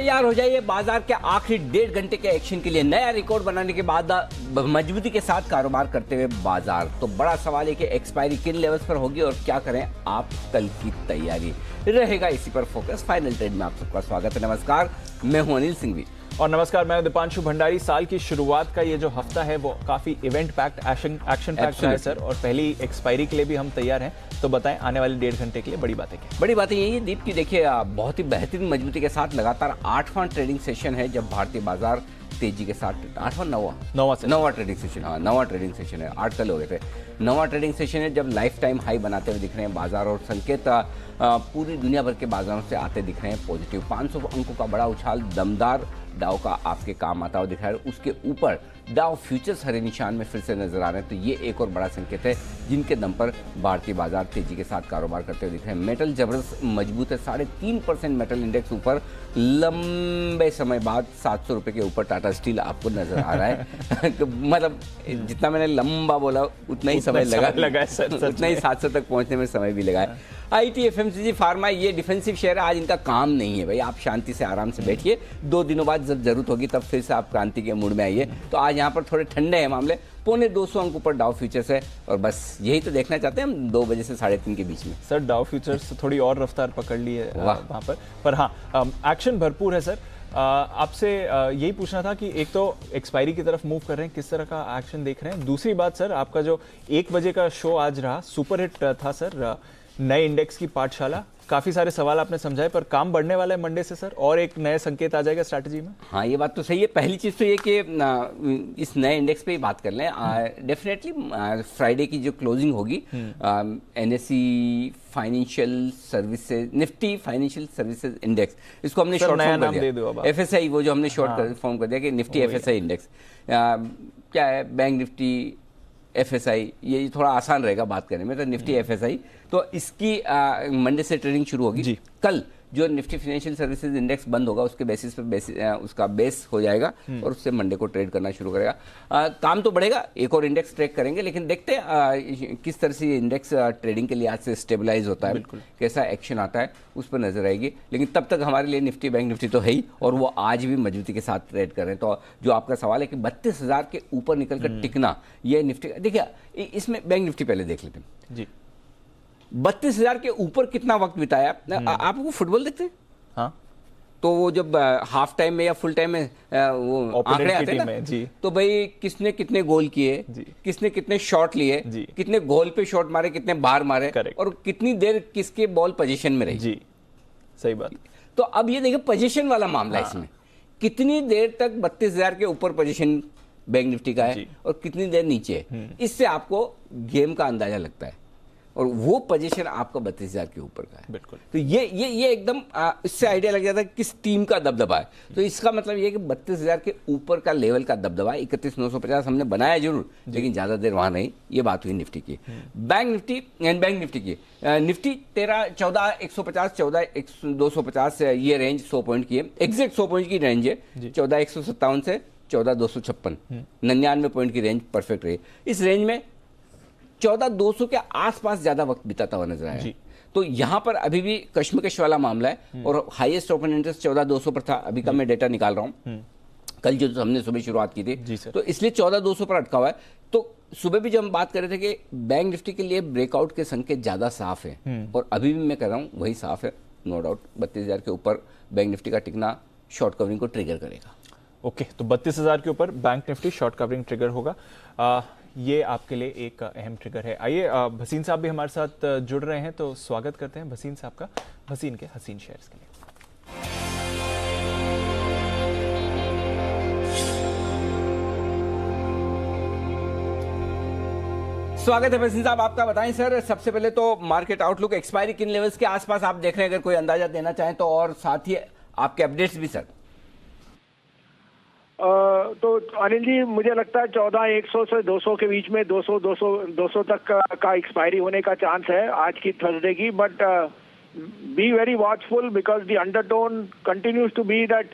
तैयार हो जाइए बाजार के आखिरी 1.5 घंटे के एक्शन के लिए। नया रिकॉर्ड बनाने के बाद मजबूती के साथ कारोबार करते हुए बाजार। तो बड़ा सवाल है कि एक्सपायरी किन लेवल्स पर होगी और क्या करें आप कल की तैयारी, रहेगा इसी पर फोकस। फाइनल ट्रेड में आप सबका स्वागत है। नमस्कार, मैं हूं अनिल सिंघवी और नमस्कार, मैं दीपांशु भंडारी। साल की शुरुआत का ये जो हफ्ता है वो काफी इवेंट पैक्ड, एक्शन पैक्ड है सर, और पहली एक्सपायरी के लिए भी हम तैयार हैं। तो बताएं आने वाले 1.5 घंटे के लिए बड़ी बातें क्या? बड़ी बातें यही है दीप की, देखिए बहुत ही बेहतरीन मजबूती के साथ लगातार 8वां ट्रेडिंग सेशन है जब भारतीय बाजार तेजी के साथ 8वां नौवां ट्रेडिंग सेशन, हाँ 9वां ट्रेडिंग सेशन है, 8 कल हो गए थे। 9वां ट्रेडिंग सेशन है जब लाइफ टाइम हाई बनाते हुए दिख रहे हैं बाजार, और संकेत पूरी दुनिया भर के बाजारों से आते दिख रहे हैं पॉजिटिव। 500 अंकों का बड़ा उछाल दमदार डाउ का आपके काम आता हुआ दिख रहा है। उसके ऊपर डाउ फ्यूचर्स हरे निशान में फिर से नजर आ रहे हैं, तो ये एक और बड़ा संकेत है जिनके दम पर भारतीय बाजार तेजी के साथ कारोबार करते हुए दिख रहे हैं। मेटल जबरदस्त मजबूत है, 3.5% मेटल इंडेक्स ऊपर, लंबे समय बाद 700 रुपये के ऊपर टाटा स्टील आपको नजर आ रहा है। मतलब जितना मैंने लंबा बोला उतना ही समय लगा उतना ही 700 तक पहुंचने में समय भी लगा है। IT, FMCG, फार्मा ये डिफेंसिव शेयर है, आज इनका काम नहीं है भाई। आप शांति से आराम से बैठिए, 2 दिनों बाद जब जरूरत होगी तब फिर से आप क्रांति के मूड में आइए। तो आज यहाँ पर थोड़े ठंडे हैं मामले, 250 अंक ऊपर डाउ फ्यूचर्स है, और बस यही तो देखना चाहते हैं हम 2 बजे से 3:30 के बीच में। सर डाउ फ्यूचर्स थोड़ी और रफ्तार पकड़ ली है वहाँ पर हाँ एक्शन भरपूर है सर। आपसे यही पूछना था कि एक तो एक्सपायरी की तरफ मूव कर रहे हैं, किस तरह का एक्शन देख रहे हैं। दूसरी बात सर, आपका जो 1 बजे का शो आज रहा सुपरहिट था सर, नए इंडेक्स की पाठशाला। काफी सारे सवाल आपने समझाए, पर काम बढ़ने वाला है मंडे से सर, और एक नए संकेत आ जाएगा स्ट्रैटेजी में। हाँ, ये बात तो सही है। पहली चीज तो ये कि इस नए इंडेक्स पे ही बात कर लें। डेफिनेटली फ्राइडे की जो क्लोजिंग होगी, NSE financial services, Nifty financial services index, इसको हमने शॉर्ट फॉर्म कर दिया FSI, वो जो हमने शॉर्ट फॉर्म कर दिया कि निफ्टी FSI इंडेक्स। क्या है, बैंक निफ्टी FSI, ये थोड़ा आसान रहेगा बात करने में। तो निफ्टी FSI, तो इसकी मंडे से ट्रेडिंग शुरू होगी। कल जो निफ्टी फाइनेंशियल सर्विसेज इंडेक्स बंद होगा उसके बेसिस पर उसका बेस हो जाएगा और उससे मंडे को ट्रेड करना शुरू करेगा। काम तो बढ़ेगा, एक और इंडेक्स ट्रेड करेंगे, लेकिन देखते हैं किस तरह से इंडेक्स ट्रेडिंग के लिए आज से स्टेबलाइज होता है, कैसा एक्शन आता है उस पर नजर आएगी। लेकिन तब तक हमारे लिए निफ्टी बैंक निफ्टी तो है ही, और वो आज भी मजबूती के साथ ट्रेड कर रहे हैं। तो जो आपका सवाल है कि 32,000 के ऊपर निकलकर टिकना, ये निफ्टी, देखिए इसमें बैंक निफ्टी पहले देख लेते हैं जी। 32,000 के ऊपर कितना वक्त बिताया। आप वो फुटबॉल देखते हैं? हाँ। तो वो जब हाफ टाइम में या फुल टाइम में वो आंकड़े आते हैं ना जी, तो भाई किसने कितने गोल किए, किसने कितने शॉट लिए, कितने गोल पे शॉट मारे, कितने बार मारे, और कितनी देर किसके बॉल पोजीशन में रही जी। सही बात। तो अब ये देखिए पोजीशन वाला मामला है इसमें, कितनी देर तक 32,000 के ऊपर पोजीशन बैंक निफ्टी का है और कितनी देर नीचे है, इससे आपको गेम का अंदाजा लगता है। और वो पोजीशन आपका 32,000 के ऊपर का है। बिल्कुल। तो ये एकदम इससे आइडिया लग जाता है किस टीम का दबदबा है। तो इसका मतलब ये है कि 32,000 के ऊपर का लेवल का दबदबा है। 31,950 हमने बनाया जरूर, लेकिन ज्यादा देर वहां नहीं। ये बात हुई निफ्टी की। बैंक निफ्टी की निफ्टी 14,150 14,250 ये रेंज 100 पॉइंट की है, एग्जैक्ट 100 पॉइंट की रेंज है। 14,157 से 14,256, 99 पॉइंट की रेंज परफेक्ट रही। इस रेंज में 14,200 के आसपास ज्यादा वक्त बिताता हुआ नजर आया। तो यहां पर अभी भी कश्मकश वाला मामला है, और हाईएस्ट ओपन इंटरेस्ट 14,200 पर था। अभी का मैं डेटा निकाल रहा हूं, कल जो हमने सुबह शुरुआत की थी, तो इसलिए 14,200 पर अटका हुआ है। तो सुबह भी जब हम बात कर रहे थे कि बैंक निफ्टी के लिए ब्रेकआउट के संकेत ज्यादा साफ है, और अभी भी मैं कह रहा हूं वही साफ है, नो डाउट। 32,000 के ऊपर बैंक निफ्टी का टिकना शॉर्ट कवरिंग को ट्रिगर करेगा। ओके, तो 32,000 के ऊपर bank Nifty short covering trigger होगा। ये आपके लिए एक अहम ट्रिगर है। आइए, भसीन साहब भी हमारे साथ जुड़ रहे हैं, तो स्वागत करते हैं भसीन साहब का, भसीन के हसीन शेयर्स के लिए। स्वागत है भसीन साहब आपका। बताएं सर, सबसे पहले तो मार्केट आउटलुक, एक्सपायरी किन लेवल्स के आसपास आप देख रहे हैं, अगर कोई अंदाजा देना चाहें तो, और साथ ही आपके अपडेट्स भी सर। तो अनिल जी, मुझे लगता है 14,100 से 200 के बीच में 200 तक का एक्सपायरी होने का चांस है आज की थर्सडे की। But be very watchful, because the undertone continues to be that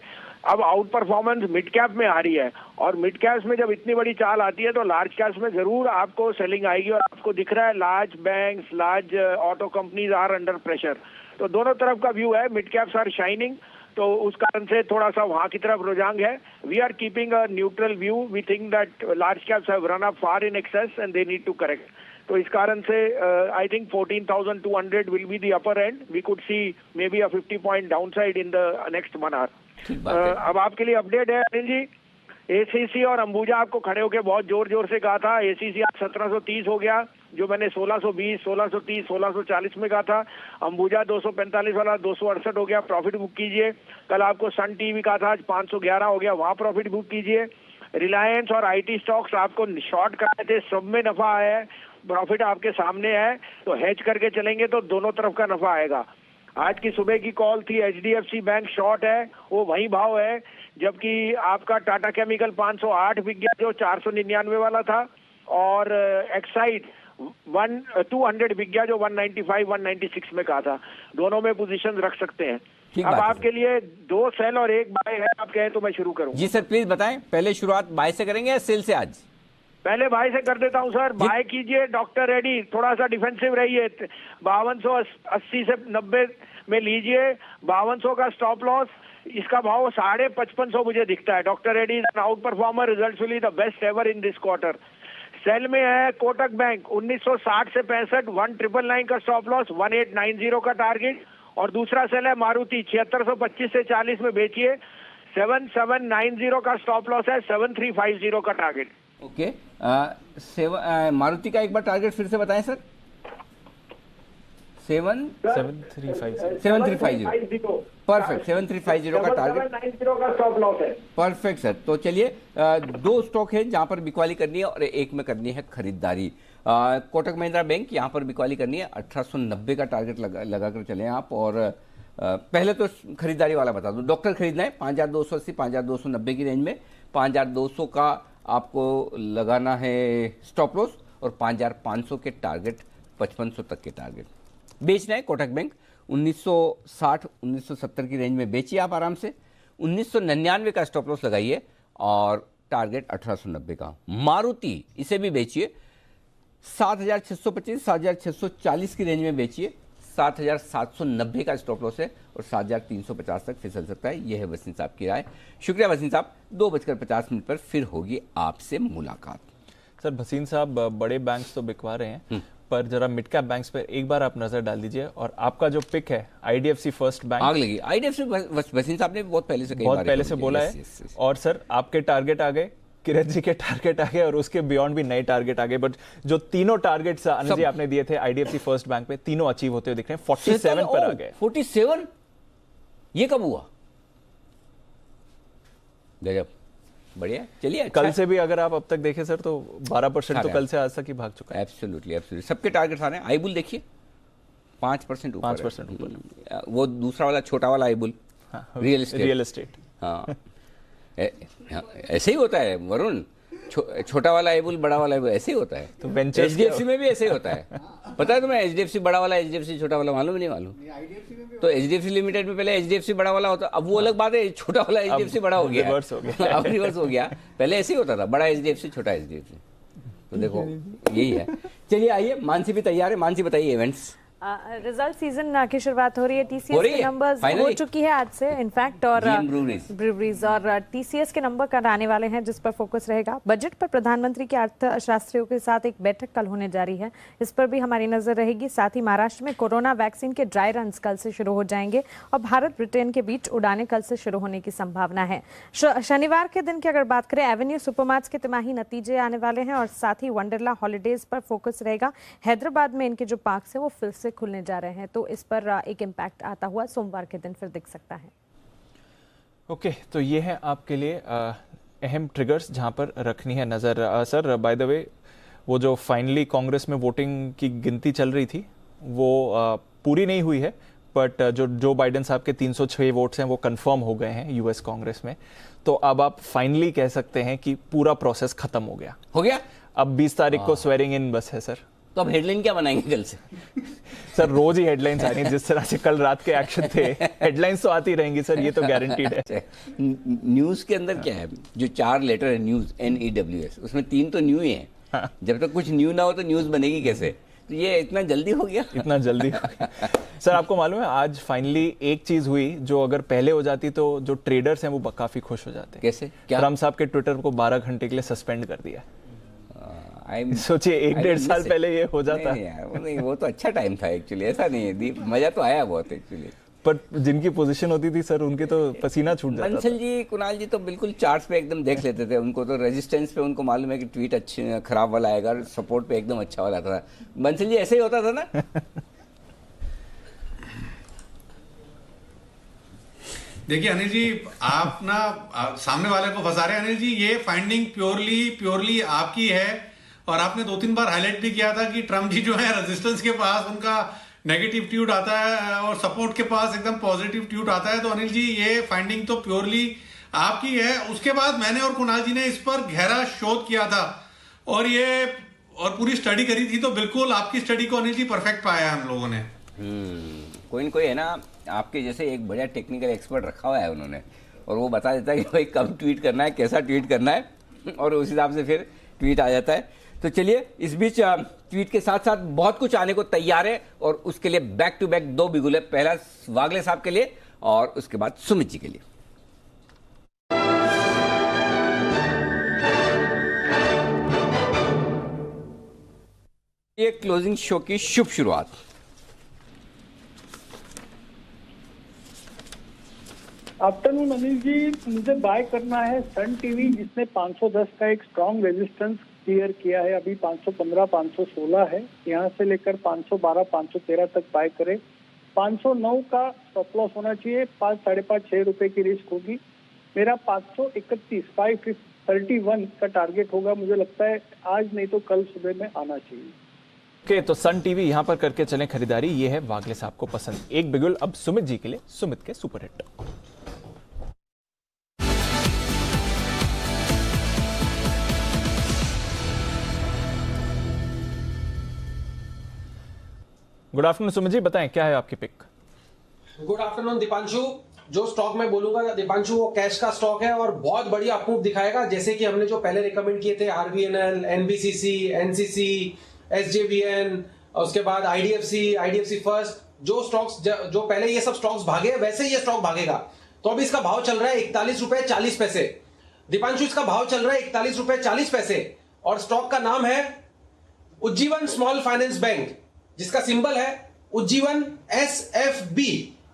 अब आउट परफॉर्मेंस मिड कैप में आ रही है, और मिड कैप्स में जब इतनी बड़ी चाल आती है तो लार्ज कैप्स में जरूर आपको सेलिंग आएगी। और आपको दिख रहा है large banks, large auto companies are under pressure. तो दोनों तरफ का व्यू है, मिड कैप्स आर शाइनिंग। तो उस कारण से थोड़ा सा वहां की तरफ रुझान है. We are keeping a neutral view. We think that large caps have run up far in excess and they need to correct. तो इस कारण से I think 14,200 will be the upper end. We could see maybe a 50 point downside in the next 1 hour. अब आपके लिए update है Anil ji. ACC और अंबुजा आपको खड़े होकर बहुत जोर से कहा था. एसीसी आज 1730 हो गया, जो मैंने 1620, 1630, 1640 में कहा था. अंबुजा 245 वाला 268 हो गया, प्रॉफिट बुक कीजिए. कल आपको सन टीवी कहा था, आज 511 हो गया, वहां प्रॉफिट बुक कीजिए. रिलायंस और आईटी स्टॉक्स आपको शॉर्ट कराए थे, सब में नफा आया है, प्रॉफिट आपके सामने है. तो हेज करके चलेंगे तो दोनों तरफ का नफा आएगा. आज की सुबह की कॉल थी, एचडीएफसी बैंक शॉर्ट है, वो वही भाव है. जबकि आपका टाटा केमिकल 508 बिक गया जो 499 वाला था, और एक्साइड 200 बिक गया जो 195 196 में कहा था. दोनों में पोजीशन रख सकते हैं. अब आपके लिए 2 सेल और 1 बाय है. आप कहें तो मैं शुरू करूं? जी सर प्लीज बताएं. पहले शुरुआत बाय से करेंगे या सेल से? आज पहले बाय से कर देता हूं सर. बाय कीजिए डॉक्टर रेड्डी, थोड़ा सा डिफेंसिव रहिए. 5280 से 90 में लीजिए. 5200 का स्टॉप लॉस. इसका भाव 5550 मुझे दिखता है. Doctor Reddy is an outperformer. Results will be the best ever in this quarter. Sell में है कोटक बैंक 1960 से 65, 1999 का स्टॉप लॉस, 1890 का टारगेट. और दूसरा सेल है मारुति 7625 से 40 में बेचिए. 7790 का स्टॉप लॉस है, 7350 का टारगेट. ओके. मारुति का एक बार टारगेट फिर से बताएं सर. 7350. परफेक्ट. 7350 का टारगेट, 90 का स्टॉप लॉस है. Perfect sir. तो चलिए 2 स्टॉक है जहां पर बिकवाली करनी है और एक में करनी है खरीदारी. कोटक महिंद्रा बैंक यहां पर बिकवाली करनी है. 1890 का टारगेट लगा कर चले आप. और पहले तो खरीदारी वाला बता दूं. डॉक्टर खरीदना है 5280 5290 की रेंज में. 5200 का आपको लगाना है स्टॉप लॉस और 5500 के टारगेट, 5500 तक के टारगेट. बेचना है कोटक बैंक 1960 1970 की रेंज में बेचिए आप आराम से. 1999 का स्टॉप लॉस लगाइए और टारगेट 1890 का. मारुति इसे भी बेचिए. 7625 7640 की रेंज में बेचिए. 7790 का स्टॉप लॉस है और 7350 तक फिसल सकता है. यह है वसीम साहब की राय. शुक्रिया वसीम साहब. 2:50 पर फिर होगी आपसे मुलाकात. सर भसीन साहब, बड़े बैंक्स तो बिकवा रहे हैं, पर जरा मिड कैप बैंक्स पर एक बार आप नजर डाल दीजिए. और आपका जो पिक है आईडीएफसी फर्स्ट बैंक, आग लगी. आईडीएफसी वसीम साहब ने बहुत पहले से बोला है. और सर आपके टारगेट आ गए, किरण जी के टारगेट आ गए और उसके बियॉन्ड भी नए टारगेट आ गए. बट जो तीनों टारगेट्स अनिल जी आपने दिए थे आईडीएफसी फर्स्ट बैंक पे, तीनों अचीव होते हुए दिख रहे हैं. 47 पर आ गए. 47? ये कब हुआ? गजब. बढ़िया. चलिए कल से भी अगर आप अब तक देखें सर तो 12% तो कल से आज तक ही भाग चुका है. एब्सोल्युटली. सबके टारगेट आ रहे हैं. आईबुल देखिए 5% ऊपर. 5% ऊपर. वो दूसरा वाला छोटा वाला आईबुल, रियल एस्टेट. हाँ ऐसे ही होता है वरुण. छोटा वाला आईबुल, बड़ा वाला आईबुल, ऐसे ही होता है. तो एचडीएफसी में भी ऐसे ही होता है. पता है तुम्हें एचडीएफसी बड़ा वाला, एचडीएफसी छोटा वाला, मालूम नहीं? मालूम. तो एचडीएफसी लिमिटेड में पहले एचडीएफसी बड़ा वाला होता. अब वो अलग बात है, छोटा वाला एचडीएफसी बड़ा हो गया. अब रिवर्स हो गया. पहले ऐसे ही होता था, बड़ा एचडीएफसी छोटा एचडीएफसी. तो देखो यही है. चलिए आइए, मानसी भी तैयार है. मानसी बताइए इवेंट्स. रिजल्ट सीजन की शुरुआत हो रही है. टीसीएस के नंबर्स हो चुकी है आज से इनफैक्ट, और ब्रूवरीज और टीसीएस के नंबर कल आने वाले हैं जिस पर फोकस रहेगा. बजट पर प्रधानमंत्री के अर्थशास्त्रियों के साथ एक बैठक कल होने जा रही है, इस पर भी हमारी नजर रहेगी. साथ ही महाराष्ट्र में कोरोना वैक्सीन के ड्राई रन कल से शुरू हो जाएंगे और भारत ब्रिटेन के बीच उड़ानें कल से शुरू होने की संभावना है. शनिवार के दिन की अगर बात करें, एवेन्यू सुपरमार्ट्स के तिमाही नतीजे आने वाले हैं और साथ ही वंडरला हॉलीडेज पर फोकस रहेगा. हैदराबाद में इनके जो पार्क्स है वो फिर से खुलने जा रहे हैं, तो इस पर एक इम्पैक्ट आता हुआ सोमवार के दिन फिर दिख सकता है. ओके, तो ये है आपके लिए अहम ट्रिगर्स जहां पर रखनी है नजर. सर बाय द वे, वो जो फाइनली कांग्रेस में वोटिंग की गिनती चल रही थी वो पूरी नहीं हुई है, बट जो बाइडेन साहब के 306 वोट्स हैं वो कंफर्म हो गए हैं यूएस कांग्रेस में. तो अब आप फाइनली कह सकते हैं कि पूरा प्रोसेस खत्म हो गया. अब 20 तारीख को स्वेरिंग इन बस है सर. तो अब हेडलाइन क्या बनाएंगे कल से? सर रोज ही हेडलाइंस आ रही हैं. जिस तरह से कल रात के एक्शन थे, हेडलाइंस तो आती रहेंगी सर, ये तो गारंटीड है. न्यूज के अंदर क्या है, जो 4 लेटर है न्यूज, NEWS, उसमें 3 तो न्यू ही है. जब तक कुछ न्यू ना हो तो न्यूज बनेगी कैसे? तो ये इतना जल्दी हो गया. सर आपको मालूम है आज फाइनली एक चीज हुई जो अगर पहले हो जाती तो जो ट्रेडर्स हैं वो काफी खुश हो जाते। कैसे? क्या? ट्रम्प साहब के ट्विटर को 12 घंटे के लिए सस्पेंड कर दिया। सोचिए 1-1.5 साल पहले ये हो जाता। नहीं यार, नहीं, वो तो अच्छा टाइम था एक्चुअली, ऐसा नहीं है दीप, मजा तो आया बहुत एक्चुअली। पर जिनकी पोजीशन होती थी सर उनके तो पसीना छूट जाता था। बंसल जी, कुणाल जी तो बिल्कुल चार्ट्स पे एकदम देख लेते थे, उनको तो रेजिस्टेंस पे उनको मालूम है कि ट्वीट अच्छे खराब वाला आएगा, सपोर्ट पे एकदम अच्छा वाला था। बंसल जी ऐसे ही होता था ना। देखिए अनिल जी, आप ना सामने वाले को फंसा रहे हैं। अनिल जी, ये फाइंडिंग प्योरली आपकी है और आपने 2-3 बार हाईलाइट भी किया था कि ट्रम्प जी जो है रेजिस्टेंस के पास उनका नेगेटिव ट्वीट आता है और सपोर्ट के पास एकदम पॉजिटिव ट्वीट आता है। तो अनिल जी ये फाइंडिंग तो प्योरली आपकी है। उसके बाद मैंने और कुणाल जी ने इस पर गहरा शोध किया था और पूरी स्टडी करी थी, तो बिल्कुल आपकी स्टडी को अनिल जी परफेक्ट पाया हम लोगों ने। कोई न कोई है ना आपके जैसे एक बढ़िया टेक्निकल एक्सपर्ट रखा हुआ है उन्होंने, और वो बता देता है कि भाई कब ट्वीट करना है, कैसा ट्वीट करना है, और उस हिसाब से फिर ट्वीट आ जाता है। तो चलिए, इस बीच ट्वीट के साथ साथ बहुत कुछ आने को तैयार है, और उसके लिए बैक टू बैक 2 बिगुल है। पहला वागले साहब के लिए और उसके बाद सुमित जी के लिए। ये क्लोजिंग शो की शुभ शुरुआत। आफ्टरनून अनिल जी, मुझे बाय करना है सन टीवी, जिसने 510 का एक स्ट्रॉन्ग रेजिस्टेंस क्लियर किया है। अभी 515, 516 है। यहाँ से लेकर 512, 513 तक बाय करे। 509 का स्टॉप लॉस होना चाहिए। 5, 5.5, 6 रुपए की रिस्क होगी। मेरा 531, 531 का टारगेट होगा। मुझे लगता है आज नहीं तो कल सुबह में आना चाहिए। ओके, तो सन टीवी यहां पर करके चलें खरीदारी। ये है वागले साहब को पसंद। एक बिगुल अब सुमित जी के लिए, सुमित के superhit. Good afternoon Sumit ji, बताएं क्या है आपकी पिक? Good afternoon Deepanshu. जो स्टॉक मैं बोलूंगा दीपांशु, वो कैश का स्टॉक है और बहुत बढ़िया अपमूव दिखाएगा। जैसे कि हमने जो पहले रिकमेंड किए थे, आरबीएनएल, एनबीसीसी, एनसीसी, एसजेवीएन, उसके बाद आईडीएफसी फर्स्ट, जो स्टॉक्स जो पहले ये सब स्टॉक्स भागे वैसे ही ये स्टॉक भागेगा। तो अभी इसका भाव चल रहा है 41 रुपए 40 पैसे। दीपांशु, इसका भाव चल रहा है 41 रुपए 40 पैसे और स्टॉक का नाम है उज्जीवन स्मॉल फाइनेंस बैंक, जिसका सिंबल है उज्जीवन SFB।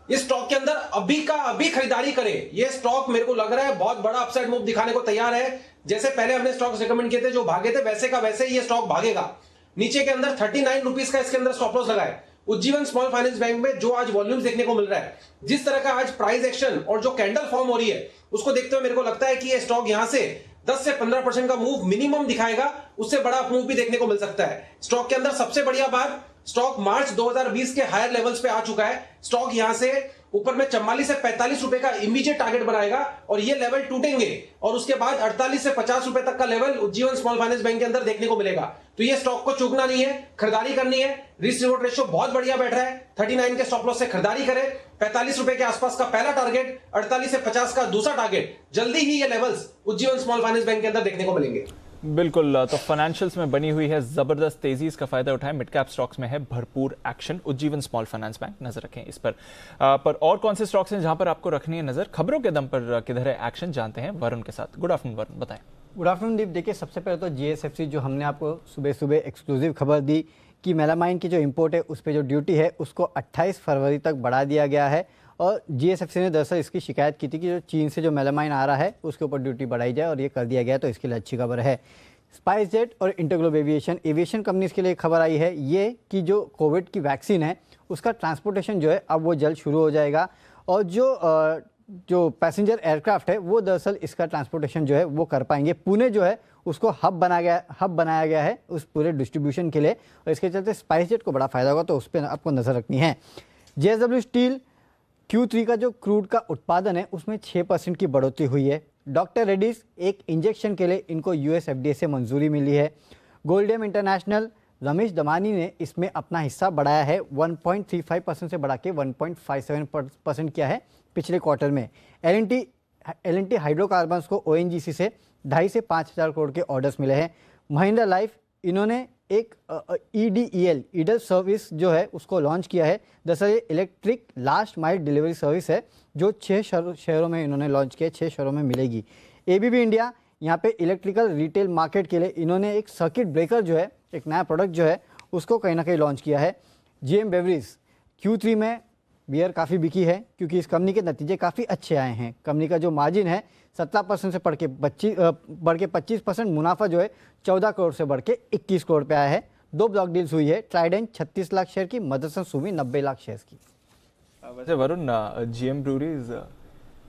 इस स्टॉक के अंदर अभी का अभी खरीदारी करें। ये स्टॉक मेरे को लग रहा है बहुत बड़ा अपसाइड मूव दिखाने को तैयार है। जैसे पहले हमने स्टॉक्स रिकमेंड किए थे जो भागे थे, वैसे का वैसे ये स्टॉक भागेगा। नीचे के अंदर 39 रुपीज का इसके अंदर स्टॉप लॉस लगा है। उज्जीवन स्मॉल फाइनेंस बैंक में जो आज वॉल्यूम्स देखने को मिल रहा है, जिस तरह का आज प्राइस एक्शन और जो कैंडल फॉर्म हो रही है, उसको देखते हुए मेरे को लगता है कि ये स्टॉक यहां से 10 से 15% का मूव मिनिमम दिखाएगा। उससे बड़ा मूव भी देखने को मिल सकता है। स्टॉक के अंदर सबसे बढ़िया बात, स्टॉक मार्च 2020 के हायर लेवल्स पे आ चुका है। स्टॉक यहां से ऊपर में 44 से 45 रुपए का इमीडिएट टारगेट बनाएगा और ये लेवल टूटेंगे और उसके बाद 48 से 50 रुपए तक का level Ujjivan small finance bank के अंदर देखने को मिलेगा। तो ये स्टॉक को चूकना नहीं है, खरीदारी करनी है। रिस्क रिवॉर्ड रेशियो बहुत बढ़िया बैठ रहा है। 39 के स्टॉप लॉस से खरीदारी करें। 45 रुपए के आसपास का पहला टारगेट, 48 से 50 का दूसरा टारगेट। जल्दी ही ये levels Ujjivan small finance bank के अंदर देखने को मिलेंगे। बिल्कुल, तो फाइनेंशियल्स में बनी हुई है जबरदस्त तेजी। इसका फायदा उठाएं। मिड कैप स्टॉक्स में है भरपूर action. Ujjivan small finance bank, नजर रखें इस पर और कौन से स्टॉक्स हैं जहां पर आपको रखनी है नजर? खबरों के दम पर किधर है एक्शन, जानते हैं वरुण के साथ। गुड आफ्टरनून वरुण, बताएं। गुड आफ्टरनून दीप। देखिए, सबसे पहले तो जीएसएफसी, जो हमने आपको सुबह सुबह एक्सक्लूसिव खबर दी कि मेलामाइन की जो इंपोर्ट है उस पर जो ड्यूटी है उसको 28 फरवरी तक बढ़ा दिया गया है। और जीएसएफसी ने दरअसल इसकी शिकायत की थी कि जो चीन से जो मेलामाइन आ रहा है उसके ऊपर ड्यूटी बढ़ाई जाए, और ये कर दिया गया, तो इसके लिए अच्छी खबर है। स्पाइस जेट और इंटरग्लोब एविएशन कंपनीज के लिए खबर आई है ये कि जो कोविड की वैक्सीन है उसका ट्रांसपोर्टेशन जो है अब वो जल्द शुरू हो जाएगा। और जो पैसेंजर एयरक्राफ्ट है वो दरअसल इसका ट्रांसपोर्टेशन जो है वो कर पाएंगे। पुणे जो है उसको हब बनाया गया है उस पूरे डिस्ट्रीब्यूशन के लिए, और इसके चलते स्पाइस जेट को बड़ा फायदा होगा, तो उस पर आपको नज़र रखनी है। JSW स्टील Q3 का जो क्रूड का उत्पादन है उसमें 6% की बढ़ोतरी हुई है। डॉक्टर रेड्डीज एक इंजेक्शन के लिए इनको US FDA से मंजूरी मिली है। गोल्डियम इंटरनेशनल, रमेश दमानी ने इसमें अपना हिस्सा बढ़ाया है, 1.35% से बढ़ा के 1.57% किया है पिछले क्वार्टर में। L&T हाइड्रोकार्बन्स को ONGC से 2.5 से 5 हज़ार करोड़ के ऑर्डर्स मिले हैं। महिंद्रा लाइफ, इन्होंने एक EDEL ईडल सर्विस जो है उसको लॉन्च किया है। दरअसल ये electric last mile delivery service है जो 6 शहरों में इन्होंने लॉन्च किया, 6 शहरों में मिलेगी। ABB इंडिया यहाँ पे इलेक्ट्रिकल रिटेल मार्केट के लिए इन्होंने एक सर्किट ब्रेकर जो है, एक नया प्रोडक्ट जो है उसको कहीं ना कहीं लॉन्च किया है। GM बेवरेज Q3 में बियर काफ़ी बिकी है क्योंकि इस कंपनी के नतीजे काफ़ी अच्छे आए हैं। कंपनी का जो मार्जिन है 17% से बढ़ के 25%, मुनाफा जो है 14 करोड़ से बढ़ के 21 करोड़ पे आया है। 2 ब्लॉक डील्स हुई है, ट्राइडेंट 36 लाख शेयर की, मदरसन सुमी 90 लाख शेयर की। वैसे Varun, GM breweries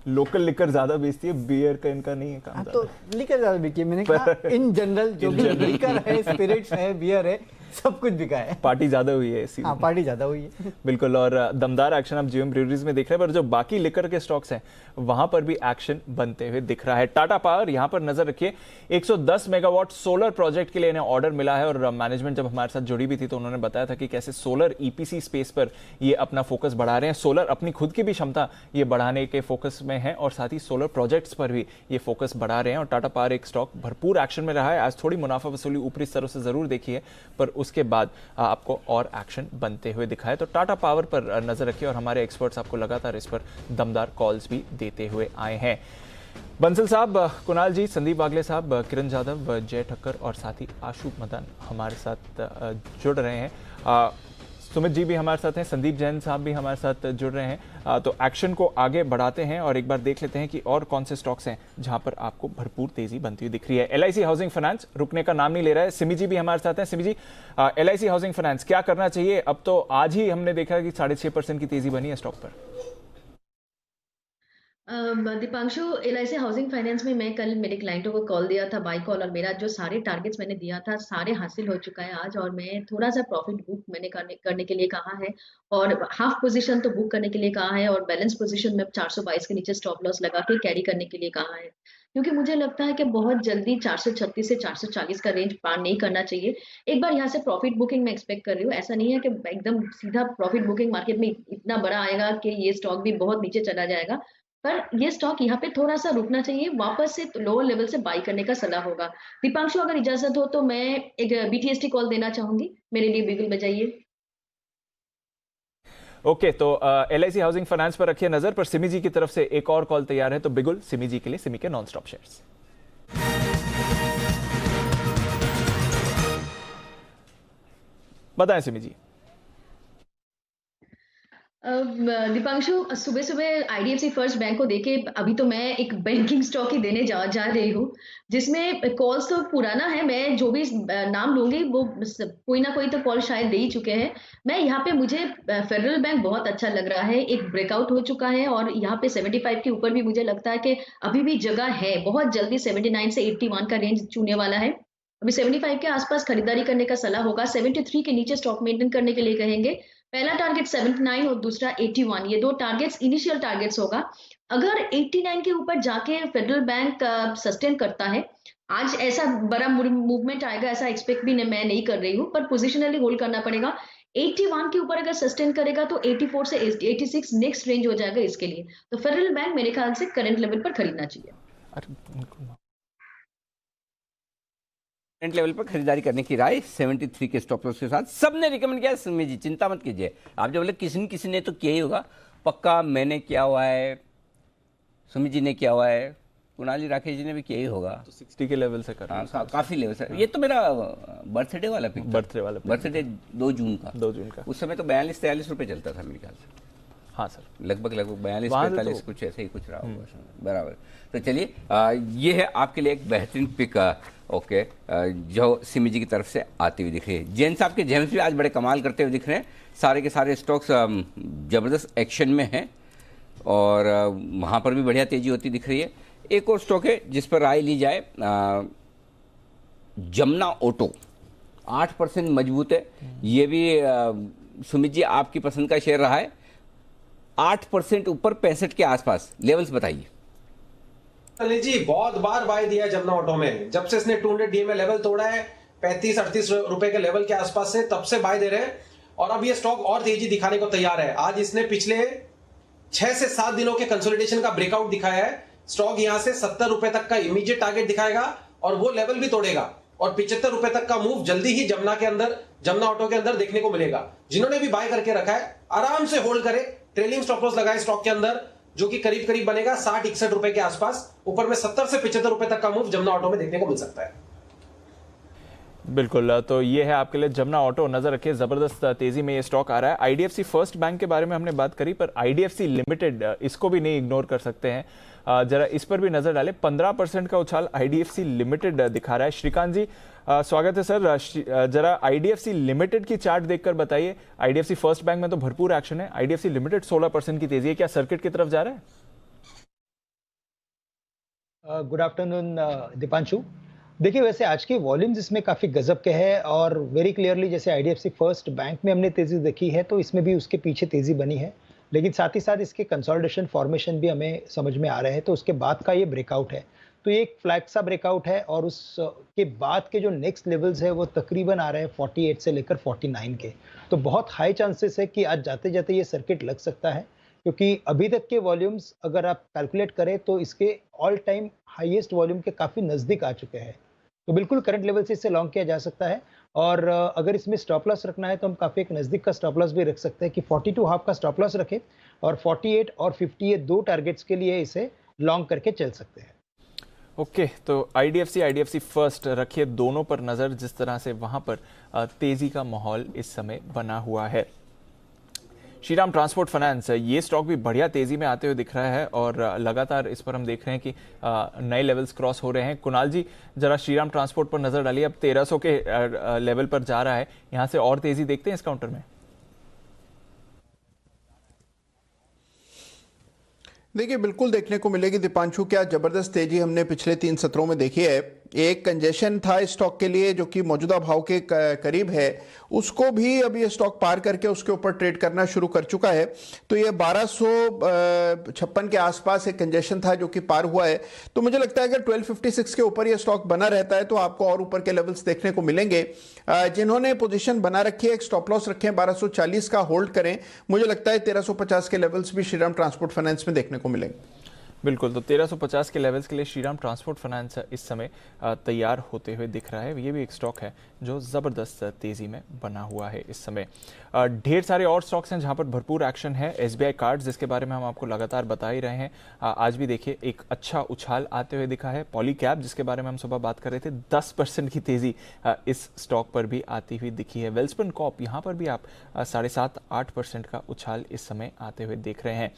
local liquor ज्यादा बेचती है, बियर का इनका नहीं है काम। तो लिकर ज्यादा बिकी है, मैंने कहा इन जनरल जो भी लिकर है, स्पिरिट्स है, बियर है, सब कुछ बिका है। पार्टी ज्यादा हुई है इसी। हाँ, पार्टी ज्यादा हुई है बिल्कुल। और दमदार एक्शन आप GM ब्रूरीज में देख रहे हैं, पर जो बाकी लिकर के स्टॉक्स हैं वहां पर भी एक्शन बनते हुए दिख रहा है। टाटा पावर, यहां पर नजर रखिए, 110 मेगावाट सोलर प्रोजेक्ट के लिए इन्हें ऑर्डर मिला है। और मैनेजमेंट जब हमारे साथ जुड़ी भी थी तो उन्होंने बताया था कि कैसे सोलर EPC स्पेस पर ये अपना फोकस बढ़ा रहे हैं। सोलर अपनी खुद की भी क्षमता ये बढ़ाने के फोकस में है और साथ ही सोलर प्रोजेक्ट्स पर भी ये फोकस बढ़ा रहे हैं। और टाटा पावर एक स्टॉक भरपूर एक्शन में रहा है। आज थोड़ी मुनाफा वसूली ऊपरी स्तरों से जरूर देखी है, पर उसके बाद आपको और एक्शन बनते हुए दिखा है। तो टाटा पावर पर नजर रखिए और हमारे एक्सपर्ट्स आपको लगातार इस पर दमदार कॉल्स भी देते हुए आए हैं। बंसल साहब, कुणाल जी, संदीप वागले साहब, किरण जाधव, जय ठक्कर और साथ ही आशु मदन हमारे साथ जुड़ रहे हैं। सुमित जी भी हमारे साथ हैं, संदीप जैन साहब भी हमारे साथ जुड़ रहे हैं। तो एक्शन को आगे बढ़ाते हैं और एक बार देख लेते हैं कि और कौन से स्टॉक्स हैं जहां पर आपको भरपूर तेजी बनती हुई दिख रही है। LIC हाउसिंग फाइनेंस रुकने का नाम नहीं ले रहा है। सिमी जी भी हमारे साथ हैं। सिमी जी, LIC हाउसिंग फाइनेंस क्या करना चाहिए? अब तो आज ही हमने देखा कि 6.5% की तेजी बनी है स्टॉक पर। दीपांशु, LIC हाउसिंग फाइनेंस में मैं कल मेरे क्लाइंटों को कॉल दिया था, बाय कॉल, और मेरा जो सारे टारगेट्स मैंने दिया था सारे हासिल हो चुका है आज। और मैं थोड़ा सा प्रॉफिट बुक मैंने करने के लिए कहा है और हाफ पोजीशन तो बुक करने के लिए कहा है और बैलेंस पोजीशन में 422 के नीचे स्टॉप लॉस लगा के कैरी करने के लिए कहा है, क्योंकि मुझे लगता है कि बहुत जल्दी 436 से 440 का रेंज पार नहीं करना चाहिए। एक बार यहाँ से प्रॉफिट बुकिंग मैं एक्सपेक्ट कर रही हूँ। ऐसा नहीं है कि एकदम सीधा प्रॉफिट बुकिंग मार्केट में इतना बड़ा आएगा कि ये स्टॉक भी बहुत नीचे चला जाएगा, पर ये स्टॉक यहाँ पे थोड़ा सा रुकना चाहिए, वापस से लोअर लेवल से बाई करने का सलाह होगा। दीपांशु, अगर इजाजत हो तो मैं एक BTST कॉल देना चाहूंगी, मेरे लिए बिगुल बजाइए। ओके, तो LIC हाउसिंग फाइनेंस पर रखिए नजर, पर सिमी जी की तरफ से एक और कॉल तैयार है, तो बिगुल सिमी जी के लिए, सिमी के नॉन स्टॉप शेयर्स। बताएं सिमी जी। दीपांशु, सुबह सुबह IDFC फर्स्ट बैंक को देके अभी तो मैं एक बैंकिंग स्टॉक ही देने जा रही हूँ, जिसमें कॉल्स तो पुराना है। मैं जो भी नाम लूंगी वो कोई ना कोई तो कॉल शायद दे ही चुके हैं। मैं यहाँ पे, मुझे फेडरल बैंक बहुत अच्छा लग रहा है, एक ब्रेकआउट हो चुका है और यहाँ पे 75 के ऊपर भी मुझे लगता है कि अभी भी जगह है। बहुत जल्दी 79 से 81 का रेंज छूने वाला है। अभी 75 के आसपास खरीदारी करने का सलाह होगा। 73 के नीचे स्टॉक मेंटेन करने के लिए कहेंगे। पहला टारगेट 79 और दूसरा 81, ये 2 टारगेट्स इनिशियल टारगेट्स होगा। अगर 89 के ऊपर जाके फेडरल बैंक सस्टेन करता है, आज ऐसा बड़ा मूवमेंट आएगा ऐसा एक्सपेक्ट भी मैं नहीं कर रही हूँ, पर पोजिशनली होल्ड करना पड़ेगा। 81 के ऊपर अगर सस्टेन करेगा तो 84 से 86 नेक्स्ट रेंज हो जाएगा इसके लिए। तो फेडरल बैंक मेरे ख्याल से करंट लेवल पर खरीदना चाहिए। करंट लेवल पर खरीदारी करने की राय 73 के स्टॉप लॉस के साथ सबने रिकमेंड किया। सुमित जी, चिंता मत कीजिए, आप जो बोले किसी ने तो किया ही होगा, पक्का मैंने किया हुआ है, सुमित जी ने किया हुआ है, कुणाली राकेश जी ने भी किया ही होगा। तो 60 के लेवल से कर हाँ, काफी लेवल से। ये तो मेरा बर्थडे वाला पिक, बर्थडे 2 जून का, उस समय तो 42-43 रुपए चलता था मेरे ख्याल से। हाँ सर, लगभग 42-45 कुछ ऐसे ही कुछ रहा होगा बराबर। तो चलिए, ये है आपके लिए एक बेहतरीन पिक, ओके, जो सिमी जी की तरफ से आती हुई दिख रही है। जैन साहब के जेम्स भी आज बड़े कमाल करते हुए दिख रहे हैं। सारे के सारे स्टॉक्स जबरदस्त एक्शन में हैं और वहाँ पर भी बढ़िया तेजी होती दिख रही है। एक और स्टॉक है जिस पर राय ली जाए, जमुना ऑटो 8% मजबूत है। ये भी सुमित जी आपकी पसंद का शेयर रहा है, 8% ऊपर 65 के आसपास लेवल्स बताइए। अनिल जी, बहुत बार बाय दिया जमुना ऑटो में, जब से इसने 200 DMA लेवल तोड़ा है 35-38 रुपए के लेवल के आसपास से, तब से बाय दे रहे हैं और अब ये स्टॉक और तेजी दिखाने को तैयार है। आज इसने पिछले 6 से 7 दिनों के कंसोलिडेशन का ब्रेकआउट दिखाया है। स्टॉक यहां से 70 रुपए तक का इमीडिएट टारगेट दिखाएगा और वो लेवल भी तोड़ेगा। और 75 रुपए तक का मूव जल्दी ही जमुना ऑटो के अंदर देखने को मिलेगा। जिन्होंने भी बाय करके रखा है आराम से होल्ड करे, ट्रेलिंग स्टॉप लॉस लगाए स्टॉक के अंदर, जो कि करीब करीब बनेगा 60-61 रुपए के आसपास। ऊपर में 70 से 75 रुपए तक का मूव जमुना ऑटो में देखने को मिल सकता है। बिल्कुल, तो ये है आपके लिए जमुना ऑटो। नजर रखिए, जबरदस्त तेजी में ये स्टॉक आ रहा है। आईडीएफसी फर्स्ट बैंक के बारे में हमने बात करी, पर आईडीएफसी लिमिटेड इसको भी नहीं इग्नोर कर सकते हैं। जरा इस पर भी नजर डालें। 15% का उछाल आईडीएफसी लिमिटेड दिखा रहा है। श्रीकांत जी स्वागत है सर। जरा आईडीएफसी लिमिटेड की चार्ट देखकर बताइए। आईडीएफसी फर्स्ट बैंक में तो भरपूर एक्शन है, आईडीएफसी लिमिटेड 16% की तेजी है, क्या सर्किट की तरफ जा रहा है? Good afternoon Deepanshu. देखिए, वैसे आज के वॉल्यूम्स इसमें काफ़ी गजब के हैं और वेरी क्लियरली जैसे आईडीएफसी फर्स्ट बैंक में हमने तेज़ी देखी है तो इसमें भी उसके पीछे तेज़ी बनी है, लेकिन साथ ही साथ इसके कंसोलिडेशन फॉर्मेशन भी हमें समझ में आ रहे हैं। तो उसके बाद का ये ब्रेकआउट है, तो ये एक फ्लैग सा ब्रेकआउट है और उसके बाद के जो नेक्स्ट लेवल्स है वो तकरीबन आ रहे हैं 48 से लेकर 49 के। तो बहुत हाई चांसेस है कि आज जाते जाते ये सर्किट लग सकता है, क्योंकि अभी तक के वॉल्यूम्स अगर आप कैलकुलेट करें तो इसके ऑल टाइम हाईएस्ट वॉल्यूम के काफ़ी नज़दीक आ चुके हैं। तो बिल्कुल करंट लेवल से इसे लॉन्ग किया जा सकता है और अगर इसमें स्टॉप लॉस रखना है तो हम काफ़ी एक नज़दीक का स्टॉप लॉस भी रख सकते हैं कि 42.5 का स्टॉप लॉस रखें और 48 और 50 ये दो टारगेट्स के लिए इसे लॉन्ग करके चल सकते हैं। ओके, तो आईडीएफसी फर्स्ट रखिए दोनों पर नज़र, जिस तरह से वहां पर तेजी का माहौल इस समय बना हुआ है। श्रीराम ट्रांसपोर्ट फाइनेंस, ये स्टॉक भी बढ़िया तेजी में आते हुए दिख रहा है और लगातार इस पर हम देख रहे हैं कि नए लेवल्स क्रॉस हो रहे हैं। कुणाल जी जरा श्रीराम ट्रांसपोर्ट पर नजर डालिए, अब 1300 के लेवल पर जा रहा है, यहां से और तेजी देखते हैं इस काउंटर में? देखिए, बिल्कुल देखने को मिलेगी दीपांशु। क्या जबरदस्त तेजी हमने पिछले 3 सत्रों में देखी है। एक कंजेशन था इस स्टॉक के लिए जो कि मौजूदा भाव के करीब है, उसको भी अब ये स्टॉक पार करके उसके ऊपर ट्रेड करना शुरू कर चुका है। तो ये 1256 के आसपास एक कंजेशन था जो कि पार हुआ है। तो मुझे लगता है अगर 1256 के ऊपर ये स्टॉक बना रहता है तो आपको और ऊपर के लेवल्स देखने को मिलेंगे। जिन्होंने पोजीशन बना रखी है, एक स्टॉप लॉस रखे हैं 1240 का, होल्ड करें। मुझे लगता है 1350 के लेवल्स भी श्रीराम ट्रांसपोर्ट फाइनेंस में देखने को मिलेंगे। बिल्कुल, तो 1350 के लेवल्स के लिए श्रीराम ट्रांसपोर्ट फाइनेंस इस समय तैयार होते हुए दिख रहा है। ये भी एक स्टॉक है जो ज़बरदस्त तेज़ी में बना हुआ है इस समय। ढेर सारे और स्टॉक्स हैं जहां पर भरपूर एक्शन है। एसबीआई कार्ड्स, जिसके बारे में हम आपको लगातार बता ही रहे हैं, आज भी देखिए एक अच्छा उछाल आते हुए दिखा है। पॉलीकैब, जिसके बारे में हम सुबह बात कर रहे थे, 10% की तेज़ी इस स्टॉक पर भी आती हुई दिखी है। वेल्सपन कॉर्प, यहाँ पर भी आप 7.5-8% का उछाल इस समय आते हुए देख रहे हैं।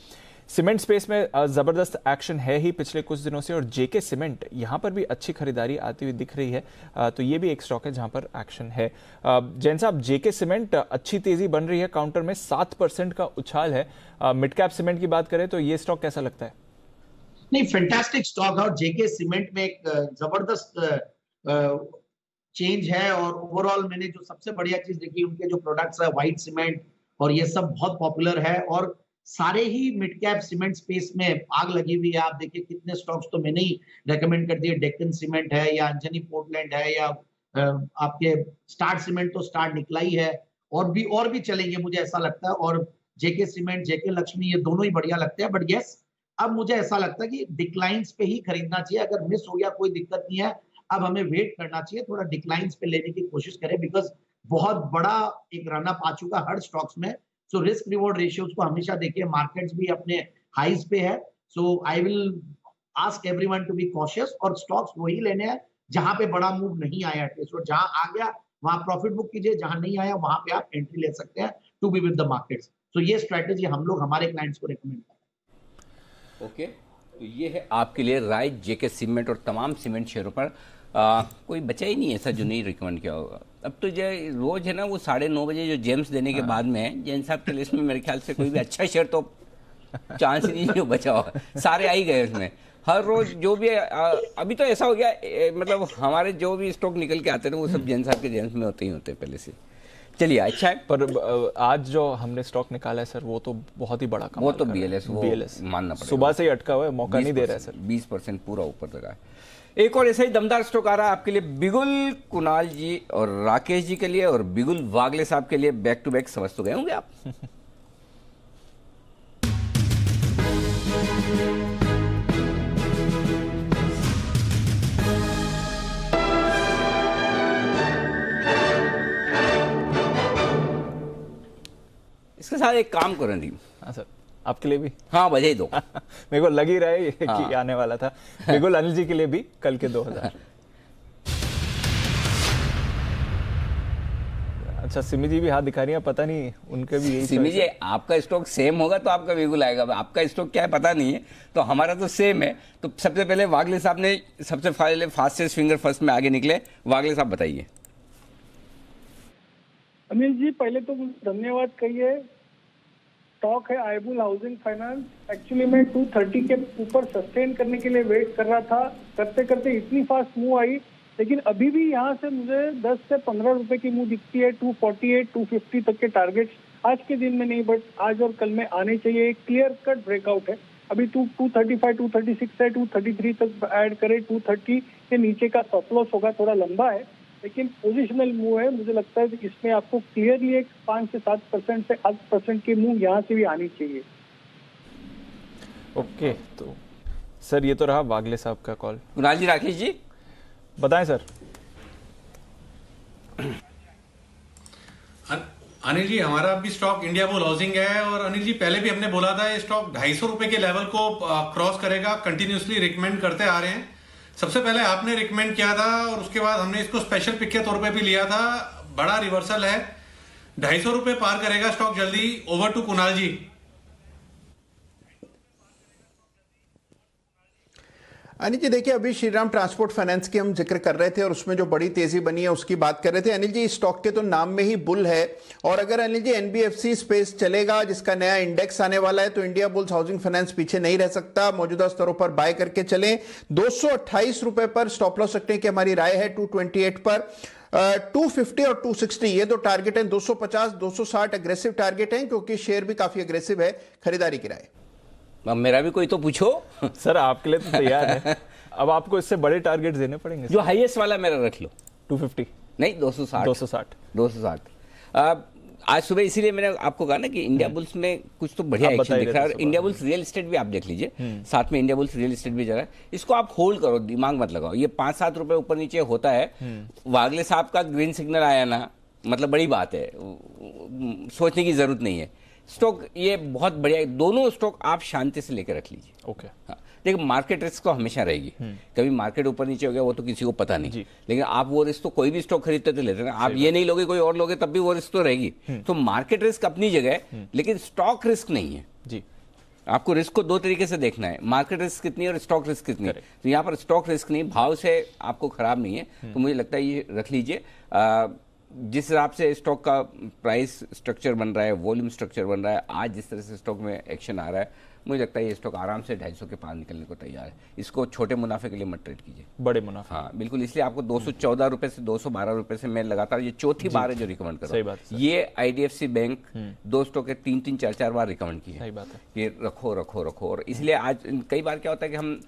सीमेंट स्पेस में जबरदस्त एक्शन है ही पिछले कुछ दिनों से और जेके सीमेंट, यहां पर भी अच्छी खरीदारी आती हुई दिख रही है। तो ये भी एक स्टॉक है जहां पर एक्शन है। जैन साहब, जेके सीमेंट अच्छी तेजी बन रही है, काउंटर में 7% का उछाल है। मिड कैप सीमेंट की बात करें तो ये स्टॉक कैसा लगता है? नहीं, फैंटास्टिक स्टॉक है और जेके सीमेंट में एक जबरदस्त चेंज है। और ओवरऑल मैंने जो सबसे बढ़िया चीज देखी, उनके जो प्रोडक्ट्स है व्हाइट सीमेंट और ये सब बहुत पॉपुलर है और सारे ही मिड कैप सीमेंट स्पेस में आग लगी हुई है। आप देखिए कितने स्टॉक्स तो मैंने ही रेकमेंड कर दिए। डेक्कन सीमेंट है या अंजनी पोर्टलैंड है या आपके स्टार्ट सीमेंट तो स्टार्ट निकला ही है, और भी चलेंगे मुझे ऐसा लगता है। और जेके सीमेंट, जेके लक्ष्मी, ये दोनों ही बढ़िया लगते हैं। बट यस, अब मुझे ऐसा लगता है कि डिक्लाइंस पे ही खरीदना चाहिए। अगर मिस हो गया कोई दिक्कत नहीं है, अब हमें वेट करना चाहिए, थोड़ा डिक्लाइंस पे लेने की कोशिश करें, बिकॉज बहुत बड़ा एक रन अप आ चुका हर स्टॉक्स में। सो रिस्क रिवॉर्ड रेशियोज को हमेशा देखिए, मार्केट्स भी अपने हाईज पे है। So I will ask everyone to be cautious और स्टॉक्स वही लेने हैं जहां पे बड़ा मूव नहीं आया है। सो जहां आ गया वहां प्रॉफिट बुक कीजिए, जहां नहीं आया वहां पे आप एंट्री ले सकते हैं to be with the markets. So ये स्ट्रेटेजी हम लोग हमारे क्लाइंट्स को रेकमेंड करते हैं। ओके, तो ये है आपके लिए राय जेके सीमेंट और तमाम सीमेंट शेयरों पर कोई बचा ही नहीं ऐसा जो नहीं रिकमेंड किया होगा। अब तो जो रोज है ना वो 9:30 बजे जो जेम्स देने के बाद में जैन साहब के लिस्ट में मेरे ख्याल से कोई भी अच्छा शेयर तो चांस ही नहीं जो बचा हुआ, सारे आ ही गए उसमें। हर रोज जो भी अभी तो ऐसा हो गया, मतलब हमारे जो भी स्टॉक निकल के आते हैं वो सब जैन साहब के जेम्स में होते ही होते हैं पहले से। चलिए, अच्छा है। पर आज जो हमने स्टॉक निकाला है सर, वो तो बहुत ही बड़ा कमाल, वो तो बीएलएस मानना पड़ेगा, सुबह से ही अटका हुआ है, मौका नहीं दे रहा है सर। 20% पूरा ऊपर लगा है। एक और ऐसा ही दमदार स्टॉक आ रहा है आपके लिए, बिगुल कुणाल जी और राकेश जी के लिए, और बिगुल वागले साहब के लिए। बैक टू बैक समझ तो गए होंगे आप। उसके साथ एक काम करो दी। हाँ सर, आपके लिए भी। हाँ, बधाई दो। मेरे को लग ही रहा है कि आने वाला था। बिल्कुल अनिल जी के लिए भी कल के 2000। अच्छा, सिमी जी भी हाथ दिखा रही है, पता नहीं उनके भी यही। सिमी जी, आपका स्टॉक सेम होगा तो आपका बिल्कुल आएगा, आपका स्टॉक क्या है पता नहीं है, तो हमारा तो सेम है। तो सबसे पहले वागले साहब ने सबसे पहले फास्टेस्ट फिंगर फर्स्ट में आगे निकले। वागले साहब बताइए। अनिल जी, पहले तो धन्यवाद कहिए। स्टॉक है आईबुल हाउसिंग फाइनेंस। एक्चुअली मैं 230 के ऊपर सस्टेन करने के लिए वेट कर रहा था, करते करते इतनी फास्ट मूव आई, लेकिन अभी भी यहाँ से मुझे 10 से 15 रुपए की मूव दिखती है। 248, 250 तक के टारगेट्स आज के दिन में नहीं, बट आज और कल में आने चाहिए। एक क्लियर कट ब्रेकआउट है। अभी 235, 236 है, 233 तक ऐड करे। 230 के नीचे का स्टॉप लॉस होगा, थोड़ा लंबा है लेकिन पोजिशनल मूव है। मुझे लगता है कि इसमें आपको क्लियरली एक 5 से 7% से 8% की मूव यहाँ से भी आनी चाहिए। ओके, तो सर ये तो रहा वागले साहब का कॉल। कुणाल जी, राकेश जी बताएं सर। अनिल जी, हमारा भी स्टॉक इंडिया बुल हाउसिंग है और अनिल जी पहले भी हमने बोला था ये स्टॉक 250 रुपए के लेवल को क्रॉस करेगा, कंटिन्यूसली रिकमेंड करते आ रहे हैं। सबसे पहले आपने रिकमेंड किया था और उसके बाद हमने इसको स्पेशल पिक के तौर पे भी लिया था। बड़ा रिवर्सल है, 250 रुपए पार करेगा स्टॉक जल्दी। ओवर टू कुणाल जी। अनिल जी देखिए, अभी श्रीराम ट्रांसपोर्ट फाइनेंस की हम जिक्र कर रहे थे और उसमें जो बड़ी तेजी बनी है उसकी बात कर रहे थे। अनिल जी, इस स्टॉक के तो नाम में ही बुल है, और अगर अनिल जी एनबीएफसी स्पेस चलेगा जिसका नया इंडेक्स आने वाला है तो इंडिया बुल्स हाउसिंग फाइनेंस पीछे नहीं रह सकता। मौजूदा स्तरों पर बाय करके चलें। 228 रुपए पर स्टॉप लॉस रखने की हमारी राय है। 228 पर 250 और 260 ये दो टारगेट हैं। 250, 260 अग्रेसिव टारगेट हैं क्योंकि शेयर भी काफी अग्रेसिव है। खरीदारी की राय। अब मेरा भी कोई तो पूछो। सर आपके लिए तो तैयार है। अब आपको इससे बड़े टारगेट देने पड़ेंगे। जो हाईएस्ट वाला मेरा रख लो। 250 नहीं, 260। आज सुबह इसीलिए मैंने आपको कहा ना कि इंडिया बुल्स में कुछ तो बढ़िया एक्शन दिख रहा है। इंडिया बुल्स रियल एस्टेट भी आप देख लीजिए, साथ में इंडिया बुल्स रियल एस्टेट भी जा रहा है। इसको आप होल्ड करो, दिमाग मत लगाओ। ये 5-7 रुपए ऊपर नीचे होता है। वागले साहब का ग्रीन सिग्नल आया ना, मतलब बड़ी बात है, सोचने की जरूरत नहीं है। स्टॉक ये बहुत बढ़िया है। दोनों स्टॉक आप शांति से लेकर रख लीजिए। ओके, हाँ, देखिए मार्केट रिस्क तो हमेशा रहेगी। कभी मार्केट ऊपर नीचे हो गया वो तो किसी को पता नहीं, लेकिन आप वो रिस्क तो कोई भी स्टॉक खरीदते तो लेते हैं। आप ये नहीं लोगे, कोई और लोगे, तब भी वो रिस्क तो रहेगी। तो मार्केट रिस्क अपनी जगह है, लेकिन स्टॉक रिस्क नहीं है जी। आपको रिस्क को दो तरीके से देखना है, मार्केट रिस्क कितनी है और स्टॉक रिस्क कितनी है। तो यहाँ पर स्टॉक रिस्क नहीं, भाव से आपको खराब नहीं है, तो मुझे लगता है ये रख लीजिए। जिस हिसाब से स्टॉक का प्राइस स्ट्रक्चर बन रहा है, वॉल्यूम स्ट्रक्चर बन रहा है, आज जिस तरह से स्टॉक में एक्शन आ रहा है, मुझे लगता है ये स्टॉक आराम से 250 के पार निकलने को तैयार है। इसको छोटे मुनाफे के लिए मत ट्रेड कीजिए, बड़े मुनाफे। हाँ बिल्कुल, इसलिए आपको 214 रुपए से 212 रुपए से मैं लगातार ये चौथी बार है जो रिकमेंड कर रहा हूं। ये आईडीएफसी बैंक दो स्टॉक के 3-3, 4-4 बार रिकमेंड की है। सही बात है कि रखो रखो रखो। और इसलिए आज कई बार क्या होता है कि हम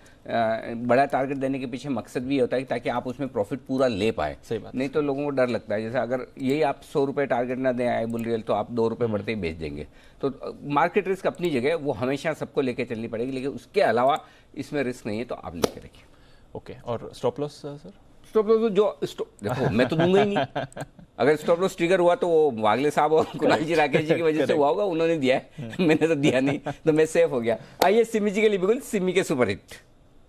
बड़ा टारगेट देने के पीछे मकसद भी होता है ताकि आप उसमें प्रॉफिट पूरा ले पाए। नहीं तो लोगों को डर लगता है, जैसे अगर यही आप 100 रुपए टारगेट ना दें आईबुल रियल तो आप 2 रुपए बढ़ते ही बेच देंगे। तो मार्केट रिस्क अपनी जगह, वो हमेशा सबको लेके चलनी पड़ेगी, लेकिन उसके अलावा इसमें रिस्क नहीं है तो आप लेके रखिए। ओके, और stop loss sir? Stop loss जो देखो मैं तो दूंगा ही नहीं। अगर स्टॉप लॉस ट्रिगर हुआ तो वो वागले साहब और कुणाल जी राकेश जी की वजह से हुआ होगा, उन्होंने दिया है, मैंने तो दिया नहीं, तो मैं सेफ हो गया। आइए सिमी जी के लिए, बिल्कुल सिमी के सुपर हिट,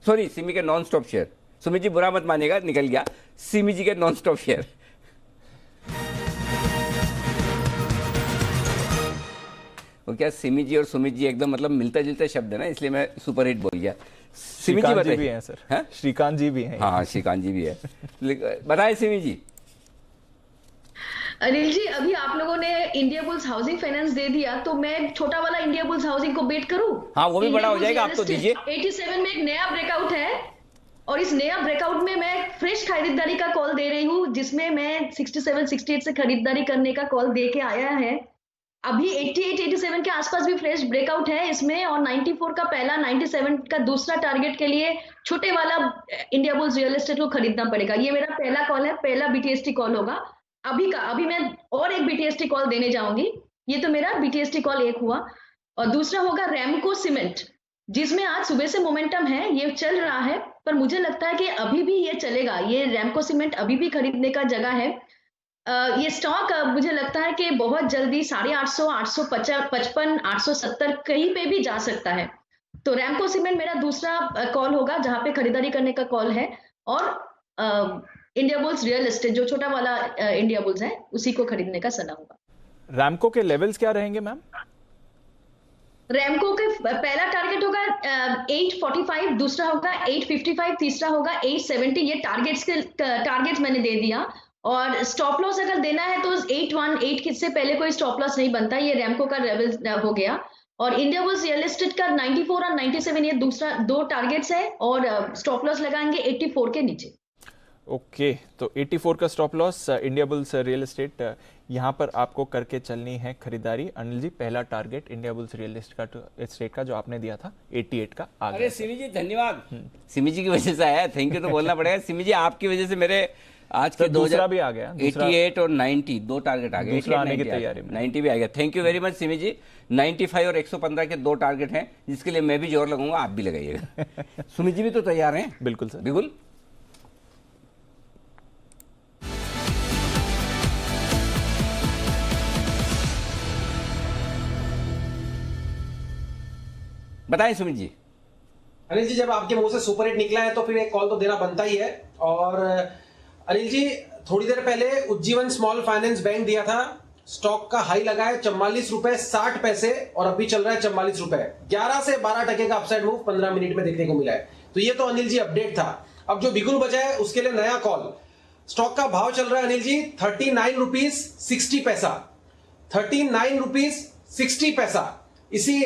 सॉरी सिमी के non stop share. Sumit ji बुरा मत मानिएगा, निकल गया, सिमी जी के नॉन स्टॉप शेयर। वो क्या, सिमी जी और सुमित जी एकदम मतलब मिलता जुलता शब्द है ना, इसलिए मैं सुपर हिट बोल गया। सिमी जी बताइए। भी हैं सर, है? श्रीकांत जी भी हैं। हाँ श्रीकांत जी भी है, बताए सिमी जी। अनिल जी, अभी आप लोगों ने इंडिया बुल्स हाउसिंग फाइनेंस दे दिया, तो मैं छोटा वाला इंडिया बुल्स हाउसिंग को बेट करूं? हाँ वो भी बड़ा हो जाएगा, आप तो दीजिए। 87 में एक नया ब्रेकआउट है और इस नया ब्रेकआउट में मैं फ्रेश खरीदारी का कॉल दे रही हूँ, जिसमें मैं 67-68 से खरीदारी करने का कॉल दे के आया है। अभी 88-87 के आसपास भी फ्रेश ब्रेकआउट है इसमें, और 94 का पहला, 97 का दूसरा टारगेट के लिए छोटे वाला इंडिया बुल्स रियल एस्टेट को खरीदना पड़ेगा। ये मेरा पहला कॉल है, पहला बीटीएसटी कॉल होगा अभी मैं और एक बीटीएसटी कॉल देने जाऊंगी। ये तो मेरा बीटीएसटी कॉल एक हुआ, और दूसरा होगा रैमको सीमेंट, जिसमें आज सुबह से मोमेंटम है, ये चल रहा है, पर मुझे लगता है कि अभी भी ये चलेगा। ये रैमको सीमेंट अभी भी खरीदने का जगह है। ये स्टॉक मुझे लगता है कि बहुत जल्दी 850, 855, 870 कहीं पे भी जा सकता है। तो रैमको सीमेंट मेरा दूसरा कॉल होगा जहां पे खरीदारी करने का कॉल है, और इंडिया बुल्स रियल एस्टेट जो छोटा वाला इंडिया बुल्स है उसी को खरीदने का सलाह होगा। रैमको के लेवल्स क्या रहेंगे मैम? रैमको के पहला टारगेट होगा 845, दूसरा होगा 855, तीसरा होगा 870। ये टारगेट्स मैंने दे दिया। और स्टॉप लॉस अगर देना है तो 818 से पहले कोई स्टॉप लॉस नहीं बनता। ये रैमको का लेवल हो गया। और इंडिया बुल्स रियल एस्टेट का 94 और 97 ये दूसरा 2 टारगेट्स है, और स्टॉप लॉस लगाएंगे 84 के नीचे। ओके, तो 84 का stop loss India bulls real estate, यहाँ पर आपको करके चलनी है खरीदारी। अनिल जी, पहला target India bulls real estate का जो आपने दिया था 88 का आ गया। अरे सिमी जी धन्यवाद, सिमी जी की वजह से आया, थैंक यू तो बोलना पड़ेगा। सिमी जी आपकी वजह से मेरे आज के दूसरा भी आ गया, 88 और 90 2 टारगेट आ गए, दूसरा आने की तैयारी में 90 भी आ गया। Thank you very much Simi ji. 95 और 115 के 2 टारगेट हैं जिसके लिए मैं भी जोर लगाऊंगा, आप भी लगाइएगा। सुमित जी भी तो तैयार हैं? बिल्कुल सर, बिल्कुल। बताएं सुमित जी। अनिल जी, जब आपके मुंह से सुपर हिट निकला है तो फिर एक कॉल तो देना बनता ही है। और अनिल जी, थोड़ी देर पहले उज्जीवन स्मॉल फाइनेंस बैंक दिया था, स्टॉक का हाई लगा है 44 रुपए 60 पैसे और अभी चल रहा है 44 रुपए। 11 से 12% का अपसाइड मूव 15 मिनट में देखने को मिला है। तो ये तो अनिल जी अपडेट था। अब जो बिगुल बजा है उसके लिए नया कॉल। स्टॉक का भाव चल रहा है अनिल जी 39 रुपीज 60 पैसा, 39 रुपीज 60 पैसा। इसी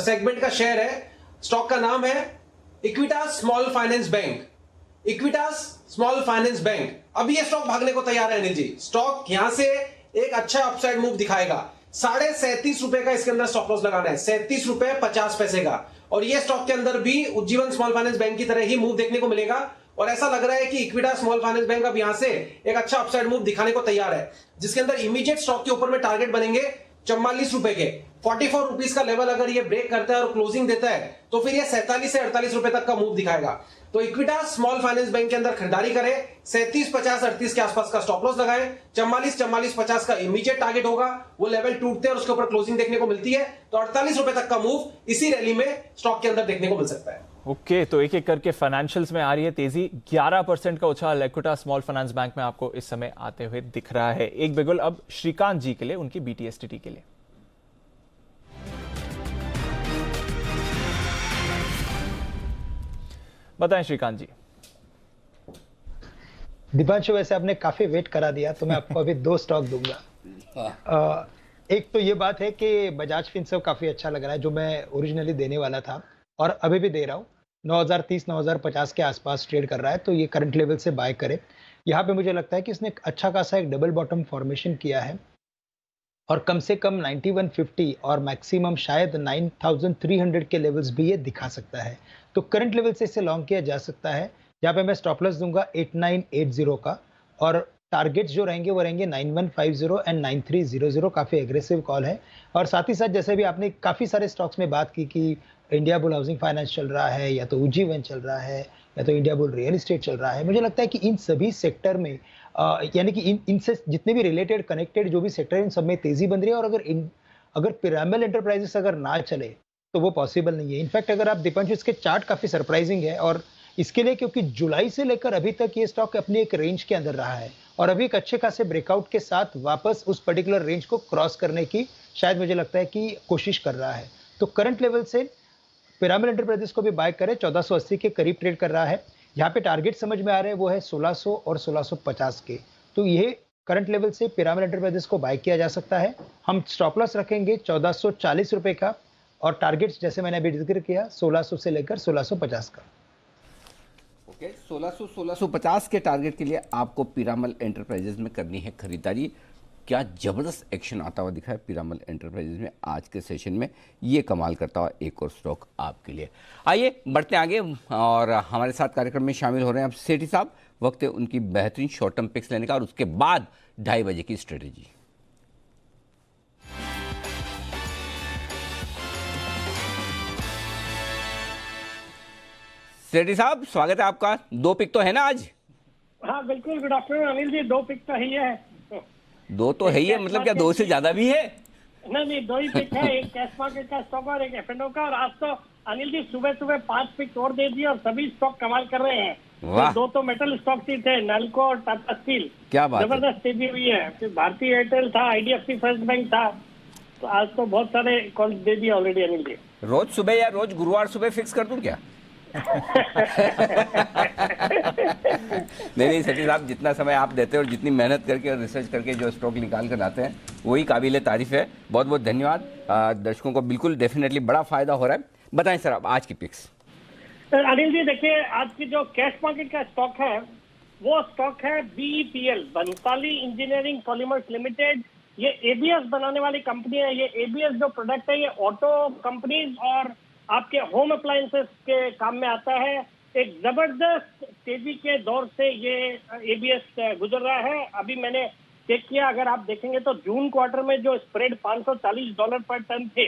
सेगमेंट का शेयर है। स्टॉक का नाम है Equitas small finance bank, Equitas small finance bank. अब ये स्टॉक भागने को तैयार है अनिल जी। स्टॉक यहां से एक अच्छा अपसाइड मूव दिखाएगा। 37.5 रुपए का इसके अंदर स्टॉप लॉस लगाना है, 37 रुपए 50 पैसे का। और ये स्टॉक के अंदर भी उज्जीवन स्मॉल फाइनेंस बैंक की तरह ही मूव देखने को मिलेगा। और ऐसा लग रहा है कि इक्विटास स्मॉल फाइनेंस बैंक अब यहां से एक अच्छा अपसाइड मूव दिखाने को तैयार है, जिसके अंदर इमीडिएट स्टॉक के ऊपर में टारगेट बनेंगे 44 रुपए के। 44 रुपीज का लेवल अगर ये ब्रेक करता है और क्लोजिंग देता है तो फिर ये 47 से 48 रुपए तक का मूव दिखाएगा। तो इक्विटास स्मॉल फाइनेंस बैंक के अंदर खरीदारी करें, 37, 50, 38 के आसपास का स्टॉप लॉस लगाएं। 44, 44, 50 का इमीडिएट टारगेट होगा, वो लेवल टूटते हैं और उसके ऊपर क्लोजिंग देखने को मिलती है तो 48 रुपए तक का मूव इसी रैली में स्टॉक के अंदर देखने को मिल सकता है। ओके, तो एक एक करके फाइनेंशियल्स में आ रही है तेजी। 11% का उछाल इक्विटास स्मॉल फाइनेंस बैंक में आपको इस समय आते हुए दिख रहा है। एक बिगुल अब श्रीकांत जी के लिए, उनकी BTSTT के लिए। बताएं श्रीकांत जी। दीपांशु, वैसे आपने काफी वेट करा दिया तो मैं आपको अभी 2 स्टॉक दूंगा। एक तो ये बात है कि बजाज फिनसर्व काफी अच्छा लग रहा है, जो मैं ओरिजिनली देने वाला था और अभी भी दे रहा हूँ। 9030, 9050 के आसपास ट्रेड कर रहा है, तो ये करंट लेवल से बाय करे। यहाँ पे मुझे लगता है कि इसने अच्छा खासा एक डबल बॉटम फॉर्मेशन किया है और कम से कम 9150 और मैक्सिमम शायद 9300 के लेवल्स भी ये दिखा सकता है। तो करंट लेवल से इसे लॉन्ग किया जा सकता है। यहाँ पे मैं स्टॉप लॉस दूंगा 8980 का, और टारगेट्स जो रहेंगे वो रहेंगे 9150 एंड 9300। काफ़ी एग्रेसिव कॉल है। और साथ ही साथ जैसे भी आपने काफ़ी सारे स्टॉक्स में बात की कि इंडिया बुल हाउसिंग फाइनेंस चल रहा है, या तो उज्जीवन चल रहा है, या तो इंडिया बुल रियल एस्टेट चल रहा है, मुझे लगता है कि इन सभी सेक्टर में यानी कि इनसे जितने भी रिलेटेड कनेक्टेड जो भी सेक्टर है, इन सब में तेजी बन रही है। और अगर पिरामिड एंटरप्राइजेस अगर ना चले तो वो पॉसिबल नहीं है। इनफैक्ट अगर आप दीपांशु, इसके चार्ट काफ़ी सरप्राइजिंग है, और इसके लिए क्योंकि जुलाई से लेकर अभी तक ये स्टॉक अपने एक रेंज के अंदर रहा है और अभी एक अच्छे खासे ब्रेकआउट के साथ वापस उस पर्टिकुलर रेंज को क्रॉस करने की शायद मुझे लगता है कि कोशिश कर रहा है। तो करंट लेवल से पिरामिड एंटरप्राइजेस को भी बाय करें। 1480 के करीब ट्रेड कर रहा है। यहाँ पे टारगेट समझ में आ रहे हैं वो है 1600 और 1650 के। तो ये करंट लेवल से पिरामिड एंटरप्राइजेस को बाय किया जा सकता है। हम स्टॉप लॉस रखेंगे 1440 रुपए का, और टारगेट्स जैसे मैंने अभी जिक्र किया 1600 से लेकर 1650 का। ओके, 1650 के टारगेट के लिए आपको पिरामल एंटरप्राइजेज में करनी है खरीदारी। क्या जबरदस्त एक्शन आता हुआ दिखा है पिरामल एंटरप्राइजेज में आज के सेशन में, ये कमाल करता हुआ एक और स्टॉक आपके लिए। आइए बढ़ते आगे, और हमारे साथ कार्यक्रम में शामिल हो रहे हैं अब सेठी साहब। वक्त है उनकी बेहतरीन शॉर्ट टर्म पिक्स लेने का, और उसके बाद 2:30 बजे की स्ट्रेटेजी। सेठी साहब, स्वागत है आपका। 2 पिक तो है ना आज? हाँ बिल्कुल, good afternoon Anil ji. 2 pick तो है ही है। 2 तो है ही है, मतलब क्या 2 से ज्यादा भी है? नहीं 2 ही पिक है, एक कैश मार्केट का स्टॉक और एक F&O का। और आज तो अनिल जी सुबह सुबह 5 पिक और दे दिए और सभी स्टॉक कमाल कर रहे हैं। वाह। 2 तो मेटल स्टॉक ही थे, नलको और टाटा स्टील। क्या बात है। जबरदस्त तेजी हुई है। फिर भारतीय एयरटेल था, IDFC फर्स्ट बैंक था। तो आज तो बहुत सारे कॉल दे दिए ऑलरेडी अनिल जी। रोज सुबह या रोज गुरुवार सुबह फिक्स कर दूं क्या? नहीं सेठी साहब, जितना समय आप देते हैं और जितनी मेहनत करके और रिसर्च करके जो स्टॉक निकाल कर लाते हैं वही काबिल तारीफ है। बहुत बहुत धन्यवाद। दर्शकों को बिल्कुल डेफिनेटली बड़ा फायदा हो रहा है। बताएं सर आप आज की पिक्स। अनिल जी देखिए, आज की जो कैश मार्केट का स्टॉक है वो स्टॉक है BEPL, Bansali engineering polymers limited. ये ABS बनाने वाली कंपनी है। ये ABS जो प्रोडक्ट है ये ऑटो कंपनीज और आपके होम अप्लायंसेस के काम में आता है। एक जबरदस्त तेजी के दौर से ये ABS गुजर रहा है। अभी मैंने चेक किया, अगर आप देखेंगे तो जून क्वार्टर में जो स्प्रेड $540 पर टन थे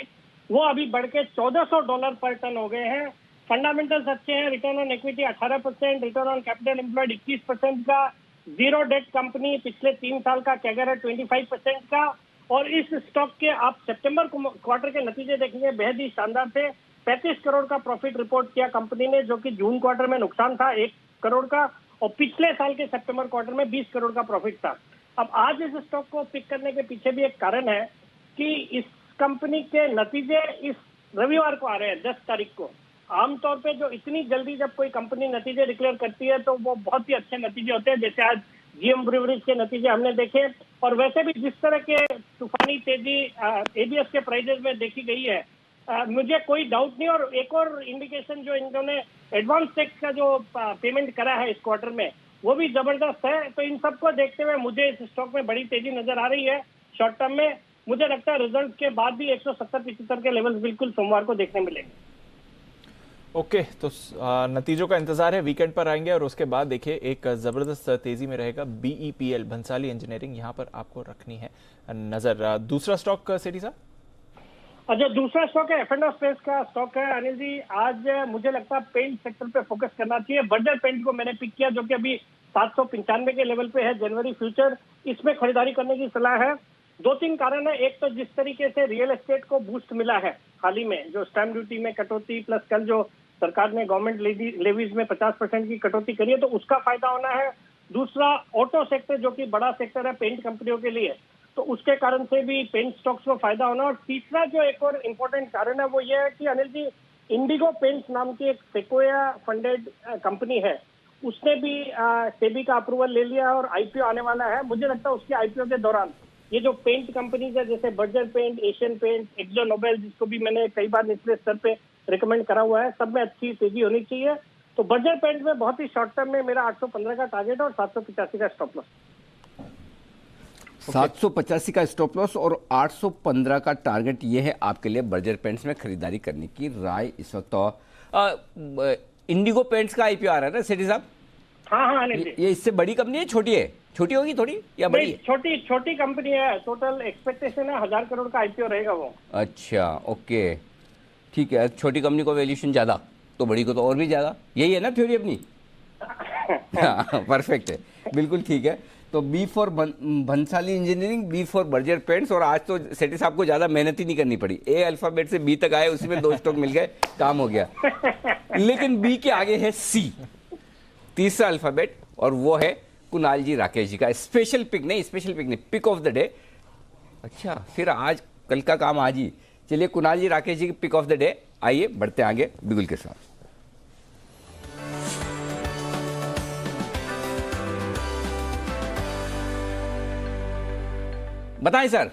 वो अभी बढ़ के $1400 पर टन हो गए हैं। फंडामेंटल्स अच्छे हैं। Return on equity 18%, return on capital employed 21% का, जीरो डेट कंपनी, पिछले 3 साल का कैगर है 25% का। और इस स्टॉक के आप सितंबर क्वार्टर के नतीजे देखेंगे, बेहद ही शानदार थे। 35 करोड़ का प्रॉफिट रिपोर्ट किया कंपनी ने, जो कि जून क्वार्टर में नुकसान था 1 करोड़ का, और पिछले साल के सितंबर क्वार्टर में 20 करोड़ का प्रॉफिट था। अब आज इस स्टॉक को पिक करने के पीछे भी एक कारण है कि इस कंपनी के नतीजे इस रविवार को आ रहे हैं, 10 तारीख को। आमतौर पे जो इतनी जल्दी जब कोई कंपनी नतीजे डिक्लेयर करती है तो वो बहुत ही अच्छे नतीजे होते हैं, जैसे आज GM ब्रूवरीज के नतीजे हमने देखे। और वैसे भी जिस तरह के तूफानी तेजी ABS के प्राइजेस में देखी गई है, मुझे कोई डाउट नहीं। और एक और इंडिकेशन जो इन्होंने एडवांस टैक्स का जो पेमेंट करा है इस क्वार्टर में वो भी जबरदस्त है। तो इन सबको देखते हुए मुझे इस स्टॉक में बड़ी तेजी नजर आ रही है शॉर्ट टर्म में। मुझे लगता है रिजल्ट के बाद भी 170-75 के लेवल्स बिल्कुल सोमवार को देखने मिलेंगे। ओके, तो नतीजों का इंतजार है, वीकेंड पर आएंगे और उसके बाद देखिए एक जबरदस्त तेजी में रहेगा BEPL, भंसाली इंजीनियरिंग, यहाँ पर आपको रखनी है नजर। दूसरा स्टॉक सेठी साहब? अच्छा, दूसरा स्टॉक है F&O स्पेस का स्टॉक है अनिल जी। आज मुझे लगता है पेंट सेक्टर पे फोकस करना चाहिए। बर्जर पेंट को मैंने पिक किया, जो कि अभी 795 के लेवल पे है जनवरी फ्यूचर। इसमें खरीदारी करने की सलाह है। 2-3 कारण है। एक तो जिस तरीके से रियल एस्टेट को बूस्ट मिला है हाल ही में, जो स्टैम्प ड्यूटी में कटौती प्लस कल जो सरकार ने गवर्नमेंट लेवीज में 50% की कटौती करी है, तो उसका फायदा होना है। दूसरा, ऑटो सेक्टर जो कि बड़ा सेक्टर है पेंट कंपनियों के लिए, तो उसके कारण से भी पेंट स्टॉक्स को फायदा होना। और तीसरा जो एक और इम्पोर्टेंट कारण है वो ये है कि अनिल जी, इंडिगो पेंट्स नाम की एक सेक्वाया फंडेड कंपनी है, उसने भी सेबी का अप्रूवल ले लिया और IPO आने वाला है। मुझे लगता है उसके IPO के दौरान ये जो पेंट कंपनीज है जैसे Berger paint, Asian paint, Akzo Nobel, जिसको भी मैंने कई बार निचले स्तर पे रिकमेंड करा हुआ है, सब में अच्छी तेजी होनी चाहिए। तो बर्जर पेंट में बहुत ही शॉर्ट टर्म में मेरा 815 का टारगेट और 785 का स्टॉप लॉस। 785 का स्टॉप लॉस और 815 का टारगेट, ये है आपके लिए बर्जर पेंट्स में खरीदारी करने की राय इस वक्त। इंडिगो पेंट्स का IPO आ रहा है ना सेठी साहब? हाँ, ये इससे बड़ी कंपनी है, छोटी है? छोटी होगी थोड़ी या बड़ी है? छोटी कंपनी है। टोटल एक्सपेक्टेशन है 1000 करोड़ का IPO रहेगा वो। अच्छा, ओके, ठीक है। छोटी कंपनी को वैल्यूएशन ज्यादा तो बड़ी को तो और भी ज्यादा, यही है ना थ्योरी अपनी? परफेक्ट है, बिल्कुल ठीक है। तो B for Bhansali engineering, B for Berger paints. और आज तो सेठी साहब को ज्यादा मेहनत ही नहीं करनी पड़ी, A अल्फाबेट से B तक आए, उसी में 2 स्टॉक मिल गए, काम हो गया। लेकिन B के आगे है C, तीसरा अल्फाबेट, और वो है कुणाल जी राकेश जी का स्पेशल पिक नहीं, पिक ऑफ द डे। अच्छा, फिर आज कल का काम आज ही। चलिए कुणाल जी राकेश जी की पिक ऑफ द डे, आइए बढ़ते आगे बिगुल के साथ। बताएं सर।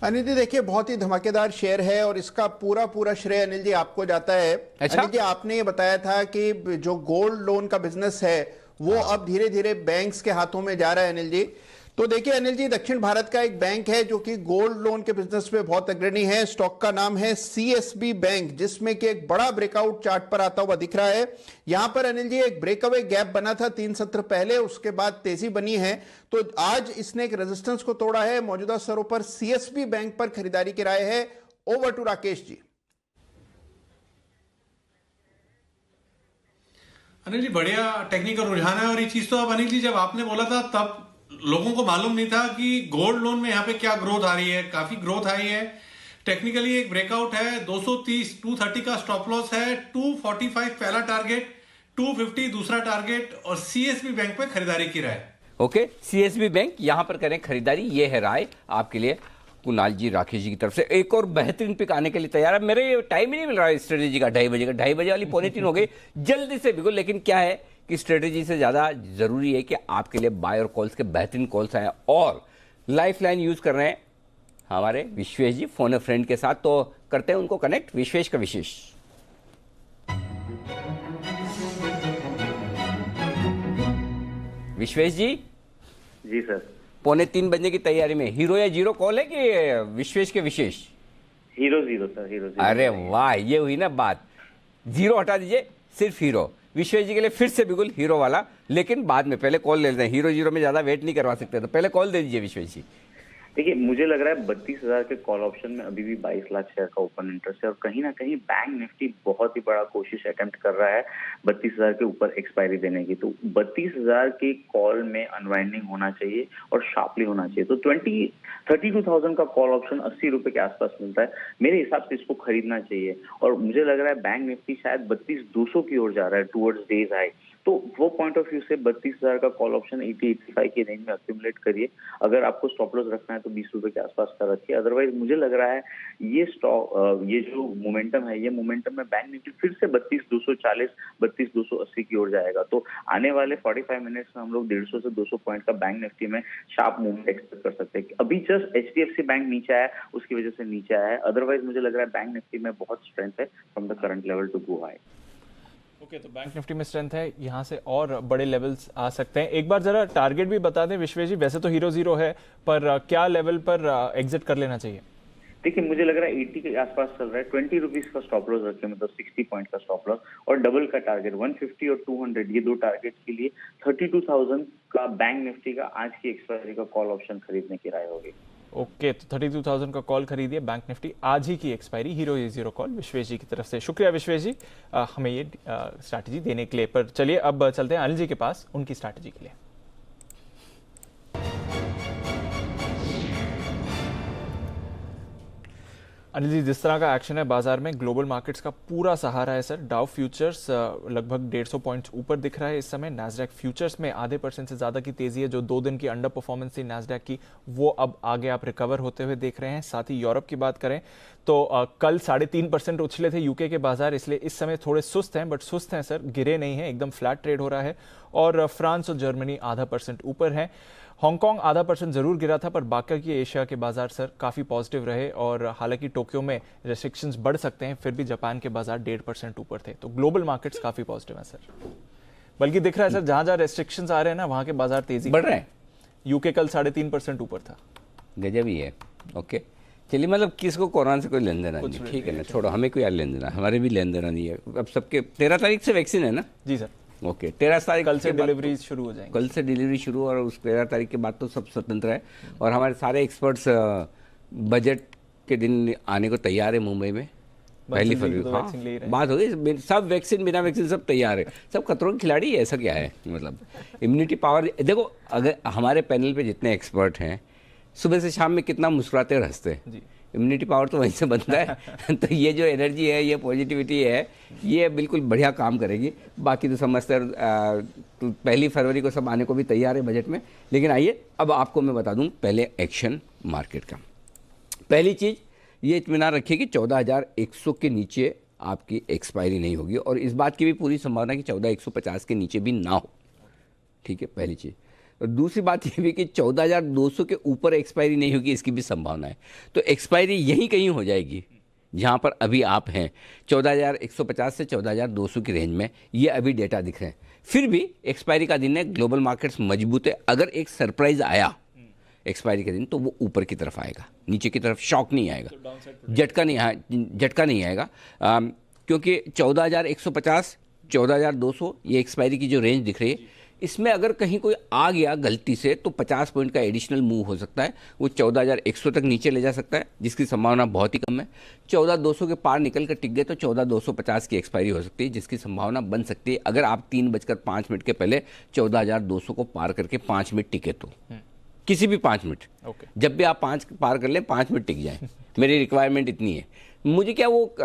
अनिल जी देखिए, बहुत ही धमाकेदार शेयर है और इसका पूरा श्रेय अनिल जी आपको जाता है। अच्छा? अनिल जी, आपने ये बताया था कि जो गोल्ड लोन का बिजनेस है वो अब धीरे धीरे बैंक्स के हाथों में जा रहा है अनिल जी। तो देखिए अनिल जी, दक्षिण भारत का एक बैंक है जो कि गोल्ड लोन के बिजनेस में बहुत अग्रणी है। स्टॉक का नाम है CSB बैंक, जिसमें कि एक बड़ा ब्रेकआउट चार्ट पर आता हुआ दिख रहा है। यहां पर अनिल जी एक ब्रेकअवे गैप बना था 3 सत्र पहले, उसके बाद तेजी बनी है। तो आज इसने एक रेजिस्टेंस को तोड़ा है। मौजूदा स्तरों पर CSB बैंक पर खरीदारी की राय है। Over to Rakesh ji. अनिल जी बढ़िया टेक्निकल रुझान है, और ये चीज तो अब अनिल जी जब आपने बोला था तब लोगों को मालूम नहीं था कि गोल्ड लोन में यहाँ पे क्या ग्रोथ आ रही है। काफी ग्रोथ आई है, टेक्निकली एक ब्रेकआउट है, 230 230 का स्टॉप लॉस है, 245 पहला टारगेट, 250 दूसरा टारगेट, और सीएसबी बैंक पे खरीदारी की राय। ओके, सीएसबी बैंक यहां पर करें खरीदारी, ये है राय आपके लिए कुणाल जी राकेश जी की तरफ से। एक और बेहतरीन पिक आने के लिए तैयार है। मेरे टाइम ही नहीं मिल रहा है स्ट्रेटेजी का, 2:30 बजे का, 2:30 बजे वाली 2:45 हो गई, जल्दी से बिल्कुल। लेकिन क्या है कि स्ट्रेटेजी से ज्यादा जरूरी है कि आपके लिए बाय और कॉल्स के बेहतरीन कॉल्स आए, और लाइफ लाइन यूज कर रहे हैं हमारे विश्वेश जी फोन फ्रेंड के साथ, तो करते हैं उनको कनेक्ट। विश्वेश का विशेष। विश्वेश जी। जी सर। 2:45 बजने की तैयारी में। हीरो या जीरो कॉल है कि विश्वेश के विशेष? Hero zero sir, hero zero. अरे वाह, ये हुई ना बात। जीरो हटा दीजिए, सिर्फ हीरो। विश्वेश जी के लिए फिर से बिल्कुल हीरो वाला, लेकिन बाद में पहले कॉल ले लेते हैं। हीरो जीरो में ज्यादा वेट नहीं करवा सकते, तो पहले कॉल दे दीजिए विश्वेश जी। देखिए, मुझे लग रहा है 32,000 के कॉल ऑप्शन में अभी भी 22 लाख शेयर का ओपन इंटरेस्ट है, और कहीं ना कहीं बैंक निफ्टी बहुत ही बड़ा कोशिश अटेम्प्ट कर रहा है 32,000 के ऊपर एक्सपायरी देने की। तो 32,000 के कॉल में अनवाइंडिंग होना चाहिए और शार्पली होना चाहिए। तो 32,000 का कॉल ऑप्शन 80 रुपए के आसपास मिलता है, मेरे हिसाब से इसको खरीदना चाहिए। और मुझे लग रहा है बैंक निफ्टी शायद 32,200 की ओर जा रहा है टुवर्ड्स डेज हाई। तो वो पॉइंट ऑफ व्यू से 32,000 का कॉल ऑप्शन 80-85 की रेंज में अक्यूमुलेट करिए। अगर आपको स्टॉप लॉस रखना है तो 20 रुपए के आसपास का रखिए। अदरवाइज मुझे लग रहा है ये स्टॉक, ये जो मोमेंटम है, ये मोमेंटम में बैंक निफ्टी फिर से 32,240 32,280 की ओर जाएगा। तो आने वाले 45 मिनट्स में हम लोग 150 से 200 पॉइंट का बैंक निफ्टी में शार्प मूवमेंट एक्सपेक्ट कर सकते हैं। अभी जस्ट HDFC बैंक नीचे आया, उसकी वजह से नीचे आया है। अदरवाइज मुझे लग रहा है बैंक निफ्टी में बहुत स्ट्रेंथ है from the current level to go high. Okay, तो बैंक निफ्टी में स्ट्रेंथ है, यहाँ से और बड़े लेवल्स आ सकते हैं। एक बार जरा टारगेट भी बता दें विश्वेश जी। वैसे तो हीरो जीरो है, पर क्या लेवल पर एग्जिट कर लेना चाहिए? देखिए, मुझे लग रहा है 80 के आसपास चल रहा है। 20 रुपीज का स्टॉप लॉस रखे, मतलब 60 पॉइंट का स्टॉप लॉस, और डबल का टारगेट 150 और 200, ये दो टारगेट के लिए 32,000 का बैंक निफ्टी का आज की एक्सपायरी का कॉल ऑप्शन खरीदने की राय होगी। ओके, तो 32,000 का कॉल खरीदिए बैंक निफ्टी, आज ही की एक्सपायरी, हीरो ये जीरो कॉल विश्वेश जी की तरफ से। शुक्रिया विश्वेश जी हमें ये स्ट्रैटेजी देने के लिए। पर चलिए अब चलते हैं अनिल जी के पास उनकी स्ट्रैटेजी के लिए। अनिल जी, जिस तरह का एक्शन है बाजार में, ग्लोबल मार्केट्स का पूरा सहारा है सर। डाउ फ्यूचर्स लगभग 150 पॉइंट्स ऊपर दिख रहा है इस समय। नैस्डैक फ्यूचर्स में आधे % से ज्यादा की तेजी है। जो 2 दिन की अंडर परफॉर्मेंस थी नैस्डैक की, वो अब आगे आप रिकवर होते हुए देख रहे हैं। साथ ही यूरोप की बात करें तो कल 3.5% उछले थे यूके के बाजार, इसलिए इस समय थोड़े सुस्त हैं, बट सुस्त हैं सर, गिरे नहीं हैं, एकदम फ्लैट ट्रेड हो रहा है। और फ्रांस और जर्मनी आधा % ऊपर है। हांगकांग आधा % जरूर गिरा था, पर बाकी के एशिया के बाजार सर काफी पॉजिटिव रहे। और हालांकि टोक्यो में रेस्ट्रिक्शंस बढ़ सकते हैं, फिर भी जापान के बाजार 1.5% ऊपर थे। तो ग्लोबल मार्केट्स काफी पॉजिटिव है सर। बल्कि दिख रहा है सर, जहां जहां रेस्ट्रिक्शंस आ रहे हैं ना, वहां के बाजार तेजी बढ़ रहे हैं। यूके कल 3.5% ऊपर था। गजब ही है। ओके, चलिए, मतलब किसको कोरोना से कोई लेन देना नहीं, ठीक है ना, छोड़ो, हमें कोई यार लेन देना, हमारे भी लेन देना नहीं है। अब सबके 13 तारीख से वैक्सीन है ना? जी सर। ओके, 13 तारीख कल से डिलीवरी शुरू हो जाएंगी। कल से डिलीवरी शुरू, और उस 13 तारीख के बाद तो सब स्वतंत्र है। और हमारे सारे एक्सपर्ट्स बजट के दिन आने को तैयार है मुंबई में, पहली फरवरी। हाँ, बात हो गई, सब वैक्सीन बिना वैक्सीन सब तैयार है, सब खतरों के खिलाड़ी है। ऐसा क्या है, मतलब इम्यूनिटी पावर देखो। अगर हमारे पैनल पे जितने एक्सपर्ट हैं, सुबह से शाम में कितना मुस्कुराते और हंसते हैं, इम्यूनिटी पावर तो वहीं से बनता है। तो ये जो एनर्जी है, ये पॉजिटिविटी है, ये बिल्कुल बढ़िया काम करेगी। बाकी तो समझते तो पहली फरवरी को सब आने को भी तैयार है बजट में। लेकिन आइए अब आपको मैं बता दूं पहले एक्शन मार्केट का। पहली चीज़ ये इत्मीनान रखिए कि 14,100 के नीचे आपकी एक्सपायरी नहीं होगी, और इस बात की भी पूरी संभावना कि 14,150 के नीचे भी ना हो, ठीक है, पहली चीज़। और दूसरी बात ये भी कि 14,200 के ऊपर एक्सपायरी नहीं होगी, इसकी भी संभावना है। तो एक्सपायरी यहीं कहीं हो जाएगी जहां पर अभी आप हैं, 14,150 से 14,200 की रेंज में, ये अभी डेटा दिख रहे हैं। फिर भी एक्सपायरी का दिन है, ग्लोबल मार्केट्स मजबूत है। अगर एक सरप्राइज आया एक्सपायरी के दिन तो वो ऊपर की तरफ आएगा, नीचे की तरफ शॉक नहीं आएगा, झटका नहीं आएगा, क्योंकि 14,150 14,200 ये एक्सपायरी की जो रेंज दिख रही है, इसमें अगर कहीं कोई आ गया गलती से तो 50 पॉइंट का एडिशनल मूव हो सकता है, वो 14,100 तक नीचे ले जा सकता है, जिसकी संभावना बहुत ही कम है। 14,200 के पार निकल कर टिक गए तो 14,250 की एक्सपायरी हो सकती है, जिसकी संभावना बन सकती है अगर आप 3:05 के पहले 14,200 को पार करके 5 मिनट टिके तो, किसी भी 5 मिनट, जब भी आप 5 पार कर लें 5 मिनट टिक जाए। मेरी रिक्वायरमेंट इतनी है। मुझे क्या वो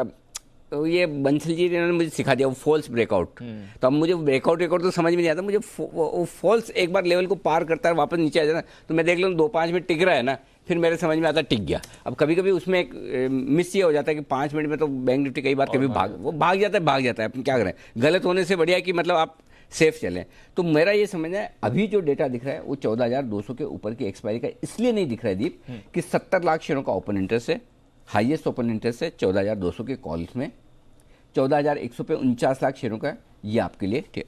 ये बंसल जी ने मुझे सिखा दिया वो फॉल्स ब्रेकआउट, तो अब मुझे ब्रेकआउट तो समझ में नहीं आता, मुझे वो फॉल्स एक बार लेवल को पार करता है वापस नीचे आ जाना, तो मैं देख लूँ 2-5 मिनट टिक रहा है ना, फिर मेरे समझ में आता टिक गया। अब कभी कभी उसमें एक मिस ये हो जाता है कि 5 मिनट में तो बैंक निफ्टी कई बार कभी भाग जाता है, अपन क्या करें, गलत होने से बढ़िया कि मतलब आप सेफ चलें। तो मेरा ये समझना है अभी जो डेटा दिख रहा है वो 14,200 के ऊपर की एक्सपायरी का इसलिए नहीं दिख रहा है दीप कि 70 लाख शेयरों का ओपन इंटरेस्ट है, हाईएस्ट ओपन इंटरेस्ट है 14,200 के कॉल्स में, 14,100 पे 49 लाख शेयरों का, ये आपके लिए ठीक।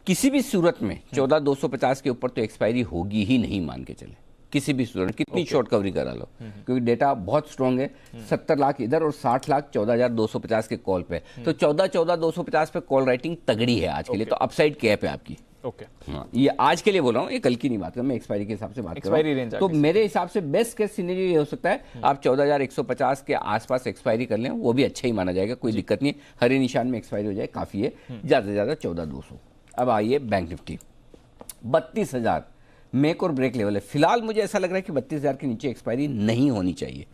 किसी भी सूरत में 14,250 के ऊपर तो एक्सपायरी होगी ही नहीं, मान के चले, किसी भी सूरत में कितनी शॉर्ट कवरी करा लो, क्योंकि डेटा बहुत स्ट्रांग है। 70 लाख इधर और 60 लाख 14,250 के कॉल पे, तो 14,250 पे कॉल राइटिंग तगड़ी है आज के लिए, तो अपसाइड कैप है आपकी। हाँ, ये आज के लिए बोल रहा हूँ, ये कल की नहीं बात कर, मैं एक्सपायरी के हिसाब से बात कर रहा हूँ। तो मेरे हिसाब से बेस्ट केस सिनेरियो ये हो सकता है आप 14,150 के आसपास एक्सपायरी कर लें, वो भी अच्छा ही माना जाएगा, कोई दिक्कत नहीं है। हरे निशान में एक्सपायरी हो जाए काफी है, ज्यादा से ज्यादा 14,200। अब आइए बैंक निफ्टी 32,000 मेक और ब्रेक लेवल है। फिलहाल मुझे ऐसा लग रहा है कि 32,000 के नीचे एक्सपायरी नहीं होनी चाहिए,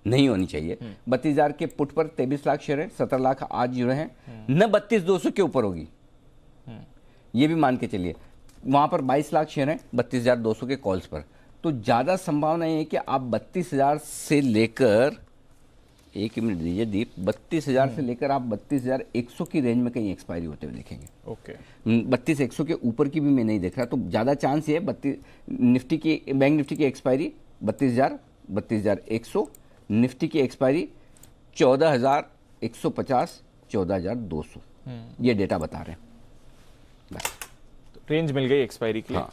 नहीं होनी चाहिए। 32,000 के पुट पर 23 लाख शेयर है, 17 लाख आज जुड़े हैं, न 32,200 के ऊपर होगी, ये भी मान के चलिए। वहां पर 22 लाख शेयर हैं 32,200 के कॉल्स पर, तो ज्यादा संभावना है कि आप 32,000 से लेकर, एक मिनट दीजिए दीप, 32,000 से लेकर आप 32,100 की रेंज में कहीं एक्सपायरी होते हुए देखेंगे। 32,100 के ऊपर की भी मैं नहीं देख रहा, तो ज्यादा चांस ये है निफ्टी की, बैंक निफ्टी की एक्सपायरी 32,000, 32,100, निफ्टी की एक्सपायरी 14,150, 14,200, ये डेटा बता रहे हैं। तो रेंज मिल गई एक्सपायरी की। हाँ।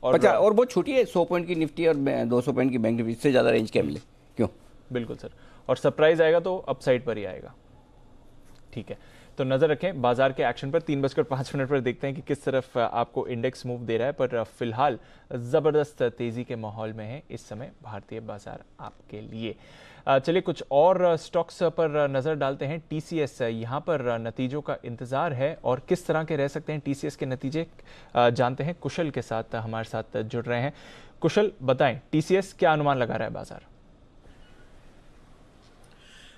और बहुत छोटी है, 100 पॉइंट की निफ्टी और 200 पॉइंट की बैंक निफ्टी, इससे ज्यादा रेंज क्या मिले, क्यों? बिल्कुल सर, और सरप्राइज आएगा तो अपसाइड पर ही आएगा। ठीक है, तो नजर रखें बाजार के एक्शन पर। 3:05 पर देखते हैं कि किस तरफ आपको इंडेक्स मूव दे रहा है, पर फिलहाल जबरदस्त तेजी के माहौल में है इस समय भारतीय बाजार आपके लिए। चलिए कुछ और स्टॉक्स पर नजर डालते हैं। टीसीएस, यहां पर नतीजों का इंतजार है और किस तरह के रह सकते हैं टीसीएस के नतीजे, जानते हैं। कुशल के साथ हमारे साथ जुड़ रहे हैं। कुशल बताएं, टीसीएस क्या अनुमान लगा रहा है बाजार?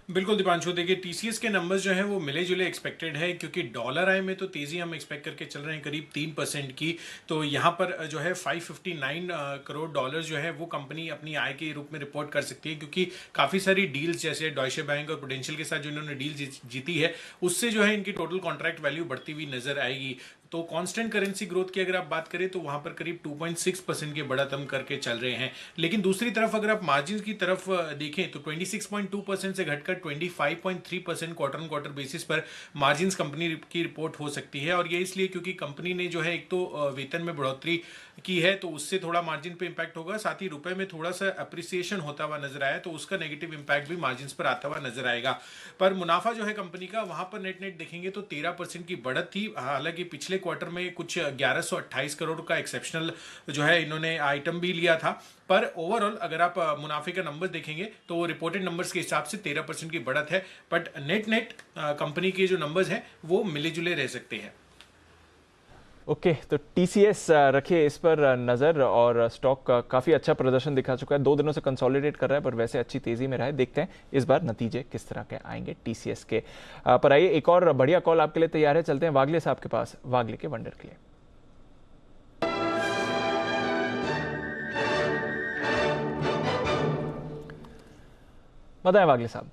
बिल्कुल दीपांशु, देखिए टीसीएस के नंबर्स जो हैं वो मिले जुले एक्सपेक्टेड है, क्योंकि डॉलर आय में तो तेजी हम एक्सपेक्ट करके चल रहे हैं करीब 3% की। तो यहाँ पर जो है 559 करोड़ डॉलर जो है वो कंपनी अपनी आय के रूप में रिपोर्ट कर सकती है, क्योंकि काफ़ी सारी डील्स जैसे डॉयशे बैंक और प्रूडेंशियल के साथ जो इन्होंने डील जीती है उससे जो है इनकी टोटल कॉन्ट्रैक्ट वैल्यू बढ़ती हुई नजर आएगी। तो कांस्टेंट करेंसी ग्रोथ की अगर आप बात करें तो वहां पर करीब 2.6% की बढ़त हम करके चल रहे हैं। लेकिन दूसरी तरफ अगर आप मार्जिन की तरफ देखें तो 26.2% से घटकर 25.3% क्वार्टर ऑन क्वार्टर बेसिस पर मार्जिन कंपनी की रिपोर्ट हो सकती है। और ये इसलिए क्योंकि कंपनी ने जो है एक तो वेतन में बढ़ोतरी की है तो उससे थोड़ा मार्जिन पे इंपैक्ट होगा, साथ ही रुपए में थोड़ा सा अप्रिसिएशन होता हुआ नजर आया तो उसका नेगेटिव इंपैक्ट भी मार्जिन पर आता हुआ नजर आएगा। पर मुनाफा जो है कंपनी का वहां पर नेट देखेंगे तो 13% की बढ़त थी। हालांकि पिछले क्वार्टर में कुछ 1128 करोड़ का एक्सेप्शनल जो है इन्होंने आइटम भी लिया था, पर ओवरऑल अगर आप मुनाफे का नंबर देखेंगे तो वो रिपोर्टेड नंबर्स के हिसाब से 13% की बढ़त है। बट नेट कंपनी के जो नंबर्स हैं वो मिले जुले रह सकते हैं। ओके, तो टीसीएस रखिए इस पर नज़र, और स्टॉक काफ़ी अच्छा प्रदर्शन दिखा चुका है, 2 दिनों से कंसोलिडेट कर रहा है पर वैसे अच्छी तेज़ी में रहा है। देखते हैं इस बार नतीजे किस तरह के आएंगे टीसीएस के। पर आइए एक और बढ़िया कॉल आपके लिए तैयार है, चलते हैं वागले साहब के पास, वागले के वंडर के लिए। बताएं वागले साहब।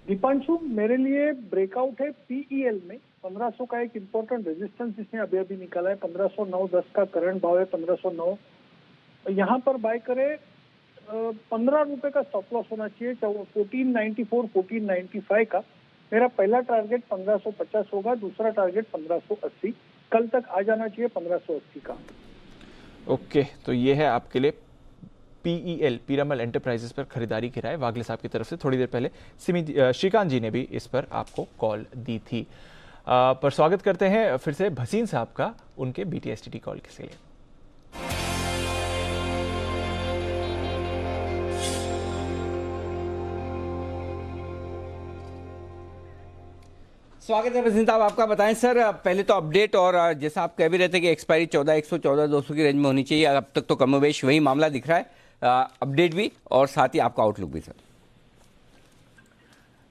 दीपांशु, मेरे लिए ब्रेकआउट है पीईएल में 1500 का एक इंपॉर्टेंट रेजिस्टेंस इसने अभी निकाला है। 1509.10 का करंट भाव है 1509, यहाँ पर बाय करे। 15 रुपए का स्टॉप लॉस होना चाहिए, 1494 1495 का। मेरा पहला टारगेट 1550 होगा, दूसरा टारगेट 1580, कल तक आ जाना चाहिए 1580 का। ओके, तो ये है आपके लिए पीईएल, पीरामल एंटरप्राइजेस पर खरीदारी की राय वागले साहब की तरफ से। थोड़ी देर पहले श्रीकांत जी ने भी इस पर आपको कॉल दी थी। पर स्वागत करते हैं फिर से भसीन साहब का उनके BTSTT कॉल के लिए। स्वागत है भसीन साहब आपका। बताएं सर, पहले तो अपडेट, और जैसा आप कह भी रहे थे कि एक्सपायरी 14,100 14,200 की रेंज में होनी चाहिए, अब तक तो कमोबेश वही मामला दिख रहा है। अपडेट भी और साथ ही आपका आउटलुक भी सर।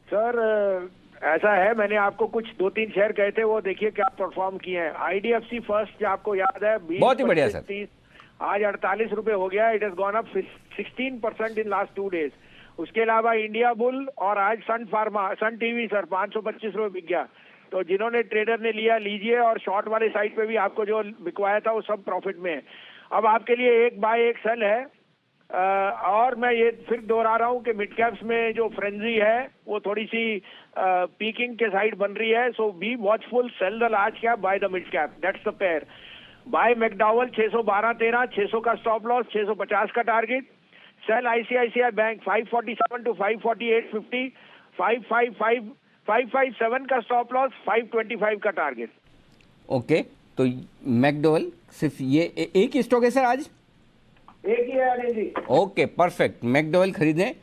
सर ऐसा है, मैंने आपको कुछ 2-3 शेयर कहे थे, वो देखिए क्या परफॉर्म किए हैं। IDFC फर्स्ट आपको याद है 20 बहुत ही बढ़िया सर, 30, आज 48 रुपए हो गया। It has gone up 16% in last 2 days. उसके अलावा इंडिया बुल और आज सन टीवी सर 525 रुपए बिक गया। तो जिन्होंने ट्रेडर ने लिया लीजिए, और शॉर्ट वाले साइड पे भी आपको जो बिकवाया था वो सब प्रॉफिट में है। अब आपके लिए 1 बाय 1 सेल है। और मैं ये फिर दोहरा रहा हूँ कि मिड कैप्स में जो फ्रेंजी है वो थोड़ी सी पीकिंग के साइड बन रही है। So be watchful, sell the large cap, buy the mid cap, that's the pair. Buy McDowell 612.13, 600 का स्टॉप लॉस, 650 का target. Sell ICICI bank 547 to 548.50, 557 का स्टॉप लॉस, 525 का टारगेट। ओके, तो मैकडॉवेल सिर्फ ये एक ही स्टॉक है सर आज? एक ही है Anil ji. Okay perfect, McDowell खरीदें।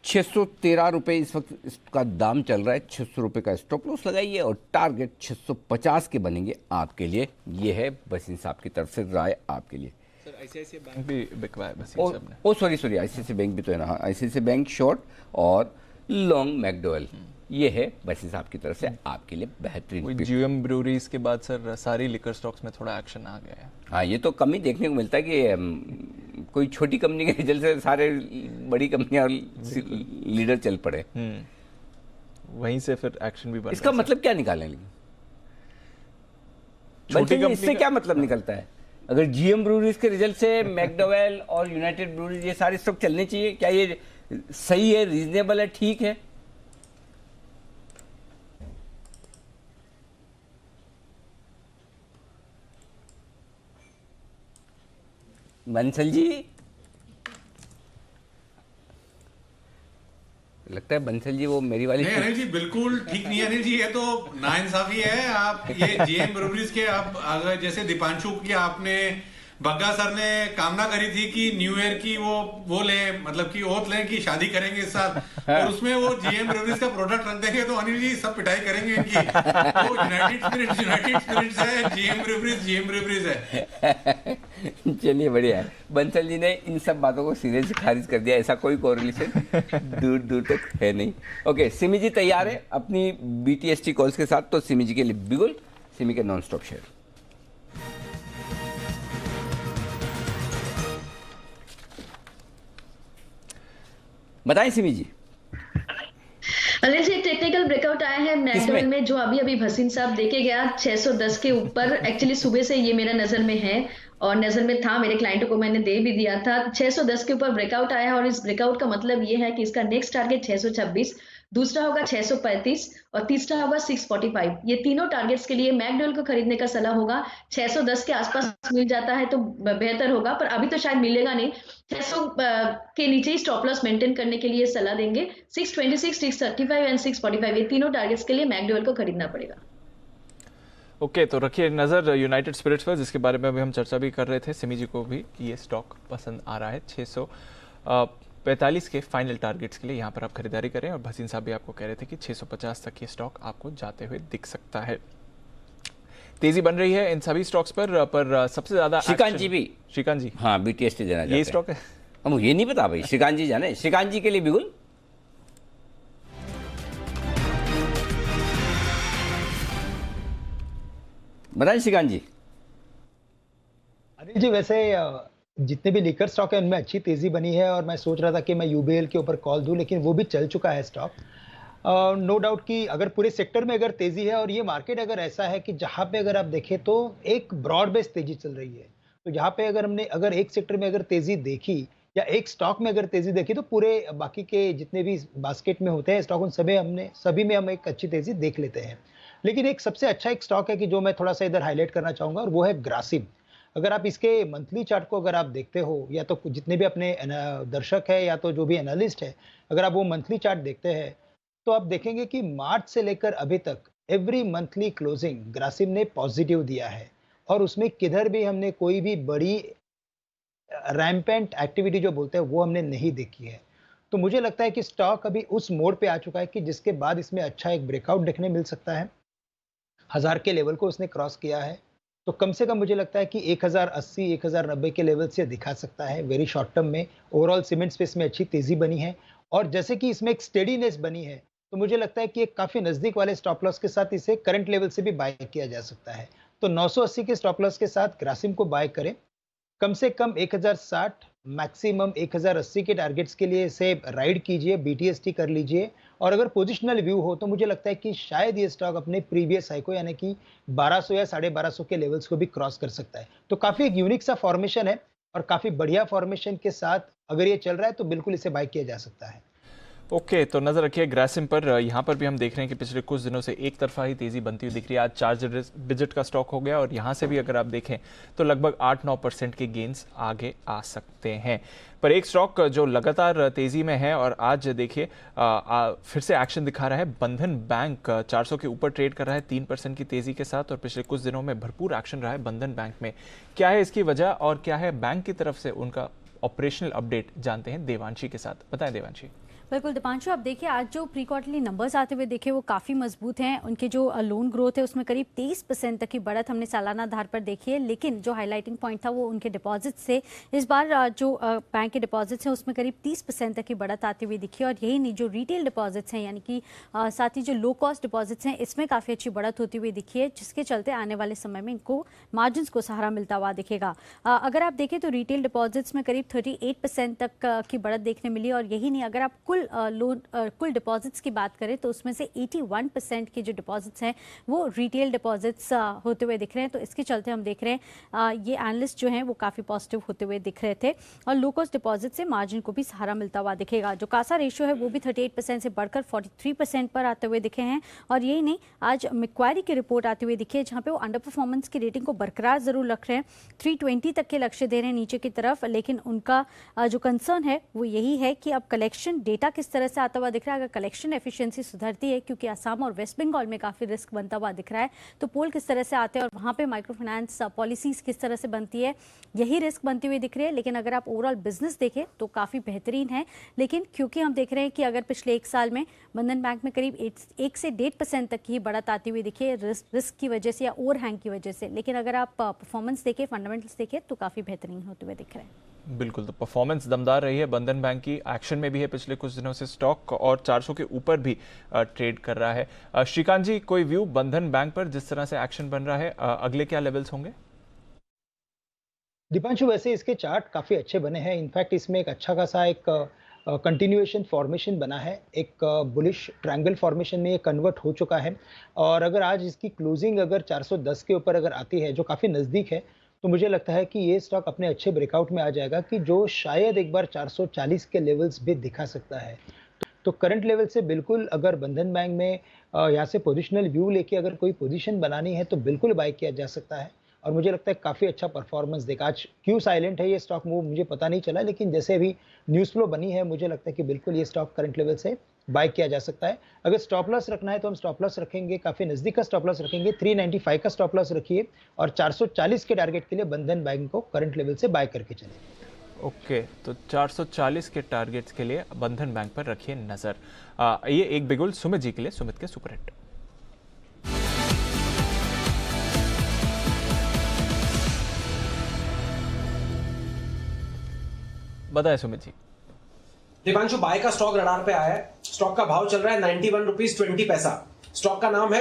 613 रुपये इस वक्त इसका दाम चल रहा है। 600 रुपये का स्टॉप लॉस लगाइए और टारगेट 650 के बनेंगे आपके लिए। ये है भसीन साहब की तरफ से राय आपके लिए। सर ICICI बैंक भी बिकवा है भसीन साहब ने। ओ सॉरी ICICI बैंक भी तो है ना। ICICI बैंक शॉर्ट और लॉन्ग मैकडॉवेल, ये है भसीन साहब की तरफ से आपके लिए बेहतरीन। GM ब्रूरीज के बाद सर सारी लिकर स्टॉक्स में थोड़ा एक्शन आ गया है। हाँ, ये तो कम ही देखने को मिलता है कि कोई छोटी कंपनी के रिजल्ट से सारे बड़ी कंपनियां लीडर चल पड़े। वहीं से फिर एक्शन भी बढ़। इसका मतलब क्या निकालें? लेकिन इससे क्या मतलब निकलता है? अगर GM ब्रूरीज के रिजल्ट से मैकडॉवेल और यूनाइटेड ब्रूरीज ये सारे स्टॉक चलने चाहिए, क्या ये सही है, रीजनेबल है, ठीक है? बंसल जी, लगता है बंसल जी वो मेरी वाली नहीं अनिल जी बिल्कुल ठीक नहीं है अनिल जी, ये तो नाइंसाफी है। आप ये GM ब्रूवरीज के आप अगर जैसे दीपांशु की आपने बग्गा सर ने कामना करी थी कि न्यू ईयर की वो लें, मतलब कि ओथ लें कि शादी करेंगे इस साल, और उसमें वो GM ब्रूवरीज का प्रोडक्ट रख देंगे तो अनिल जी सब पिटाई करेंगे इनकी। वो यूनाइटेड स्पिरिट्स है, GM ब्रूवरीज है। चलिए बढ़िया है। बंसल जी ने इन सब बातों को सिरे से खारिज कर दिया, ऐसा कोई कोरिलेशन दूर दूर तक है नहीं। ओके, सिमी जी तैयार है अपनी BTST कॉल्स के साथ, तो सिमी जी के लिए बिगुल, सिमी के नॉन स्टॉप शेयर। बताएं सिमी जी। अनिल जी, टेक्निकल ब्रेकआउट आया है मैकडॉवेल में, जो अभी भसीन साहब देके गया 610 के ऊपर। एक्चुअली सुबह से ये मेरा नजर में है और नजर में था, मेरे क्लाइंट को मैंने दे भी दिया था। 610 के ऊपर ब्रेकआउट आया है और इस ब्रेकआउट का मतलब ये है कि इसका नेक्स्ट टारगेट 626, दूसरा होगा 635 और तीसरा होगा 645। ये तीनों टारगेट्स के लिए मैकडॉवेल को खरीदने का सलाह होगा। 610 के आसपास मिल जाता है तो बेहतर होगा, पर अभी तो शायद मिलेगा नहीं। 600 के नीचे ही स्टॉप लॉस मेंटेन करने के लिए सलाह देंगे। 626, 635 एंड 645, ये तीनों टारगेट्स के लिए मैकडॉवेल को खरीदना पड़ेगा। ओके, तो रखिए नजर यूनाइटेड स्पिरिट्स पर, जिसके बारे में अभी हम चर्चा भी कर रहे थे। सिमी जी को भी कि ये स्टॉक पसंद आ रहा है। 645 के फाइनल टारगेट्स के लिए यहाँ पर आप खरीदारी करें, और भसीन साहब भी आपको कह रहे थे कि 650 तक ये स्टॉक आपको जाते हुए दिख सकता है। तेजी बन रही है इन सभी स्टॉक्स पर सबसे ज्यादा श्रीकांत जी भी। श्रीकांत जी, हाँ, BTST देना चाहते हैं। ये स्टॉक है, हम ये नहीं पता भाई। श्रीकांत जी जाने, श्रीकांत जी के लिए बिगुल। बताएं श्रीकांत जी। अनिल जी, वैसे जितने भी लिकर स्टॉक है उनमें अच्छी तेजी बनी है, और मैं सोच रहा था कि मैं UBL के ऊपर कॉल दूं, लेकिन वो भी चल चुका है स्टॉक। नो डाउट कि अगर पूरे सेक्टर में अगर तेजी है, और ये मार्केट अगर ऐसा है कि जहां पे अगर आप देखें तो एक ब्रॉड बेस्ड तेजी चल रही है, तो जहां पे अगर एक सेक्टर में अगर तेजी देखी या एक स्टॉक में अगर तेजी देखी, तो पूरे बाकी के जितने भी बास्केट में होते हैं स्टॉक, उन सभी में हम एक अच्छी तेजी देख लेते हैं। लेकिन एक सबसे अच्छा एक स्टॉक है कि जो मैं थोड़ा सा इधर हाईलाइट करना चाहूंगा, और वो है ग्रासिम। अगर आप इसके मंथली चार्ट को अगर आप देखते हो, या तो जितने भी अपने दर्शक है या तो जो भी एनालिस्ट है, अगर आप वो मंथली चार्ट देखते हैं तो आप देखेंगे कि मार्च से लेकर अभी तक एवरी मंथली क्लोजिंग ग्रासिम ने पॉजिटिव दिया है और उसमें किधर भी हमने कोई भी बड़ी रैम्पेंट एक्टिविटी जो बोलते हैं वो हमने नहीं देखी है। तो मुझे लगता है कि स्टॉक अभी उस मोड पे आ चुका है कि जिसके बाद इसमें अच्छा एक ब्रेकआउट देखने मिल सकता है। 1000 के लेवल को उसने क्रॉस किया है, तो कम से कम मुझे लगता है कि 1080 1090 के लेवल से दिखा सकता है वेरी शॉर्ट टर्म में। ओवरऑल सीमेंट स्पेस में अच्छी तेजी बनी है और जैसे कि इसमें एक स्टेडीनेस बनी है, तो मुझे लगता है कि एक काफी नजदीक वाले स्टॉप लॉस के साथ इसे करंट लेवल से भी बाय किया जा सकता है। तो 980 के स्टॉप लॉस के साथ ग्रासिम को बाय करें, कम से कम 1060 मैक्सिमम 1080 के टारगेट्स के लिए इसे राइड कीजिए, BTST कर लीजिए और अगर पोजिशनल व्यू हो तो मुझे लगता है कि शायद ये स्टॉक अपने प्रीवियस हाई को यानी कि 1200 या 1250 के लेवल्स को भी क्रॉस कर सकता है। तो काफी एक यूनिक सा फॉर्मेशन है और काफी बढ़िया फॉर्मेशन के साथ अगर ये चल रहा है तो बिल्कुल इसे बाय किया जा सकता है। ओके, तो नजर रखिए ग्रासिम पर। यहाँ पर भी हम देख रहे हैं कि पिछले कुछ दिनों से एक तरफा ही तेजी बनती हुई दिख रही है। आज 4 डिजिट का स्टॉक हो गया और यहाँ से भी अगर आप देखें तो लगभग 8-9% के गेंस आगे आ सकते हैं। पर एक स्टॉक जो लगातार तेजी में है और आज देखिए फिर से एक्शन दिखा रहा है, बंधन बैंक 400 के ऊपर ट्रेड कर रहा है 3% की तेजी के साथ और पिछले कुछ दिनों में भरपूर एक्शन रहा है बंधन बैंक में। क्या है इसकी वजह और क्या है बैंक की तरफ से उनका ऑपरेशनल अपडेट, जानते हैं देवांशी के साथ। बताएं देवांशी। बिल्कुल दीपांशु, अब देखिए आज जो प्री क्वार्टरली नंबर्स आते हुए देखे वो काफ़ी मजबूत हैं। उनके जो लोन ग्रोथ है उसमें करीब 23% तक की बढ़त हमने सालाना आधार पर देखी है, लेकिन जो हाईलाइटिंग पॉइंट था वो उनके डिपॉजिट से। इस बार जो बैंक के डिपॉजिट्स हैं उसमें करीब 30% तक की बढ़त आती हुई दिखी और यही नहीं, जो रिटेल डिपॉजिट्स हैं यानी कि साथ ही जो लो कॉस्ट डिपॉजिट्स हैं इसमें काफ़ी अच्छी बढ़त होती हुई दिखी है, जिसके चलते आने वाले समय में इनको मार्जिन को सहारा मिलता हुआ दिखेगा। अगर आप देखें तो रिटेल डिपॉजिट्स में करीब 38% तक की बढ़त देखने मिली और यही नहीं, अगर आप कुल डिपॉजिट्स की बात करें तो उसमें से 81% के जो डिपॉजिट्स हैं वो रिटेल डिपॉजिट्स होते हुए दिख रहे हैं। तो इसके चलते हम देख रहे हैं ये एनालिस्ट जो हैं वो काफ़ी पॉजिटिव होते हुए दिख रहे थे और लो कॉस्ट डिपॉजिट से मार्जिन को भी सहारा मिलता हुआ दिखेगा। जो कासा रेशियो है वो भी 38% से बढ़कर 43% पर आते हुए दिखे हैं और यही नहीं, आज मैक्वारी की रिपोर्ट आती हुई दिखी है जहाँ पे वो अंडर परफॉर्मेंस की रेटिंग को बरकरार जरूर रख रहे हैं, 320 तक के लक्ष्य दे रहे हैं नीचे की तरफ, लेकिन उनका जो कंसर्न है वो यही है कि अब कलेक्शन डेटा किस तरह से आता हुआ दिख रहा है। अगर कलेक्शन एफिशिएंसी सुधरती है, क्योंकि असम और वेस्ट बंगाल में काफी रिस्क बनता हुआ दिख रहा है, तो पोल किस तरह से आते हैं और वहां पे माइक्रो फाइनेंस पॉलिसीज किस तरह से बनती है, यही रिस्क बनती हुई दिख रही है। लेकिन अगर आप ओवरऑल बिजनेस देखें तो काफी बेहतरीन है, लेकिन क्योंकि हम देख रहे हैं कि अगर पिछले एक साल में बंधन बैंक में करीब 1 से 1.5% तक की बढ़त आती हुई दिखी है रिस्क की वजह से या ओवरहैंग की वजह से, लेकिन अगर आप परफॉर्मेंस देखें, फंडामेंटल्स देखें तो काफी बेहतरीन होते हुए दिख रहे हैं। बिल्कुल, तो परफॉर्मेंस दमदार रही है बंधन बैंक की, एक्शन में भी है पिछले कुछ दिनों से स्टॉक और 400 के ऊपर भी ट्रेड कर रहा है। श्रीकांत जी, कोई व्यू बंधन बैंक पर, जिस तरह से एक्शन बन रहा है अगले क्या लेवल्स होंगे? दीपांशु, वैसे इसके चार्ट काफी अच्छे बने हैं। इनफैक्ट इसमें एक अच्छा खासा एक कंटिन्यूएशन फॉर्मेशन बना है, एक बुलिश ट्रायंगल फॉर्मेशन में ये कन्वर्ट हो चुका है और अगर आज इसकी क्लोजिंग अगर 410 के ऊपर अगर आती है जो काफी नजदीक है, तो मुझे लगता है कि ये स्टॉक अपने अच्छे ब्रेकआउट में आ जाएगा कि जो शायद एक बार 440 के लेवल्स भी दिखा सकता है। तो करंट लेवल से बिल्कुल अगर बंधन बैंक में यहाँ से पोजिशनल व्यू लेके अगर कोई पोजीशन बनानी है तो बिल्कुल बाय किया जा सकता है और मुझे लगता है काफ़ी अच्छा परफॉर्मेंस देगा। आज क्यों साइलेंट है ये स्टॉक मूव मुझे पता नहीं चला, लेकिन जैसे अभी न्यूज़ फ्लो बनी है मुझे लगता है कि बिल्कुल ये स्टॉक करंट लेवल से बाय किया जा सकता है। अगर स्टॉप लॉस रखना है तो हम स्टॉप लॉस रखेंगे, काफ़ी नज़दीक का स्टॉप लॉस रखेंगे, 395 का स्टॉप लॉस रखिए और 440 के टारगेट के लिए बंधन बैंक को करंट लेवल से बाय करके चलें। ओके, तो 440 के टारगेट्स के लिए बंधन बैंक पर रखिए नजर। ये एक बिगुल सुमित जी के लिए, सुमित के सुपरहिट। बताएं सुमित जी। दीपांशु, बाय का स्टॉक रडार पे आया है। स्टॉक का भाव चल रहा है 91 रुपीज 20 पैसा। स्टॉक का नाम है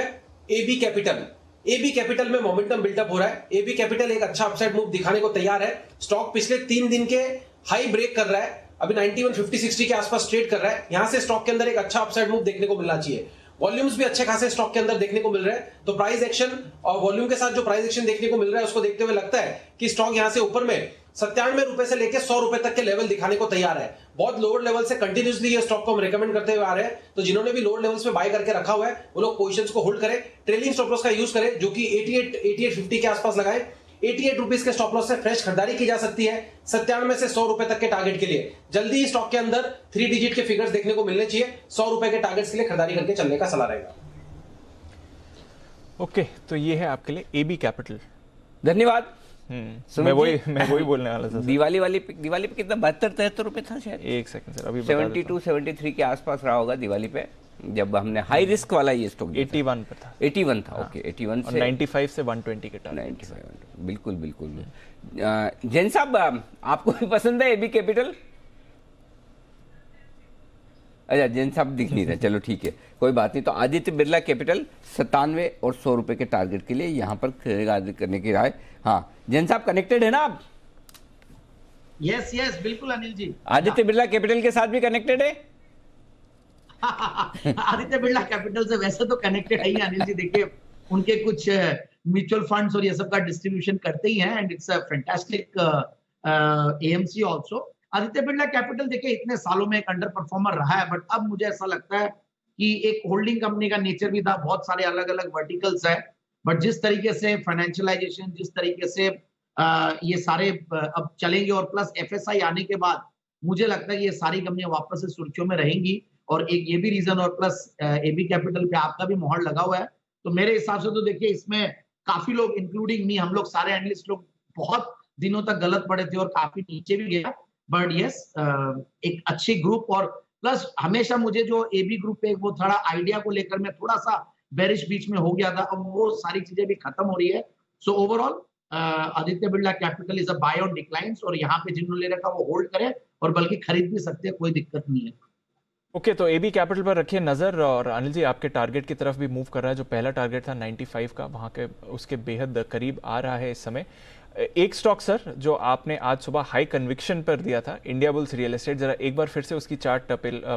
एबी कैपिटल। एबी कैपिटल में मोमेंटम बिल्डअप हो रहा है। एबी कैपिटल एक अच्छा अपसाइड मूव दिखाने को तैयार है। स्टॉक पिछले 3 दिन के हाई ब्रेक कर रहा है, अभी 91.50-60 के आसपास ट्रेड कर रहा है। यहां से स्टॉक के अंदर एक अच्छा अपसाइड मूव देखने को मिलना चाहिए। वॉल्यूम्स भी अच्छे खासे स्टॉक के अंदर देखने को मिल रहे हैं, तो प्राइस एक्शन और वॉल्यूम के साथ जो प्राइस एक्शन देखने को मिल रहा है उसको देखते हुए लगता है कि स्टॉक यहां से ऊपर में 97 रुपए से लेकर 100 रुपए तक के लेवल दिखाने को तैयार है। बहुत लोअर लेवल से कंटिन्यूसली ये स्टॉक को हम रेकमेंड करते हुए आ रहे हैं, तो जिन्होंने भी लोअर लेवल्स पे बाय करके रखा हुआ है वो लोग पोजीशंस को होल्ड करें। ट्रेलिंग स्टॉप लॉस का यूज करें जो कि 88.50 के आसपास लगाएं। 88 रुपीज के स्टॉप लॉस से फ्रेश खरीदारी की जा सकती है 97 से 100 रुपए तक के टारगेट के लिए। जल्दी ही स्टॉक के अंदर 3 डिजिट के फिगर्स देखने को मिलने चाहिए। 100 रुपए के टारगेट्स के लिए खरीदारी करके चलने का सलाह रहेगा। ओके, तो ये है आपके लिए एबी कैपिटल। धन्यवाद। मैं वही बोलने वाला था। दिवाली पे कितना 72-73 रुपए था शायद। एक सेकंड सर, अभी 72-73 के आसपास रहा होगा दिवाली पे, जब हमने हाई रिस्क वाला ये स्टॉक 81 पर था। 81 था, ओके 81 से 95 से 120 के टारगेट। 95, बिल्कुल। जैन साहब, आपको भी पसंद है एबी कैपिटल? अच्छा, जैन साहब दिख नहीं रहे, चलो ठीक है, कोई बात नहीं। तो आदित्य बिरला कैपिटल 97 और 100 रुपए के टारगेट के लिए यहाँ पर खरीदारी करने की राय। हाँ, जैन साहब कनेक्टेड है ना आप? यस बिल्कुल अनिल जी। आदित्य बिरला कैपिटल के साथ भी कनेक्टेड है? आदित्य बिरला कैपिटल से वैसे तो कनेक्टेड है ही अनिल जी। देखिए, उनके कुछ म्यूचुअल फंड्स और ये सब का डिस्ट्रीब्यूशन करते ही हैं, and it's a fantastic AMC also. Aditya Birla capital देखिए इतने सालों में एक अंडर परफॉर्मर रहा है, बट अब मुझे ऐसा लगता है कि एक होल्डिंग कंपनी का नेचर भी था, बहुत सारे अलग अलग वर्टिकल्स है, बट जिस तरीके से फाइनेंशियलाइजेशन, जिस तरीके से ये सारे अब चलेंगे, और प्लस एफएसआई आने के बाद मुझे लगता है कि ये सारी कंपनियां वापस से सुर्खियों में रहेंगी। और एक ये भी रीजन, और प्लस एबी कैपिटल पे आपका भी मोहर लगा हुआ है, तो मेरे हिसाब से तो देखिए इसमें काफी लोग इंक्लूडिंग मी, हम लोग सारे एनालिस्ट लोग बहुत दिनों तक गलत पड़े थे और काफी नीचे भी गया, बट यस एक अच्छी ग्रुप। और प्लस हमेशा मुझे जो एबी ग्रुप पे वो थोड़ा आइडिया को लेकर मैं थोड़ा सा बेरिश बीच में हो गया था, अब वो सारी चीजें भी खत्म हो रही है। So overall Aditya Birla capital is a buy on declines, और यहाँ पे जिन्होंने ले रखा वो होल्ड करें, और बल्कि खरीद भी सकते हैं, कोई दिक्कत नहीं है। ओके, तो एबी कैपिटल पर रखिए नजर। और अनिल जी, आपके टारगेट की तरफ भी मूव कर रहा है। जो पहला टारगेट था 95 का, वहां के उसके बेहद करीब आ रहा है इस समय। एक स्टॉक सर जो आपने आज सुबह हाई कन्विक्शन पर दिया था, इंडिया बुल्स रियल एस्टेट, जरा एक बार फिर से उसकी चार्ट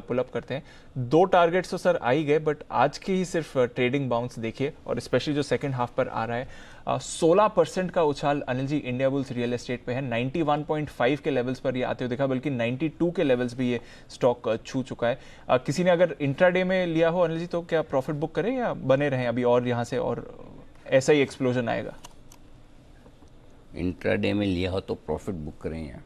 पुल अप करते हैं। 2 टारगेट्स तो सर आ ही गए, बट आज के ही सिर्फ ट्रेडिंग बाउंस देखिए, और स्पेशली जो सेकंड हाफ पर आ रहा है, 16% का उछाल Anil ji India bulls real estate पे है। 91.5 के लेवल्स पर ये आते हुए देखा, बल्कि 92 के लेवल्स भी ये स्टॉक छू चुका है। किसी ने अगर इंट्राडे में लिया हो अनिल जी, तो क्या प्रॉफिट बुक करें या बने रहें अभी, और यहाँ से और ऐसा ही एक्सप्लोजन आएगा? इंट्राडे में लिया हो तो प्रॉफिट बुक करें यार।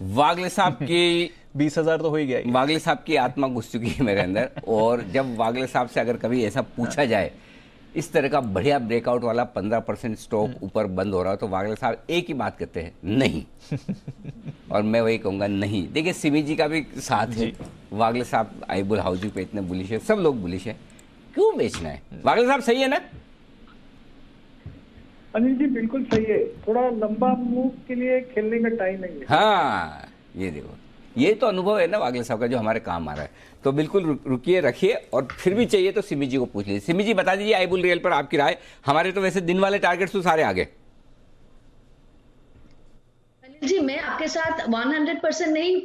वागले साहब की 20,000 तो हो ही गया। वागले साहब की आत्मा घुस चुकी है मेरे अंदर, और जब वागले साहब से अगर कभी ऐसा पूछा जाए, इस तरह का बढ़िया ब्रेकआउट वाला 15% स्टॉक ऊपर बंद हो रहा हो, तो वागले साहब एक ही बात कहते हैं, नहीं। और मैं वही कहूंगा, नहीं। देखिए, सिमी जी का भी साथ है, वागले साहब आईबुल हाउसिंग पे इतने बुलिश है, सब लोग बुलिश है, क्यों बेचना है? वागले साहब सही है ना? अनिल जी बिल्कुल सही है, थोड़ा लंबा मूव के लिए खेलने का टाइम नहीं है। हाँ, ये देखो, ये तो अनुभव है ना वागले साहब का, जो हमारे काम आ रहा है। तो बिल्कुल रुकिए, रखिए, और फिर भी चाहिए तो सिमी जी को पूछ लीजिए। सिमी जी बता दीजिए आईबुल रियल पर आपकी राय। हमारे तो वैसे दिन वाले टारगेट्स तो सारे आ गए। जी, मैं आपके साथ 100% नहीं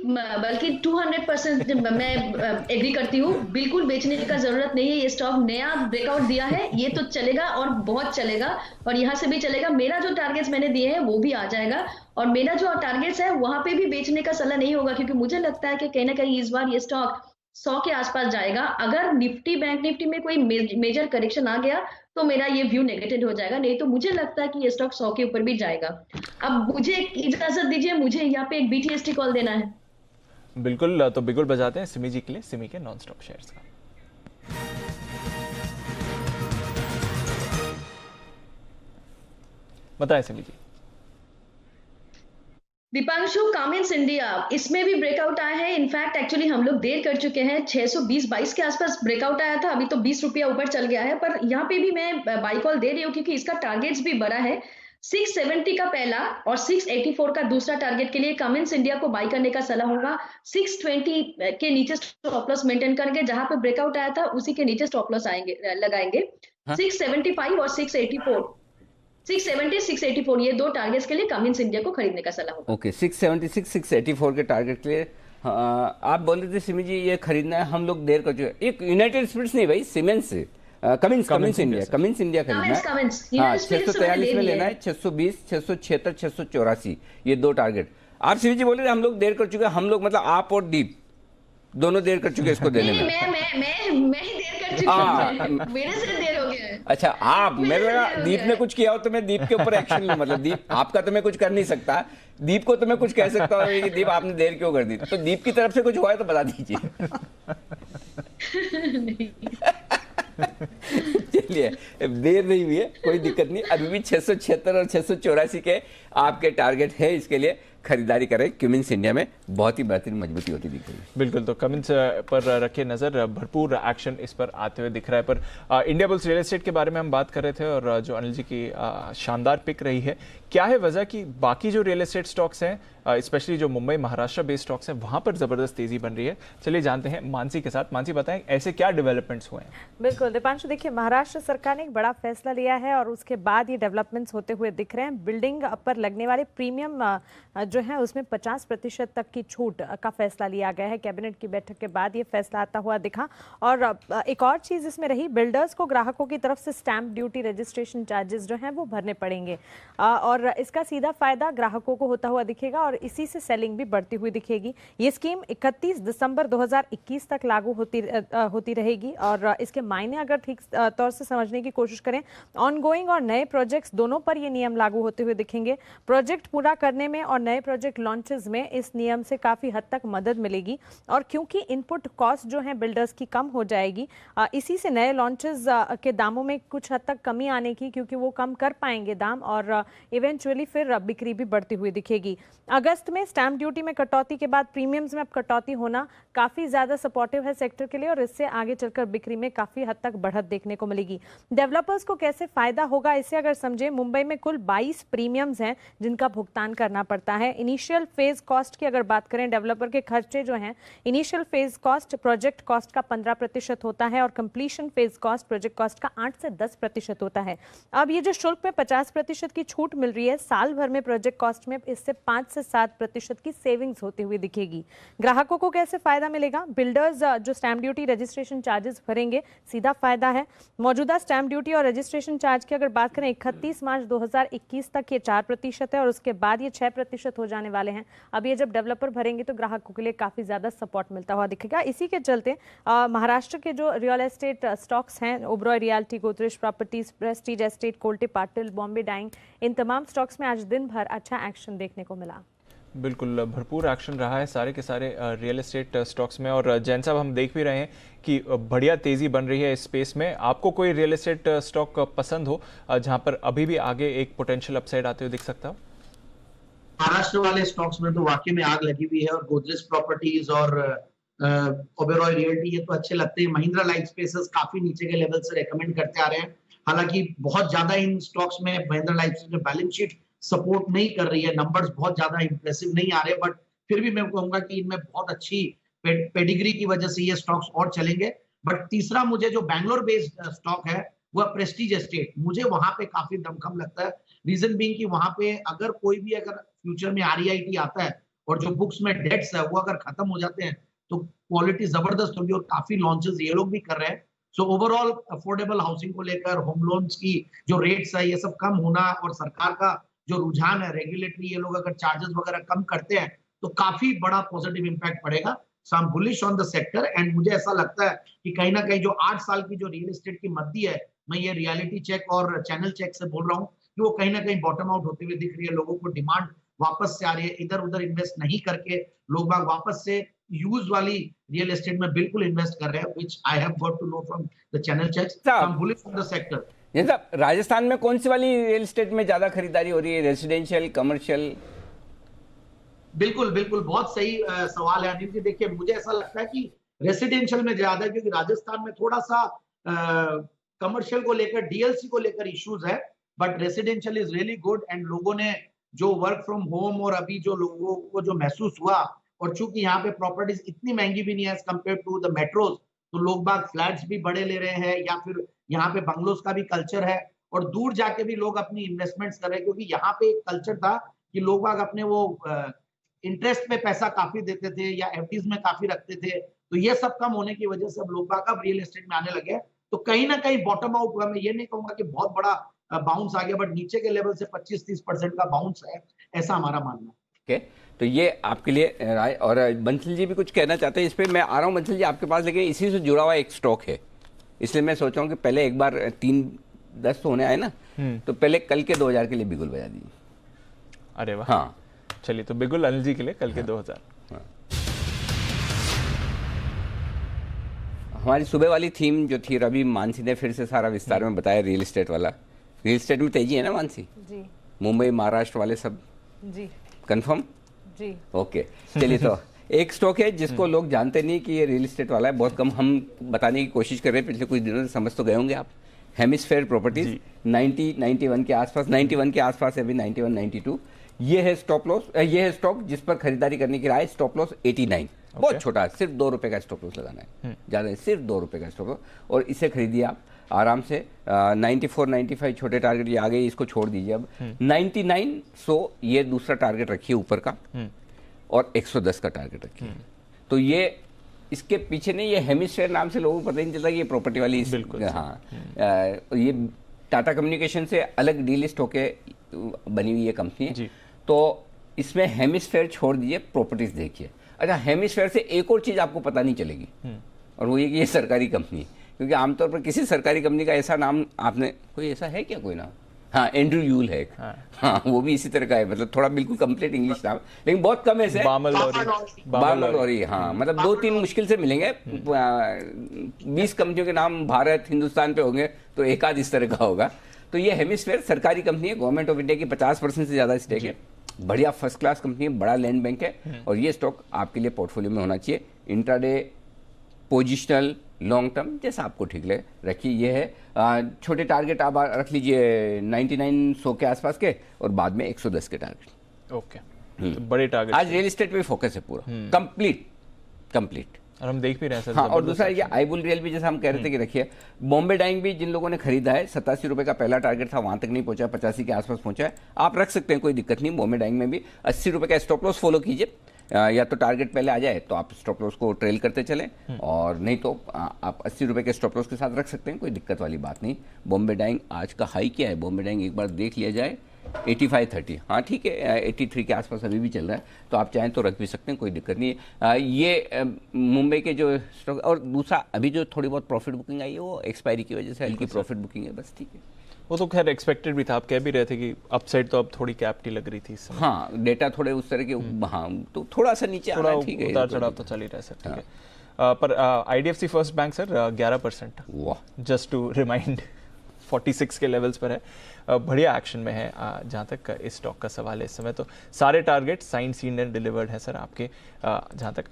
बल्कि 200% मैं एग्री करती हूँ। बिल्कुल बेचने का जरूरत नहीं है, ये स्टॉक नया ब्रेकआउट दिया है, ये तो चलेगा और बहुत चलेगा, और यहाँ से भी चलेगा। मेरा जो टारगेट्स मैंने दिए हैं वो भी आ जाएगा, और मेरा जो टारगेट्स है वहां पे भी बेचने का सलाह नहीं होगा, क्योंकि मुझे लगता है कि कहीं ना कहीं इस बार ये स्टॉक 100 के आसपास जाएगा। अगर निफ्टी, बैंक निफ्टी में कोई मेजर करेक्शन आ गया तो मेरा ये व्यू नेगेटिव हो जाएगा, नहीं तो मुझे लगता है कि ये स्टॉक 100 के ऊपर भी जाएगा। अब मुझे इजाजत दीजिए, मुझे यहाँ पे एक BTST कॉल देना है। बिल्कुल, तो बिल्कुल बजाते हैं सिमी जी के लिए, सिमी के नॉन स्टॉप शेयर्स का। बताएं सिमी जी। दीपांशु, कामिंस इंडिया, इसमें भी ब्रेकआउट आया है। इनफैक्ट एक्चुअली हम लोग देर कर चुके हैं, 620-22 के आसपास ब्रेकआउट आया था, अभी तो 20 रुपया ऊपर चल गया है, पर यहाँ पे भी मैं बाई कॉल दे रही हूँ, क्योंकि इसका टारगेट्स भी बड़ा है। 670 का पहला और 684 का दूसरा टारगेट के लिए कामिंस इंडिया को बाई करने का सलाह होगा। 620 के नीचे स्टॉप लॉस मेंटेन करके, जहां पे ब्रेकआउट आया था उसी के नीचे स्टॉप लॉस लगाएंगे। 675 और 670, 684 ये 2 टारगेट्स के लिए कामिंस इंडिया को खरीदने का सलाह होगा। ओके, 676, 684 के टारगेट के लिए आप बोल रहे थे सिमी जी ये खरीदना है, हम लोग देर कर चुके हैं। एक यूनाइटेड स्पिरिट्स नहीं भाई, सीमेंस से कमिंस इंडिया खरीदना है। हाँ, 643 में लेना है, 620, 676, 684 ये 2 टारगेट। आप सिमी जी बोले हम लोग देर कर चुके हैं, हम लोग मतलब आप और दीप दोनों देर कर चुके हैं इसको देने में। मैं ही देर कर चुकी हूं, मेरे से देर हो गया है। अच्छा, आप मेरे दीप ने कुछ किया हो तो मैं दीप के ऊपर एक्शन लूं, मतलब दीप आपका तो मैं कुछ कर नहीं सकता, दीप को तो मैं कुछ कह सकता हूँ कि दीप आपने देर क्यों कर दी, तो दीप की तरफ से कुछ हुआ है तो बता दीजिए। चलिए, देर नहीं हुई है, कोई दिक्कत नहीं, अभी भी 676 और 684 के आपके टारगेट है, इसके लिए खरीदारी करें। क्यूमिंस इंडिया में बहुत ही बेहतरीन मजबूती होती दिख रही है। बिल्कुल, तो कमेंट्स पर रखे नजर, भरपूर एक्शन इस पर आते हुए दिख रहा है। पर इंडिया बुल्स रियल एस्टेट के बारे में हम बात कर रहे थे और जो अनिल जी की शानदार पिक रही है, क्या है वजह कि बाकी जो रियल एस्टेट स्टॉक्स हैं, स्पेशली जो मुंबई महाराष्ट्र बेस्ड स्टॉक्स हैं, वहां पर जबरदस्त तेजी बन रही है? चलिए जानते हैं मानसी के साथ। मानसी बताएं, ऐसे क्या डेवलपमेंट्स हुए हैं? बिल्कुल दीपांशु, देखिए महाराष्ट्र सरकार ने एक बड़ा फैसला लिया है और उसके बाद ये डेवलपमेंट्स होते हुए दिख रहे हैं। बिल्डिंग पर लगने वाले प्रीमियम जो है उसमें 50% तक की छूट का फैसला लिया गया है। कैबिनेट की बैठक के बाद ये फैसला आता हुआ दिखा। और एक और चीज इसमें रही, बिल्डर्स को ग्राहकों की तरफ से स्टैंप ड्यूटी, रजिस्ट्रेशन चार्जेस जो हैं वो भरने पड़ेंगे और इसका सीधा फायदा ग्राहकों को होता हुआ दिखेगा और इसी से सेलिंग भी बढ़ती हुई दिखेगी। ये स्कीम 31 दिसंबर 2021 तक लागू होती रहेगी और इसके मायने अगर ठीक तौर से समझने की कोशिश करें, ऑनगोइंग और नए प्रोजेक्ट्स दोनों पर ये नियम लागू होते हुए दिखेंगे। प्रोजेक्ट पूरा करने में और नए प्रोजेक्ट लॉन्चेस में इस नियम से काफी हद तक मदद मिलेगी और क्योंकि इनपुट कॉस्ट जो है बिल्डर्स की कम हो जाएगी, इसी से नए लॉन्चेस के दामों में कुछ हद तक कमी आने की, क्योंकि वो कम कर पाएंगे दाम और इवेंचुअली फिर बिक्री भी बढ़ती हुई दिखेगी। अगस्त में स्टैंप ड्यूटी में कटौती के बाद प्रीमियम्स में अब कटौती होना काफी ज्यादा सपोर्टिव है सेक्टर के लिए और इससे आगे चलकर बिक्री में काफी हद तक बढ़त देखने को मिलेगी। डेवलपर्स को कैसे फायदा होगा, इसे अगर समझे, मुंबई में कुल 22 प्रीमियम्स हैं जिनका भुगतान करना पड़ता है। इनिशियल फेज कॉस्ट की अगर बात करें, डेवलपर के खर्चे जो हैं, initial phase cost project cost का 15% होता है और completion phase cost project cost का 8 से 10% होता है। अब ये जो शुल्क में 50% की छूट मिल रही है, साल भर में प्रोजेक्ट कॉस्ट में इससे 5 से 7% की सेविंग्स होती हुई दिखेगी। ग्राहकों को कैसे फायदा मिलेगा? बिल्डर्स जो स्टैंप ड्यूटी रजिस्ट्रेशन चार्जेस भरेंगे, सीधा फायदा है। मौजूदा स्टैंप ड्यूटी और रजिस्ट्रेशन चार्ज की अगर बात करें, 31 मार्च 2021 तक ये 4% है और उसके बाद ये 6% हो जाने वाले हैं। अब ये जब डेवलपर भरेंगे तो ग्राहकों के लिए काफी ज्यादा सपोर्ट मिलता हुआ दिखेगा। इसी के चलते महाराष्ट्र के जो रियल एस्टेट स्टॉक्स हैं, Oberoi realty, Godrej properties, prestige estate, Kolte Patil, Bombay dyeing, इन तमाम स्टॉक्स में आज दिन भर अच्छा एक्शन देखने को मिला। बिल्कुल, भरपूर एक्शन रहा है सारे के सारे रियल एस्टेट स्टॉक्स में और जैन साहब, हम देख भी रहे हैं कि बढ़िया तेजी बन रही है इस स्पेस में। आपको कोई रियल एस्टेट स्टॉक पसंद हो जहां पर अभी भी आगे एक पोटेंशियल अपसाइड आते हुए दिख सकता हो? महाराष्ट्र वाले स्टॉक्स में तो वाकई में आग लगी हुई है और गोदरेज प्रॉपर्टीज और ओबेरॉय रियल्टी, ये तो अच्छे लगते हैं। महिंद्रा लाइफ स्पेसेस काफी नीचे के लेवल से रेकमेंड करते आ रहे हैं। हालांकि बहुत ज्यादा इन स्टॉक्स में महिंद्रा लाइफ स्पेसेस में बैलेंस शीट सपोर्ट नहीं कर रही है, नंबर्स बहुत ज्यादा इंप्रेसिव नहीं आ रहे, बट फिर भी मैं कहूंगा कि इनमें बहुत अच्छी पेडिग्री की वजह से ये स्टॉक्स और चलेंगे। बट तीसरा मुझे जो बैंगलोर बेस्ड स्टॉक है वह प्रेस्टीज एस्टेट, मुझे वहां पे काफी दमखम लगता है। रीजन बीइंग कि वहां पे अगर कोई भी अगर फ्यूचर में REIT आता है और जो बुक्स में डेट्स है वो अगर खत्म हो जाते हैं तो क्वालिटी जबरदस्त होगी और काफी लॉन्चेस ये लोग भी कर रहे हैं। सो ओवरऑल अफोर्डेबल हाउसिंग को लेकर, होम लोन्स की जो रेट्स है ये सब कम होना और सरकार का जो रुझान है रेगुलेटरी, ये लोग अगर चार्जेस वगैरह कम करते हैं तो काफी बड़ा पॉजिटिव इंपैक्ट पड़ेगा। So I am bullish on the sector and मुझे ऐसा लगता है कि कहीं ना कहीं जो 8 साल की जो रियल एस्टेट की मंदी है, मैं ये रियलिटी चेक और चैनल चेक से बोल रहा हूँ कि वो कहीं ना कहीं बॉटम आउट होते हुए दिख रही है। लोगों को डिमांड वापस से आ रही है, इधर उधर इन्वेस्ट नहीं करके लोग बाग वापस से यूज वाली रियल एस्टेट में बिल्कुल इन्वेस्ट कर रहे हैं, which I have got to know from the channel checks. I am bullish on the sector. Rajasthan में कौन सी वाली रियल एस्टेट में ज्यादा खरीदारी हो रही है, रेजिडेंशियल, कमर्शियल? बिल्कुल बिल्कुल, बहुत सही सवाल है अनिल जी। देखिए, मुझे ऐसा लगता है कि रेसिडेंशियल में ज्यादा है, क्योंकि राजस्थान में थोड़ा सा कमर्शियल को लेकर, डीएलसी को लेकर इश्यूज है, but residential is really good and लोगों ने जो वर्क फ्रॉम होम और अभी जो लोगों को जो महसूस हुआ, और चूंकि यहाँ पे प्रॉपर्टीज इतनी महंगी भी नहीं है as compare to the metros, तो लोग बाग फ्लैट्स भी बड़े ले रहे हैं या फिर यहाँ पे बंगलोज का भी कल्चर है और दूर जाके भी लोग अपनी इन्वेस्टमेंट्स कर रहे हैं, क्योंकि यहाँ पे एक कल्चर था कि लोग बाग अपने वो इंटरेस्ट में पैसा काफी देते थे या एफडीज में काफी रखते थे, तो ये सब कम होने की वजह से अब लोग बाग अब रियल एस्टेट में आने लगे। तो कहीं ना कहीं बॉटम आउट हुआ, मैं ये नहीं कहूंगा कि बहुत बड़ा बाउंस आ गया, बट नीचे के लेवल से 25-30% का बाउंस है, ऐसा हमारा मानना है। तो ये आपके लिए राय। और बंसल जी भी कुछ कहना चाहते हैं इस पे। मैं आ रहा हूँ बंसल जी आपके पास, लेकिन इसी से जुड़ा हुआ एक स्टॉक है, इसलिए मैं सोच रहा हूँ कि पहले एक बार 3-10 होने आए ना, तो पहले कल के 2000 के लिए बिगुल बजा दीजिए। अरे वाह, हाँ चलिए, तो बिगुल अनिल जी के लिए कल के 2000। हमारी सुबह वाली थीम जो थी, रवि मानसी ने फिर से सारा विस्तार में बताया, रियल एस्टेट वाला। रियल एस्टेट में तेजी है ना मानसी? जी। मुंबई महाराष्ट्र वाले सब जी कंफर्म? जी। ओके चलिए, तो एक स्टॉक है जिसको लोग जानते नहीं कि ये रियल एस्टेट वाला है, बहुत कम हम बताने की कोशिश कर रहे हैं, पिछले कुछ दिनों से समझ तो गए होंगे आप। हेमिस्फेयर प्रॉपर्टीज 91 के आसपास, 91 के आसपास है अभी, 91 92। ये है स्टॉप लॉस, ये है स्टॉक जिस पर खरीदारी करने की राय। स्टॉप लॉस 89, बहुत छोटा है, सिर्फ 2 रुपए का स्टॉप लॉस लगाना है, ज़्यादा सिर्फ 2 रुपए का स्टॉप लॉस, और इसे खरीदिए आप आराम से। 94 95 छोटे टारगेट ये आ गए, इसको छोड़ दीजिए अब। 99 100 ये दूसरा टारगेट रखिए ऊपर का, और 110 का टारगेट रखिए। तो ये इसके पीछे नहीं, ये हेमिस्फेयर नाम से लोगों को पता ही नहीं चलता कि ये प्रॉपर्टी वाली, बिल्कुल हाँ, ये टाटा कम्युनिकेशन से अलग डीलिस्ट होके बनी हुई ये कंपनी है। तो इसमें हेमिस्फेयर छोड़ दीजिए, प्रॉपर्टीज देखिए। अच्छा, हेमिस्फेयर से एक और चीज आपको पता नहीं चलेगी, और वो ये कि ये सरकारी कंपनी है, क्योंकि आमतौर पर किसी सरकारी कंपनी का ऐसा नाम आपने, कोई ऐसा है क्या कोई नाम? हाँ, एंड्रू यूल है एक, हाँ वो भी इसी तरह का है, मतलब थोड़ा बिल्कुल कंप्लीट इंग्लिश नाम, लेकिन बहुत कम ऐसे। बामल लॉरी, हाँ, मतलब 2-3 मुश्किल से मिलेंगे। 20 कंपनियों के नाम भारत हिंदुस्तान पे होंगे तो एक आध इस तरह का होगा। तो ये हेमिस्फेयर सरकारी कंपनी है, गवर्नमेंट ऑफ इंडिया की 50% से ज्यादा स्टेक है, बढ़िया फर्स्ट क्लास कंपनी है, बड़ा लैंड बैंक है, और ये स्टॉक आपके लिए पोर्टफोलियो में होना चाहिए। इंट्राडे, पोजिशनल, लॉन्ग टर्म, जैसा आपको ठीक लगे रखिए। ये है छोटे टारगेट आप रख लीजिए 99 100 के आसपास के, और बाद में 110 के टारगेट। ओके, तो बड़े टारगेट। आज रियल एस्टेट पे फोकस है पूरा, कंप्लीट, और हम देख भी रहे हैं सर। हाँ, और दूसरा ये आईबुल रियल भी जैसा हम कह रहे थे कि रखिए। बॉम्बे डाइंग भी जिन लोगों ने खरीदा है, 87 रुपए का पहला टारगेट था, वहां तक नहीं पहुंचा, 85 के आसपास पहुंचा है, आप रख सकते हैं, कोई दिक्कत नहीं। बॉम्बे डाइंग में भी 80 रुपए का स्टॉप लॉस फॉलो कीजिए, या तो टारगेट पहले आ जाए तो आप स्टॉप लॉस को ट्रेल करते चलें, और नहीं तो आप 80 रुपए के स्टॉप लॉस के साथ रख सकते हैं, कोई दिक्कत वाली बात नहीं। बॉम्बे डाइंग आज का हाई क्या है? बॉम्बे डाइंग एक बार देख लिया जाए, 85.30, हाँ ठीक है, 83 के आसपास अभी भी चल रहा है, तो आप चाहें तो रख भी सकते हैं, कोई दिक्कत नहीं है। ये मुंबई के जो स्टॉक, और दूसरा अभी जो थोड़ी बहुत प्रॉफिट बुकिंग आई है वो एक्सपायरी की वजह से हल्की प्रॉफिट बुकिंग है, बस, ठीक है। वो तो खैर एक्सपेक्टेड भी था, आप कह भी रहे थे कि अपसाइड तो अब थोड़ी कैप्टी लग रही थी इस समय। हाँ, डेटा थोड़े उस तरह के, हाँ, तो थोड़ा सा नीचे आ रहा है, ठीक है, उतार चढ़ाव तो चल ही रहा है सर, ठीक है। पर IDFC फर्स्ट बैंक सर 11%, वाह, जस्ट टू रिमाइंड, 46 के लेवल्स पर है, बढ़िया एक्शन में है जहाँ तक इस स्टॉक का सवाल है इस समय। तो सारे target sign seen and delivered है सर आपके, जहाँ तक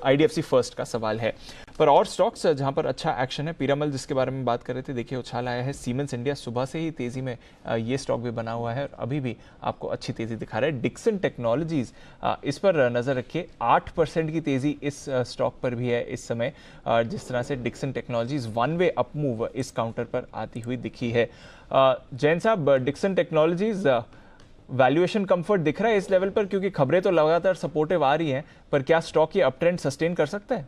IDFC फर्स्ट का सवाल है। पर और स्टॉक्स जहाँ पर अच्छा एक्शन है, पीरामल जिसके बारे में बात कर रहे थे, देखिए उछाल आया है। सीमेंस इंडिया सुबह से ही तेजी में ये स्टॉक भी बना हुआ है, अभी भी आपको अच्छी तेजी दिखा रहा है। डिक्सन टेक्नोलॉजीज, इस पर नजर रखिए, 8% की तेजी इस स्टॉक पर भी है इस समय। जिस तरह से Dixon technologies one way up move इस काउंटर पर आती हुई दिखी है। जैन साहब, डिक्सन टेक्नोलॉजीज वैल्यूएशन कंफर्ट दिख रहा है इस लेवल पर, क्योंकि खबरें तो लगातार सपोर्टिव आ रही हैं, पर क्या स्टॉक ये अप ट्रेंड सस्टेन कर सकता है?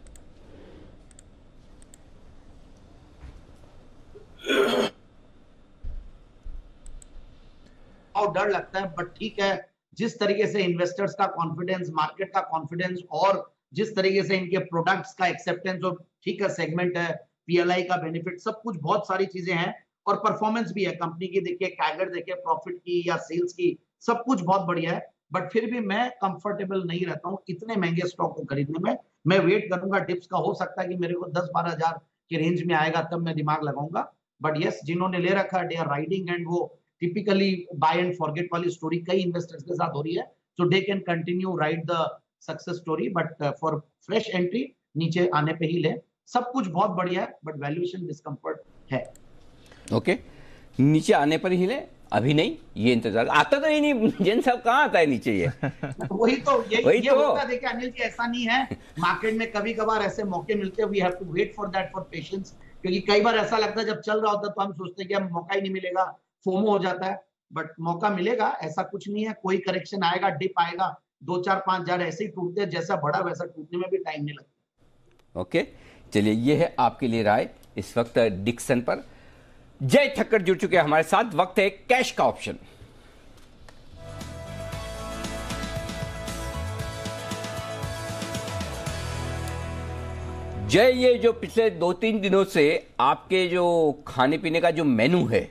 और डर लगता है, बट ठीक है, जिस तरीके से इन्वेस्टर्स का कॉन्फिडेंस, मार्केट का कॉन्फिडेंस, और जिस तरीके से इनके प्रोडक्ट्स का एक्सेप्टेंस, और ठीक है सेगमेंट है, PLI का बेनिफिट, सब कुछ बहुत सारी चीजें हैं, और परफॉर्मेंस भी है कंपनी की, देखिए कैगर देखिए, प्रॉफिट की या सेल्स की, सब कुछ बहुत बढ़िया है। बट फिर भी मैं कंफर्टेबल नहीं रहता हूँ इतने महंगे स्टॉक को खरीदने में। मैं वेट करूंगा डिप्स का, हो सकता है कि मेरे को 10-12 हजार के रेंज में आएगा, तब मैं दिमाग लगाऊंगा। बट यस, जिन्होंने ले रखा है, दे आर राइडिंग, एंड वो टिपिकली बाय एंड फॉरगेट वाली स्टोरी कई इन्वेस्टर्स के साथ हो रही है, so they can continue ride the success story, but for fresh entry नीचे आने पे ही ले। सब कुछ बहुत बढ़िया है, बट वैल्यूएशन डिस्कम्फर्ट है। ओके, नीचे आने पर ही ले, अभी नहीं, ये इंतजार आता तो ही नहीं। जैन साहब कहाँ आता है नीचे ये? वही तो होता, देखिए अनिल जी, ऐसा नहीं है, मार्केट में कभी कभार ऐसे मौके मिलते हैं, we have to wait for that, for patience, क्योंकि कई बार ऐसा लगता है जब चल रहा होता है तो हम सोचते हैं कि हम मौका ही नहीं मिलेगा, फोमो हो जाता है, बट मौका मिलेगा, ऐसा कुछ नहीं है। कोई करेक्शन आएगा, डिप आएगा, 2-4-5 हजार ऐसे ही टूटते हैं, जैसा बड़ा वैसा टूटने में भी टाइम नहीं लगता। ओके, चलिए, ये है आपके लिए राय इस वक्त डिक्सन पर। जय ठक्कर जुड़ चुके हैं हमारे साथ, वक्त है कैश का ऑप्शन। जय, ये जो पिछले 2-3 दिनों से आपके जो खाने पीने का जो मेनू है,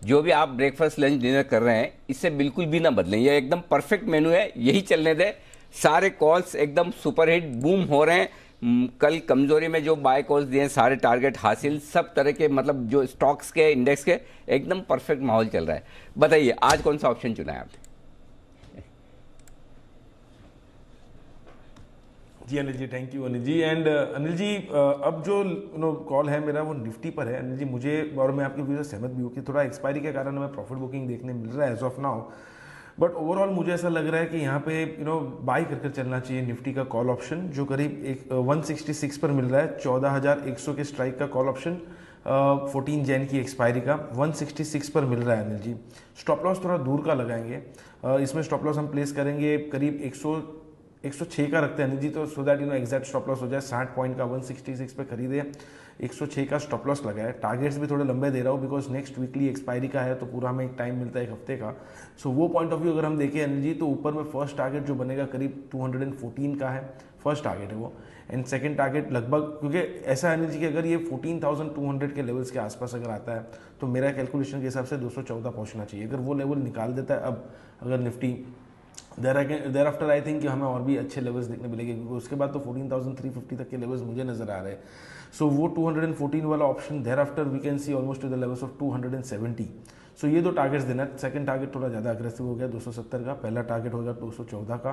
जो भी आप ब्रेकफास्ट लंच डिनर कर रहे हैं, इससे बिल्कुल भी ना बदलें, ये एकदम परफेक्ट मेनू है, यही चलने दें। सारे कॉल्स एकदम सुपरहिट बूम हो रहे हैं, कल कमजोरी में जो बाय कॉल्स दिए सारे टारगेट हासिल, सब तरह के मतलब जो स्टॉक्स के इंडेक्स के एकदम परफेक्ट माहौल चल रहा है। बताइए आज कौन सा ऑप्शन चुना है आपने? जी Anil ji, thank you Anil ji. And Anil ji, अब जो कॉल है मेरा वो निफ्टी पर है अनिल जी। मुझे और मैं आपके व्यू से सहमत भी हूँ कि थोड़ा एक्सपायरी के कारण हमें प्रॉफिट बुकिंग देखने मिल रहा है as of now, but overall मुझे ऐसा लग रहा है कि यहाँ पे बाई कर चलना चाहिए निफ्टी का कॉल ऑप्शन, जो करीब 166 पर मिल रहा है। 14,100 के स्ट्राइक का कॉल ऑप्शन 14 जैन की एक्सपायरी का 166 पर मिल रहा है अनिल जी। स्टॉप लॉस थोड़ा दूर का लगाएंगे, इसमें स्टॉप लॉस हम प्लेस करेंगे करीब 106 का रखते हैं अनिल जी, तो so that exact stop loss हो जाए 60 पॉइंट का। 166 पे खरीदे, 106 का स्टॉप लॉस लगाए। टारगेट्स भी थोड़े लंबे दे रहा हूँ बिकॉज नेक्स्ट वीकली एक्सपायरी का है, तो पूरा हमें एक टाइम मिलता है 1 हफ्ते का। सो वो पॉइंट ऑफ व्यू अगर हम देखें अनिल जी, तो ऊपर में फर्स्ट टारगेट जो बनेगा करीब 214 का है, फर्स्ट टारगेट है वो। एंड सेकंड टारगेट लगभग, क्योंकि ऐसा है अनिल जी कि अगर ये 14,200 के लेवल्स के आसपास अगर आता है तो मेरा कैलकुलेशन के हिसाब से 214 पहुँचना चाहिए। अगर वो लेवल निकाल देता है अब अगर Nifty, there after I think कि हमें और भी अच्छे लेवल्स देखने मिलेंगे, क्योंकि उसके बाद तो 14,350 तक के लेवल्स मुझे नजर आ रहे हैं। सो वो 214 वाला option, there after we can see almost to the levels of 270। So ये 2 टारगेट्स देना है। सेकंड टारगेट थोड़ा ज़्यादा अग्रेसिव हो गया 270 का, पहला टारगेट होगा 214 का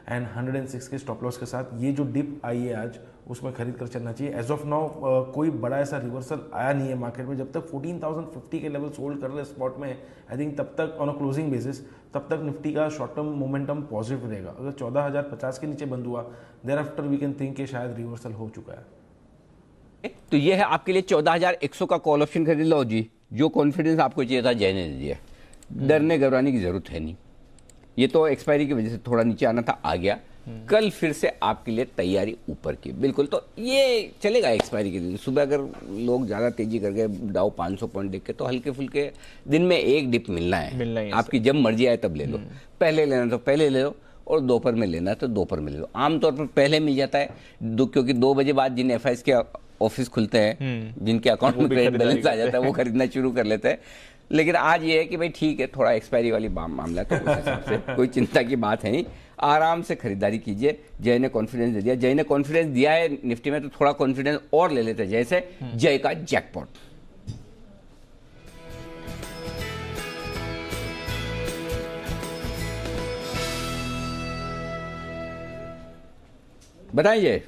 एंड 106 के स्टॉप लॉस के साथ। ये जो डिप आई है आज उसमें खरीद कर चलना चाहिए। एज ऑफ नाउ कोई बड़ा ऐसा रिवर्सल आया नहीं है मार्केट में। जब तक 14,050 के लेवल्स होल्ड कर रहे हैं स्पॉट में, आई थिंक तब तक ऑन अ क्लोजिंग बेसिस तब तक निफ्टी का शॉर्ट टर्म मोमेंटम पॉजिटिव रहेगा। अगर 14,050 के नीचे बंद हुआ, there after we can think कि शायद रिवर्सल हो चुका है। तो ये है आपके लिए 14,100 का कॉल ऑप्शन खरीद लो जी। जो कॉन्फिडेंस आपको चाहिए था जय ने दिया, डरने घबराने की जरूरत है नहीं। ये तो एक्सपायरी की वजह से थोड़ा नीचे आना था, आ गया। कल फिर से आपके लिए तैयारी ऊपर की, बिल्कुल। तो ये चलेगा एक्सपायरी के दिन। सुबह अगर लोग ज़्यादा तेजी कर गए, डाउ 500 पॉइंट देख के, तो हल्के फुल्के दिन में एक डिप मिलना है आपकी, जब मर्जी आए तब ले लो। पहले लेना तो पहले ले लो, और दोपहर में लेना है तो दोपहर में ले लो। आमतौर पर पहले मिल जाता है क्योंकि 2 बजे बाद जिन FIs के ऑफिस खुलते हैं, जिनके अकाउंट में क्रेडिट बैलेंस आ जाता है, वो खरीदना शुरू कर लेते हैं। लेकिन आज ये है कि भाई ठीक है, थोड़ा एक्सपायरी वाली मामला, तो उस हिसाब से कोई चिंता की बात है नहीं, आराम से खरीदारी कीजिए। जय ने कॉन्फिडेंस दे दिया, जय ने कॉन्फिडेंस दिया है निफ्टी में, तो थोड़ा कॉन्फिडेंस और ले लेते हैं जय से। जय का जैकपॉट। बताइए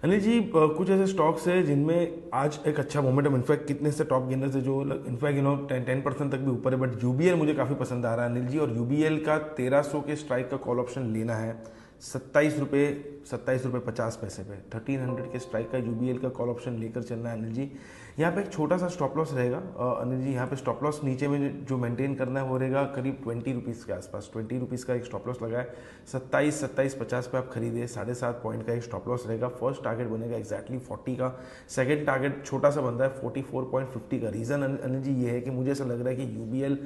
अनिल जी, कुछ ऐसे स्टॉक्स है जिनमें आज एक अच्छा मोमेंटम, इनफैक्ट कितने से टॉप गेनर्स है जो इनफैक्ट 10% तक भी ऊपर है, बट यूबीएल मुझे काफ़ी पसंद आ रहा है अनिल जी। और यूबीएल का 1300 के स्ट्राइक का कॉल ऑप्शन लेना है 27 रुपये 50 पैसे पे। 1300 के स्ट्राइक का यूबीएल का कॉल ऑप्शन लेकर चलना है अनिल जी। यहाँ पे एक छोटा सा स्टॉप लॉस रहेगा अनिल जी। यहाँ पे स्टॉप लॉस नीचे में जो मेंटेन करना है वो रहेगा करीब 20 रुपीज़ के आसपास। 20 रुपीज़ का एक स्टॉप लॉस लगाए, 27-50 पे आप खरीदे, 7.5 पॉइंट का एक स्टॉप लॉस रहेगा। फर्स्ट टारगेट बनेगा एक्जैक्टली 40 का, सेकंड टारगेट छोटा सा बनता है 44.50 का। रीज़न अनिल जी ये है कि मुझे ऐसा लग रहा है कि यूबीएल,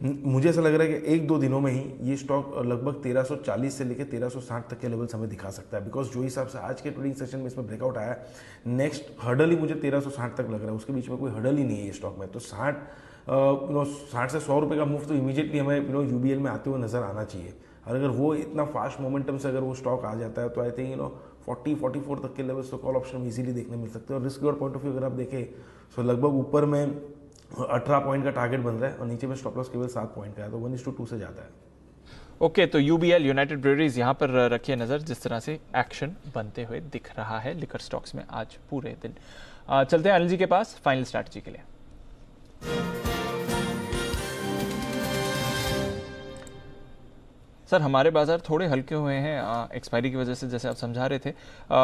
मुझे ऐसा लग रहा है कि 1-2 दिनों में ही ये स्टॉक लगभग 1340 से लेकर 1360 तक के लेवल्स हमें दिखा सकता है। बिकॉज जो हिसाब से आज के ट्रेडिंग सेशन में इसमें ब्रेकआउट आया, नेक्स्ट हर्डल ही मुझे 1360 तक लग रहा है, उसके बीच में कोई हर्डल ही नहीं है ये स्टॉक में। तो 60 से 100 रुपये का मूव तो इमीडिएटली हमें यूबीएल में आते हुए नजर आना चाहिए। और अगर वो इतना फास्ट मोमेंटम से अगर वो स्टॉक आ जाता है, तो आई थिंक 40-44 तक के लेवल्स तो कॉल ऑप्शन इजीली देखने मिल सकते हैं। और risk reward point of view अगर आप देखें तो लगभग ऊपर में 18 पॉइंट का टारगेट बन रहा है और नीचे में स्टॉप लॉस केवल 7 पॉइंट का है, तो 1:2 से जाता है। ओके, तो यूबीएल यूनाइटेड ब्रूअरीज यहाँ पर रखिए नज़र, जिस तरह से एक्शन बनते हुए दिख रहा है लिकर स्टॉक्स में आज पूरे दिन। चलते हैं अनिल जी के पास फाइनल स्ट्रैटेजी के लिए। सर, हमारे बाजार थोड़े हल्के हुए हैं एक्सपायरी की वजह से, जैसे आप समझा रहे थे।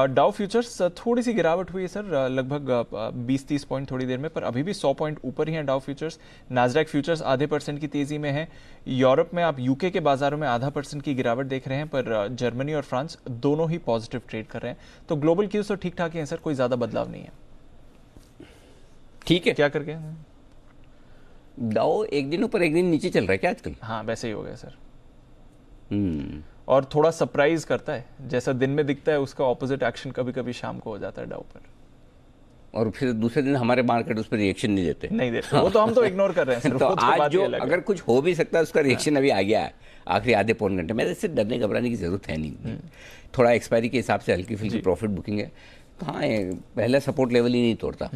डाउ फ्यूचर्स थोड़ी सी गिरावट हुई है सर, लगभग 20-30 पॉइंट थोड़ी देर में, पर अभी भी 100 पॉइंट ऊपर ही हैं डाउ फ्यूचर्स। नास्डैक फ्यूचर्स आधे % की तेजी में है। यूरोप में आप यूके के बाजारों में 0.5% की गिरावट देख रहे हैं, पर जर्मनी और फ्रांस दोनों ही पॉजिटिव ट्रेड कर रहे हैं। तो ग्लोबल क्यूज तो ठीक ठाक है सर, कोई ज़्यादा बदलाव नहीं है। ठीक है, क्या करके डाउ एक दिन ऊपर एक दिन नीचे चल रहा है क्या आजकल? हाँ, वैसे ही हो गया सर। और थोड़ा सरप्राइज करता है, जैसा दिन में दिखता है उसका ऑपोजिट एक्शन कभी कभी शाम को हो जाता है डाउ पर। और फिर दूसरे दिन हमारे मार्केट उस पर रिएक्शन नहीं देते वो तो हम तो इग्नोर कर रहे हैं तो आज जो अगर कुछ हो भी सकता है उसका रिएक्शन अभी आ गया है आखिरी आधे पौन घंटे में, इससे डरने घबराने की जरूरत है नहीं। थोड़ा एक्सपायरी के हिसाब से हल्की फुल्की प्रॉफिट बुकिंग है, हाँ पहला सपोर्ट लेवल ही नहीं तोड़ता,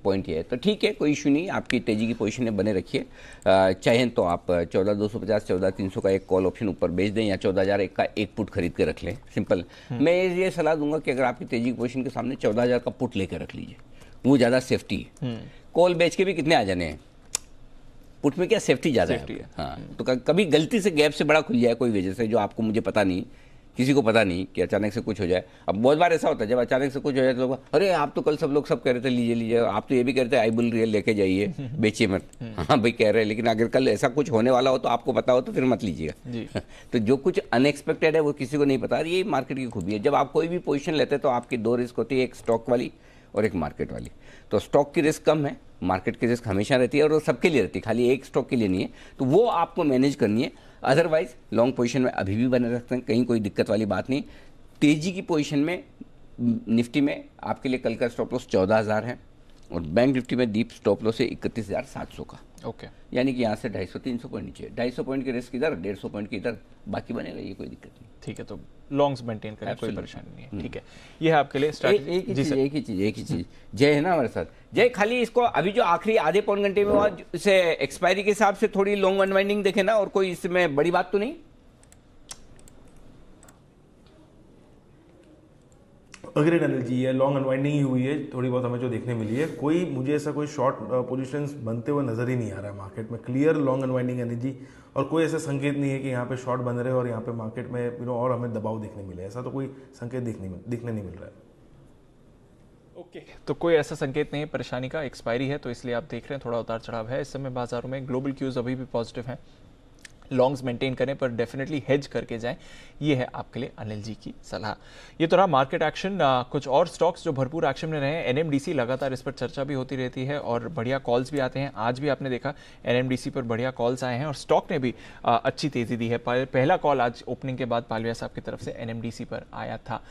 पॉइंट ये है। तो ठीक है, कोई इशू नहीं, आपकी तेजी की पोजीशन में बने रखिए। चाहे तो आप 14,250 14,300 का एक कॉल ऑप्शन ऊपर बेच दें या 14,001 का एक पुट खरीद के रख लें, सिंपल। मैं ये सलाह दूंगा कि अगर आपकी तेजी की पोजीशन के सामने 14,000 का पुट लेकर रख लीजिए, वो ज़्यादा सेफ्टी है। कॉल बेच के भी कितने आ जाने हैं, पुट में क्या सेफ्टी ज़्यादा है। हाँ, तो कभी गलती से गैप से बड़ा खुल जाए कोई वजह से, जो आपको मुझे पता नहीं, किसी को पता नहीं, कि अचानक से कुछ हो जाए। अब बहुत बार ऐसा होता है जब अचानक से कुछ हो जाए तो लोग, अरे आप तो कल सब लोग सब कह रहे थे लीजिए लीजिए, आप तो ये भी कह रहे थे आई बुल रियल लेके जाइए, बेचिए मत। हाँ भाई कह रहे हैं, लेकिन अगर कल ऐसा कुछ होने वाला हो तो आपको पता हो तो फिर मत लीजिएगा। तो जो कुछ अनएक्सपेक्टेड है वो किसी को नहीं पता, ये मार्केट की खूबी है। जब आप कोई भी पोजीशन लेते हैं तो आपकी दो रिस्क होती है, एक स्टॉक वाली और एक मार्केट वाली। तो स्टॉक की रिस्क कम है, मार्केट की रिस्क हमेशा रहती है, और वो सबके लिए रहती है, खाली एक स्टॉक के लिए नहीं है। तो वो आपको मैनेज करनी है। अदरवाइज लॉन्ग पोजीशन में अभी भी बने रखते हैं, कहीं कोई दिक्कत वाली बात नहीं। तेजी की पोजीशन में निफ्टी में आपके लिए कल का स्टॉप लॉस 14,000 है, और बैंक निफ्टी में डीप स्टॉप लॉस है 31,700 का। ओके, यानी कि यहाँ से 250-300 पॉइंट नीचे, 250 पॉइंट की रिस्क इधर, 150 पॉइंट की इधर, बाकी बनेगा, ये कोई दिक्कत नहीं। ठीक है, तो लॉन्ग्स मेंटेन करें, कोई परेशानी नहीं है। ठीक है, ये है आपके लिए स्ट्रैटेजी। एक ही चीज जय है ना हमारे साथ, जय खाली इसको अभी जो आखिरी आधे पौन घंटे में हुआ, इसे एक्सपायरी के हिसाब से थोड़ी लॉन्ग अनवाइंडिंग देखे ना, और कोई इसमें बड़ी बात तो नहीं। अग्रेड अनिल जी, ये लॉन्ग अनवाइंडिंग ही हुई है, थोड़ी बहुत हमें जो देखने मिली है, कोई मुझे ऐसा कोई शॉर्ट पोजीशंस बनते हुए नजर ही नहीं आ रहा है मार्केट में। Clear long unwinding Anil ji, और कोई ऐसा संकेत नहीं है कि यहाँ पे शॉर्ट बन रहे और यहाँ पे मार्केट में और हमें दबाव देखने मिले, ऐसा तो कोई संकेत दिखने नहीं मिल रहा है। ओके, तो कोई ऐसा संकेत नहीं है परेशानी का, एक्सपायरी है तो इसलिए आप देख रहे हैं थोड़ा उतार चढ़ाव है इस समय बाजारों में। ग्लोबल क्यूज अभी भी पॉजिटिव हैं, लॉन्ग्स मेंटेन करें पर डेफिनेटली हेज करके जाएं, ये है आपके लिए अनिल जी की सलाह। ये तो रहा मार्केट एक्शन। कुछ और स्टॉक्स जो भरपूर एक्शन में रहे हैं, एनएमडीसी, लगातार इस पर चर्चा भी होती रहती है और बढ़िया कॉल्स भी आते हैं। आज भी आपने देखा एनएमडीसी पर बढ़िया कॉल्स आए हैं और स्टॉक ने भी अच्छी तेजी दी है। पहला कॉल आज ओपनिंग के बाद पालविया साहब की तरफ से एनएमडीसी पर आया था।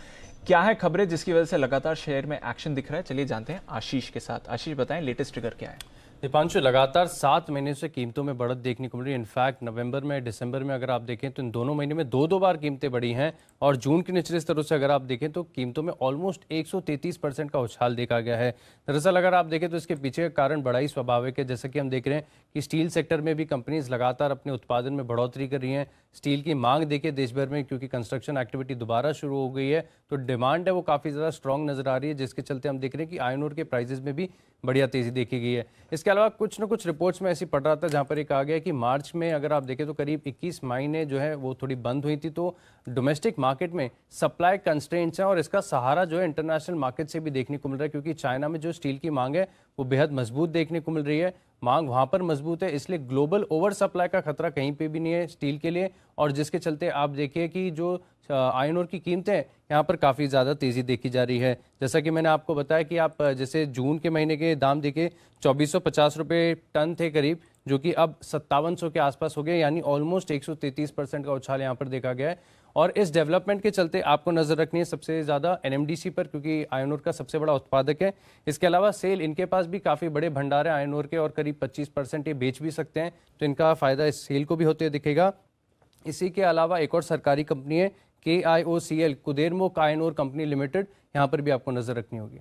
क्या है खबरें जिसकी वजह से लगातार शेयर में एक्शन दिख रहा है, चलिए जानते हैं आशीष के साथ। आशीष बताएं लेटेस्ट ट्रिगर क्या है। दीपांशु, लगातार 7 महीने से कीमतों में बढ़त देखने को मिल रही है। इनफैक्ट नवंबर में, दिसंबर में अगर आप देखें तो इन दोनों महीने में 2-2 बार कीमतें बढ़ी हैं, और जून के निचले स्तरों से अगर आप देखें तो कीमतों में ऑलमोस्ट 133% का उछाल देखा गया है। दरअसल अगर आप देखें तो इसके पीछे का कारण बड़ा ही स्वाभाविक है। जैसा कि हम देख रहे हैं कि स्टील सेक्टर में भी कंपनीज लगातार अपने उत्पादन में बढ़ोतरी कर रही हैं। स्टील की मांग देखिए देश भर में, क्योंकि कंस्ट्रक्शन एक्टिविटी दोबारा शुरू हो गई है, तो डिमांड है वो काफ़ी ज़्यादा स्ट्रॉन्ग नजर आ रही है, जिसके चलते हम देख रहे हैं कि आयरन ओर के प्राइसेस में भी बढ़िया तेजी देखी गई है। इसके अलावा कुछ ना कुछ रिपोर्ट्स में ऐसी पढ़ रहा था जहां पर ये कहा गया कि मार्च में अगर आप देखें तो करीब 21 महीने जो है वो थोड़ी बंद हुई थी, तो डोमेस्टिक मार्केट में सप्लाई कंस्ट्रेंट्स हैं, और इसका सहारा जो है इंटरनेशनल मार्केट से भी देखने को मिल रहा है, क्योंकि चाइना में जो स्टील की मांग है वो बेहद मजबूत देखने को मिल रही है। मांग वहां पर मजबूत है, इसलिए ग्लोबल ओवर सप्लाई का खतरा कहीं पे भी नहीं है स्टील के लिए, और जिसके चलते आप देखिए कि जो आयरन ओर की कीमतें यहाँ पर काफ़ी ज़्यादा तेज़ी देखी जा रही है। जैसा कि मैंने आपको बताया कि आप जैसे जून के महीने के दाम देखे 2450 रुपये टन थे करीब, जो कि अब 5700 के आसपास हो गए, यानी ऑलमोस्ट 133% का उछाल यहाँ पर देखा गया है। और इस डेवलपमेंट के चलते आपको नजर रखनी है सबसे ज़्यादा एनएमडीसी पर, क्योंकि आयरन ओर का सबसे बड़ा उत्पादक है। इसके अलावा सेल, इनके पास भी काफ़ी बड़े भंडार हैं आयरन ओर के, और करीब 25% ये बेच भी सकते हैं, तो इनका फ़ायदा इस सेल को भी होते दिखेगा। इसी के अलावा एक और सरकारी कंपनी है KIOCL, Kudremukh iron ore company limited, यहाँ पर भी आपको नजर रखनी होगी।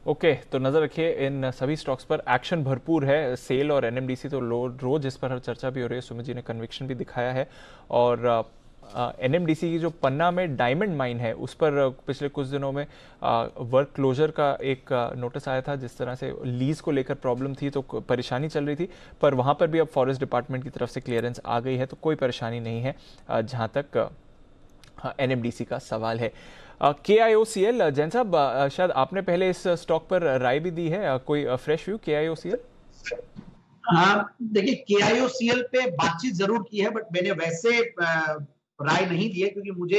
ओके, तो नजर रखिए इन सभी स्टॉक्स पर, एक्शन भरपूर है। सेल और एनएमडीसी तो रोज इस पर हर चर्चा भी हो रही है, सुमित जी ने कन्विक्शन भी दिखाया है। और एनएमडीसी की जो पन्ना में डायमंड माइन है उस पर पिछले कुछ दिनों में वर्क क्लोजर का एक नोटिस आया था, जिस तरह से लीज को लेकर प्रॉब्लम थी तो परेशानी चल रही थी, पर वहाँ पर भी अब फॉरेस्ट डिपार्टमेंट की तरफ से क्लियरेंस आ गई है, तो कोई परेशानी नहीं है जहाँ तक एनएमडीसी का सवाल है। KIOCL, जैन साहब शायद आपने पहले इस स्टॉक पर राय भी दी है, कोई फ्रेश व्यू KIOCL? देखिए KIOCL पे बातचीत जरूर की है, बट मैंने वैसे राय नहीं दी है, क्योंकि मुझे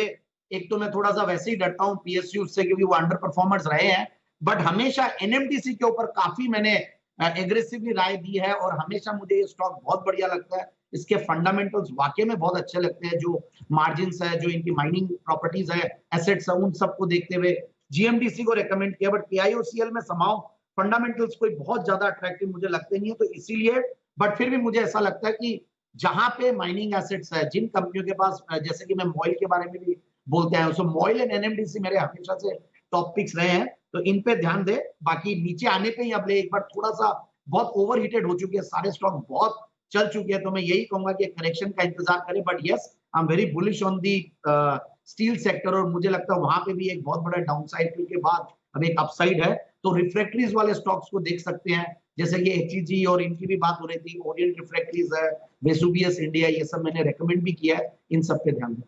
एक तो मैं थोड़ा सा वैसे ही डरता हूँ PSU से, क्योंकि वो अंडर परफॉर्मर्स रहे हैं, बट हमेशा NMDC के ऊपर काफी मैंने एग्रेसिवली राय दी है, और हमेशा मुझे ये स्टॉक बहुत बढ़िया लगता है। इसके फंडामेंटल्स वाकई में बहुत अच्छे लगते हैं, जो मार्जिन्स है, जो इनकी माइनिंग प्रॉपर्टीज है, एसेट्स है, उन सबको देखते हुए GMDC को रेकमेंड किया, बट KIOCL में समाओ फंडामेंटल्स कोई बहुत ज्यादा अट्रैक्टिव मुझे लगते नहीं है, तो इसीलिए बट फिर भी मुझे ऐसा लगता है कि जहां पे माइनिंग एसेट्स है, जिन कंपनियों के पास, जैसे कि मैं मॉइल के बारे में भी बोलते हैं, सो मॉइल एंड एनएमडीसी मेरे हमेशा से टॉप पिक्स रहे हैं, तो इन पे ध्यान दे। बाकी नीचे आने पे ही अब ले, एक बार थोड़ा सा बहुत ओवरहीटेड हो चुकी है, सारे स्टॉक बहुत चल चुके हैं, तो मैं यही कहूंगा कि करेक्शन का इंतजार करें। But yes, I am very bullish on the steel sector, और मुझे लगता है वहां पे भी एक बहुत बड़ा डाउन साइकिल के बाद अब एक अपसाइड है, तो रिफ्रैक्टरीज वाले स्टॉक्स को देख सकते हैं, जैसे कि एचईजी और इनकी भी बात हो रही थी, ओरिएंट रिफ्रैक्टरीज है, वेसुवियस इंडिया, ये सब मैंने रेकमेंड भी किया है, इन सब पे ध्यान दें।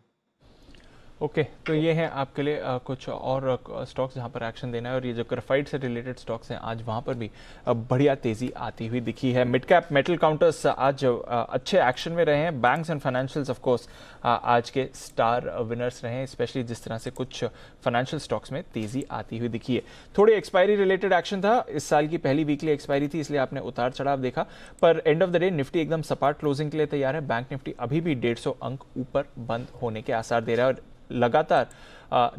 ओके, तो ये है आपके लिए कुछ और स्टॉक्स जहाँ पर एक्शन देना है, और ये जो ग्राफाइट से रिलेटेड स्टॉक्स हैं आज वहाँ पर भी बढ़िया तेजी आती हुई दिखी है। मिड कैप मेटल काउंटर्स आज अच्छे एक्शन में रहे हैं। Banks and financials of course आज के स्टार विनर्स रहे हैं, स्पेशली जिस तरह से कुछ फाइनेंशियल स्टॉक्स में तेजी आती हुई दिखी है। थोड़ी एक्सपायरी रिलेटेड एक्शन था, इस साल की पहली वीकली एक्सपायरी थी, इसलिए आपने उतार चढ़ाव देखा, पर end of the day Nifty एकदम सपाट क्लोजिंग के लिए तैयार है। बैंक निफ्टी अभी भी 150 अंक ऊपर बंद होने के आसार दे रहा है, और लगातार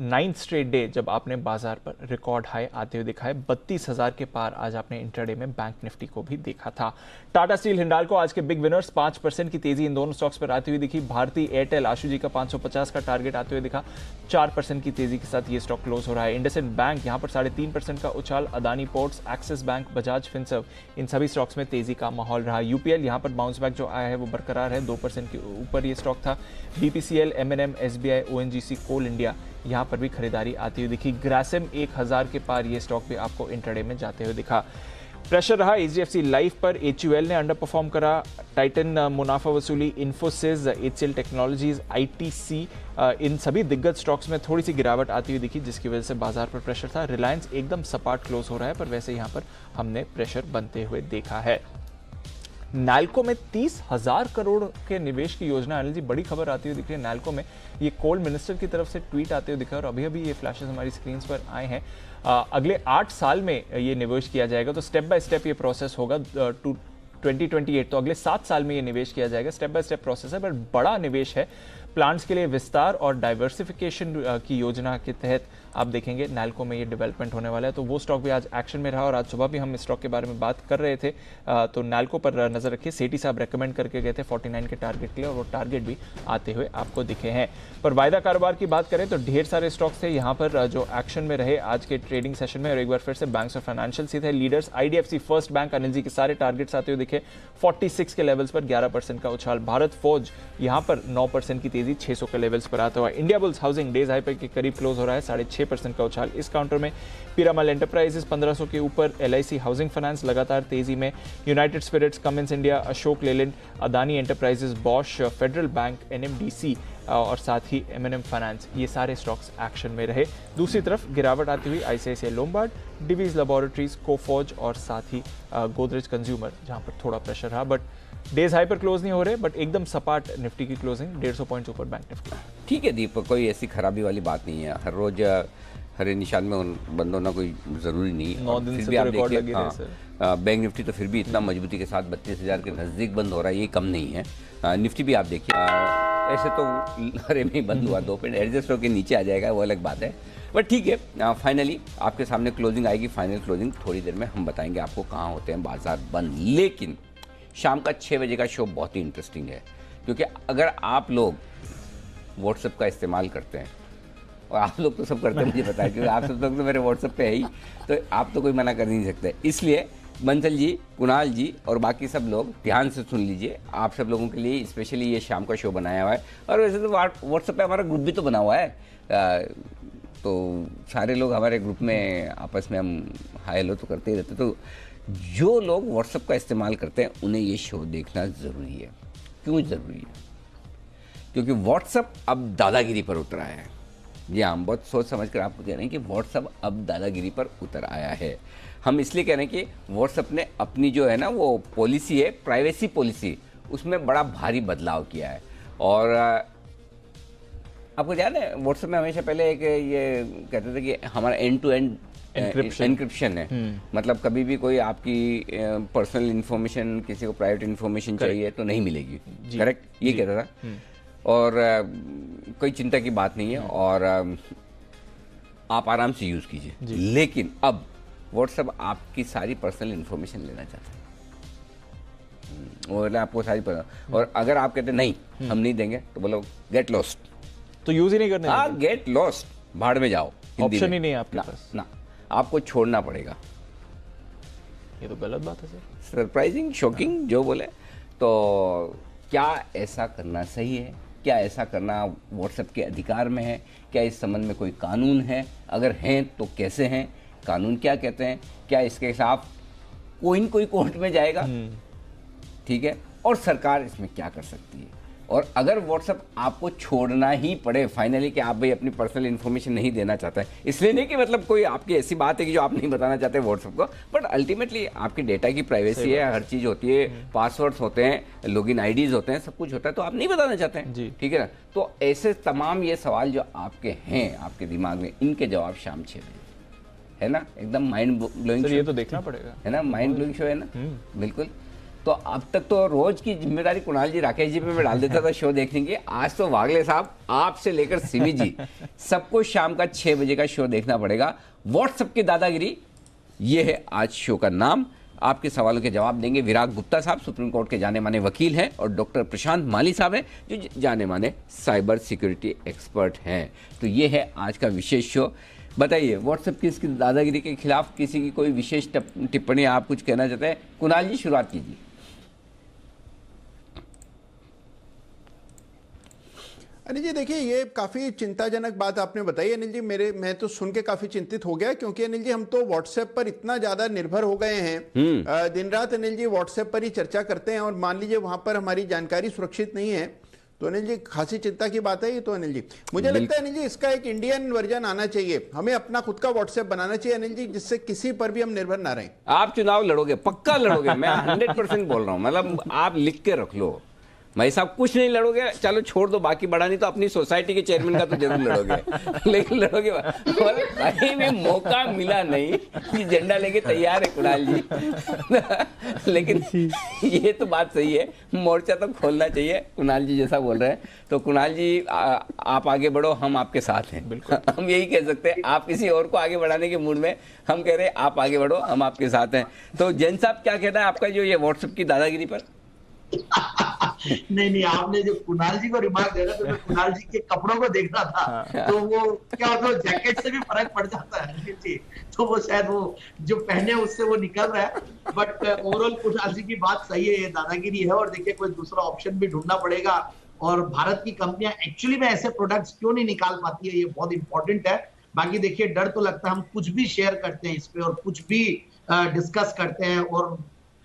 9th स्ट्रेट डे जब आपने बाजार पर रिकॉर्ड हाई आते हुए दिखा है। 32,000 के पार आज आपने इंट्राडे में बैंक निफ्टी को भी देखा था। टाटा स्टील, हिंडाल्को आज के बिग विनर्स, 5% की तेजी इन दोनों स्टॉक्स पर आती हुई दिखी। भारती एयरटेल, आशु जी का 550 का टारगेट आते हुए दिखा, 4% की तेजी के साथ ये स्टॉक क्लोज हो रहा है। इंडसइंड बैंक यहाँ पर 3.5% का उछाल, Adani ports, axis bank, Bajaj finserv, इन सभी स्टॉक्स में तेजी का माहौल रहा। यूपीएल यहाँ पर बाउंस बैक जो आया है वो बरकरार है, 2% के ऊपर ये स्टॉक था। बीपीसीएल, एमएनएम, एसबीआई, ओएनजीसी, कोल इंडिया, यहाँ पर भी खरीदारी आती हुई दिखी। ग्रासिम 1000 के पार ये स्टॉक भी आपको इंट्राडे में जाते हुए दिखा। प्रेशर रहा एचडीएफसी लाइफ पर, एचयूएल ने अंडर परफॉर्म करा, टाइटन मुनाफा वसूली, इन्फोसिस, एचसीएल टेक्नोलॉजीज, आईटीसी, इन सभी दिग्गज स्टॉक्स में थोड़ी सी गिरावट आती हुई दिखी, जिसकी वजह से बाजार पर प्रेशर था। रिलायंस एकदम सपाट क्लोज हो रहा है, पर वैसे यहाँ पर हमने प्रेशर बनते हुए देखा है। नैल्को में 30,000 करोड़ के निवेश की योजना, अनिल जी बड़ी खबर आती हुई दिख रही है नैल्को में। ये कोल मिनिस्टर की तरफ से ट्वीट आते हुए दिखा, और अभी अभी ये फ्लैशेस हमारी स्क्रीन पर आए हैं। अगले 8 साल में ये निवेश किया जाएगा, तो स्टेप बाय स्टेप ये प्रोसेस होगा। 2028, तो अगले 7 साल में ये निवेश किया जाएगा। स्टेप बाय स्टेप प्रोसेस है, बट बड़ा निवेश है। प्लांट्स के लिए विस्तार और डाइवर्सिफिकेशन की योजना के तहत आप देखेंगे नैल्को में ये डेवलपमेंट होने वाला है, तो वो स्टॉक भी आज एक्शन में रहा, और आज सुबह भी हम इस स्टॉक के बारे में बात कर रहे थे। तो नैल्को पर नजर रखिए, सेठी साहब रेकमेंड करके गए थे 49 के टारगेट के लिए, और वो टारगेट भी आते हुए आपको दिखे हैं। पर वायदा कारोबार की बात करें तो ढेर सारे स्टॉक्स थे यहाँ पर जो एक्शन में रहे आज के ट्रेडिंग सेशन में, और एक बार फिर से बैंक्स और फाइनेंशियल ही थे leaders. IDFC first bank, Anil ji के सारे टारगेट्स आते हुए दिखे, 46 के लेवल्स पर 11% का उछाल। भारत फौज यहाँ पर 9% की तेजी, 600 के लेवल्स पर आता हुआ। India bulls housing days high के करीब क्लोज हो रहा है, 6.5% का उछाल इस काउंटर में। पीरामल एंटरप्राइजेस 1500 के ऊपर, एलआईसी हाउसिंग फाइनेंस लगातार तेजी में, united spirits, Cummins India, Ashok Leyland, Adani enterprises, Bosch, federal bank, NMDC और साथ ही एमएनएम फाइनेंस, ये सारे स्टॉक्स एक्शन में रहे। दूसरी तरफ गिरावट आती हुई आईसीआईसीआई लोम्बार्ड, डिवीज लैबोरेटरीज, कोफॉज और साथ ही गोदरेज कंज्यूमर, जहां पर थोड़ा प्रेशर रहा, बट डेज हाई पर क्लोज नहीं हो रहे, बट एकदम सपाट निफ्टी की क्लोजिंग, 150 पॉइंट्स ऊपर बैंक निफ्टी। ठीक है दीपक, कोई ऐसी खराबी वाली बात नहीं है, हर रोज हरे निशान में बंद होना कोई ज़रूरी नहीं है। 9 दिन फिर से भी तो आप रिकॉर्ड देखिए, लगे रहे सर। बैंक निफ्टी तो फिर भी इतना मजबूती के साथ 32,000 के नज़दीक बंद हो रहा है, ये कम नहीं है। निफ्टी भी आप देखिए, ऐसे तो हरे में ही बंद हुआ, 2 पॉइंट एडजस्ट होकर नीचे आ जाएगा, वो अलग बात है, बट ठीक है। फाइनली आपके सामने क्लोजिंग आएगी, फाइनल क्लोजिंग थोड़ी देर में हम बताएंगे आपको कहाँ होते हैं बाजार बंद। लेकिन शाम का 6 बजे का शो बहुत ही इंटरेस्टिंग है, क्योंकि अगर आप लोग व्हाट्सएप का इस्तेमाल करते हैं, और आप लोग तो सब करते हैं मुझे पता है, क्योंकि आप सब लोग तो मेरे व्हाट्सएप पे है ही, तो आप तो कोई मना कर नहीं सकते। इसलिए बंसल जी, कुणाल जी और बाकी सब लोग ध्यान से सुन लीजिए, आप सब लोगों के लिए स्पेशली ये शाम का शो बनाया हुआ है। और वैसे तो व्हाट्सएप पे हमारा ग्रुप भी तो बना हुआ है, तो सारे लोग हमारे ग्रुप में आपस में हम हाय हेलो तो करते ही रहते। तो जो लोग व्हाट्सएप का इस्तेमाल करते हैं उन्हें ये शो देखना ज़रूरी है। क्यों ज़रूरी है? क्योंकि व्हाट्सएप अब दादागिरी पर उतर आया है। जी हाँ, हम बहुत सोच समझ कर आपको कह रहे हैं कि व्हाट्सएप अब दादागिरी पर उतर आया है। हम इसलिए कह रहे हैं कि व्हाट्सएप ने अपनी जो है ना वो पॉलिसी है, प्राइवेसी पॉलिसी, उसमें बड़ा भारी बदलाव किया है। और आपको याद है व्हाट्सएप में हमेशा पहले एक ये कहते थे कि हमारा एंड टू एंड एनक्रिप्शन है, मतलब कभी भी कोई आपकी पर्सनल इन्फॉर्मेशन, किसी को प्राइवेट इन्फॉर्मेशन चाहिए तो नहीं मिलेगी, करेक्ट, ये कहता था। और कोई चिंता की बात नहीं है, और आप आराम से यूज़ कीजिए। लेकिन अब व्हाट्सएप आपकी सारी पर्सनल इन्फॉर्मेशन लेना चाहता है, और आपको सारी और अगर आप कहते नहीं हम नहीं देंगे तो बोलो गेट लॉस्ट, तो यूज ही नहीं करने। हाँ, गेट लॉस्ट, भाड़ में जाओ, ऑप्शन ही नहीं है आपके पास ना, आपको छोड़ना पड़ेगा। ये तो गलत बात है सर, सरप्राइजिंग, शॉकिंग जो बोले। तो क्या ऐसा करना सही है? क्या ऐसा करना व्हाट्सएप के अधिकार में है? क्या इस संबंध में कोई कानून है? अगर हैं तो कैसे हैं? कानून क्या कहते हैं? क्या इसके खिलाफ कोई कोर्ट में जाएगा? ठीक है, और सरकार इसमें क्या कर सकती है? और अगर व्हाट्सएप आपको छोड़ना ही पड़े फाइनली कि आप भाई अपनी पर्सनल इन्फॉर्मेशन नहीं देना चाहता है, इसलिए नहीं कि मतलब कोई आपकी ऐसी बात है कि जो आप नहीं बताना चाहते व्हाट्सएप को, बट अल्टीमेटली आपकी डेटा की प्राइवेसी है, हर चीज़ होती है, पासवर्ड्स होते हैं, लॉगिन आईडीज होते हैं, सब कुछ होता है, तो आप नहीं बताना चाहते हैं, ठीक है ना? तो ऐसे तमाम ये सवाल जो आपके हैं आपके दिमाग में, इनके जवाब शाम 6 बजे, है ना? एकदम माइंड ब्लोइंग, ये तो देखना पड़ेगा, है ना? माइंड ब्लोइंग शो है ना, बिल्कुल। तो अब तक तो रोज की जिम्मेदारी कुणाल जी, राकेश जी पे मैं डाल देता था शो देखने की, आज तो वागले साहब आपसे लेकर सिमी जी सबको शाम का 6 बजे का शो देखना पड़ेगा। व्हाट्सएप की दादागिरी, ये है आज शो का नाम। आपके सवालों के जवाब देंगे विराग गुप्ता साहब, सुप्रीम कोर्ट के जाने माने वकील हैं, और डॉक्टर प्रशांत माली साहब हैं जो जाने माने साइबर सिक्योरिटी एक्सपर्ट हैं। तो ये है आज का विशेष शो। बताइए, व्हाट्सएप की इसकी दादागिरी के खिलाफ किसी की कोई विशेष टिप्पणी, आप कुछ कहना चाहते हैं? कुणाल जी शुरुआत कीजिए। अनिल जी देखिए, ये काफ़ी चिंताजनक बात आपने बताई अनिल जी। मैं तो सुन के काफ़ी चिंतित हो गया, क्योंकि अनिल जी हम तो व्हाट्सएप पर इतना ज़्यादा निर्भर हो गए हैं, दिन रात अनिल जी व्हाट्सएप पर ही चर्चा करते हैं, और मान लीजिए वहां पर हमारी जानकारी सुरक्षित नहीं है, तो अनिल जी खासी चिंता की बात है ये तो। अनिल जी मुझे लगता है अनिल जी इसका एक इंडियन वर्जन आना चाहिए, हमें अपना खुद का व्हाट्सएप बनाना चाहिए अनिल जी, जिससे किसी पर भी हम निर्भर ना रहें। आप चुनाव लड़ोगे, पक्का लड़ोगे, मैं 100% बोल रहा हूँ, मतलब आप लिख के रख लो। भाई साहब कुछ नहीं लड़ोगे, चलो छोड़ दो, बाकी बढ़ा नहीं तो अपनी सोसाइटी के चेयरमैन का तो जरूर लड़ोगे, लेकिन लड़ोगे। और कहीं भी मौका मिला नहीं कि झंडा लेके तैयार है कुणाल जी लेकिन ये तो बात सही है, मोर्चा तो खोलना चाहिए, कुणाल जी जैसा बोल रहे हैं। तो कुणाल जी आप आगे बढ़ो, हम आपके साथ हैं, बिल्कुल हम यही कह सकते हैं। आप किसी और को आगे बढ़ाने के मूड में, हम कह रहे हैं आप आगे बढ़ो, हम आपके साथ हैं। तो जैन साहब क्या कहना है आपका जो ये व्हाट्सएप की दादागिरी पर? नहीं, आपने जो कुणाल जी को रिमार्क दिया तो मैं कुणाल जी के कपड़ों को देख रहा था, तो वो क्या होता है, जैकेट से भी फर्क पड़ जाता है जी, तो वो शायद वो जो पहने उससे वो निकल रहा है। बट ओवरऑल कुणाल जी की बात सही है, ये दादागिरी है, और देखिए कोई दूसरा ऑप्शन भी ढूंढना पड़ेगा। और भारत की कंपनियां एक्चुअली में ऐसे प्रोडक्ट्स क्यों नहीं निकाल पाती है, ये बहुत इंपॉर्टेंट है। बाकी देखिए डर तो लगता है, हम कुछ भी शेयर करते हैं इस पे और कुछ भी डिस्कस करते हैं और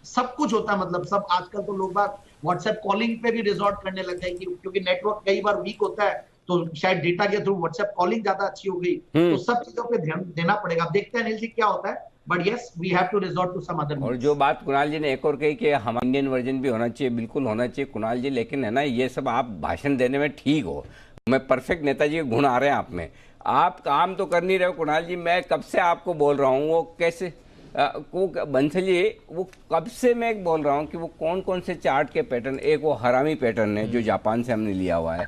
सब कुछ होता है, मतलब सब। आजकल तो लोग बात व्हाट्सएप कॉलिंग पे भी रिजॉर्ट करने लग गए, क्योंकि नेटवर्क कई बार वीक होता है, तो शायद डेटा के थ्रू व्हाट्सएप कॉलिंग ज्यादा अच्छी हो गई, तो सब चीजों पे ध्यान देना पड़ेगा। अब देखते हैं अनिल जी क्या होता है, but yes we have to resort to some other. और जो बात कुणाल जी ने एक और कही कि हम इंडियन वर्जन भी होना चाहिए, बिल्कुल होना चाहिए कुणाल जी, लेकिन है ना ये सब आप भाषण देने में ठीक हो, मैं परफेक्ट नेताजी के गुण आ रहे हैं आप में, आप काम तो कर नहीं रहे हो कुणाल जी। मैं कब से आपको बोल रहा हूँ, वो कैसे वो बंसल जी, वो कब से मैं बोल रहा हूँ कि वो कौन कौन से चार्ट के पैटर्न, एक वो हरामी पैटर्न है जो जापान से हमने लिया हुआ है,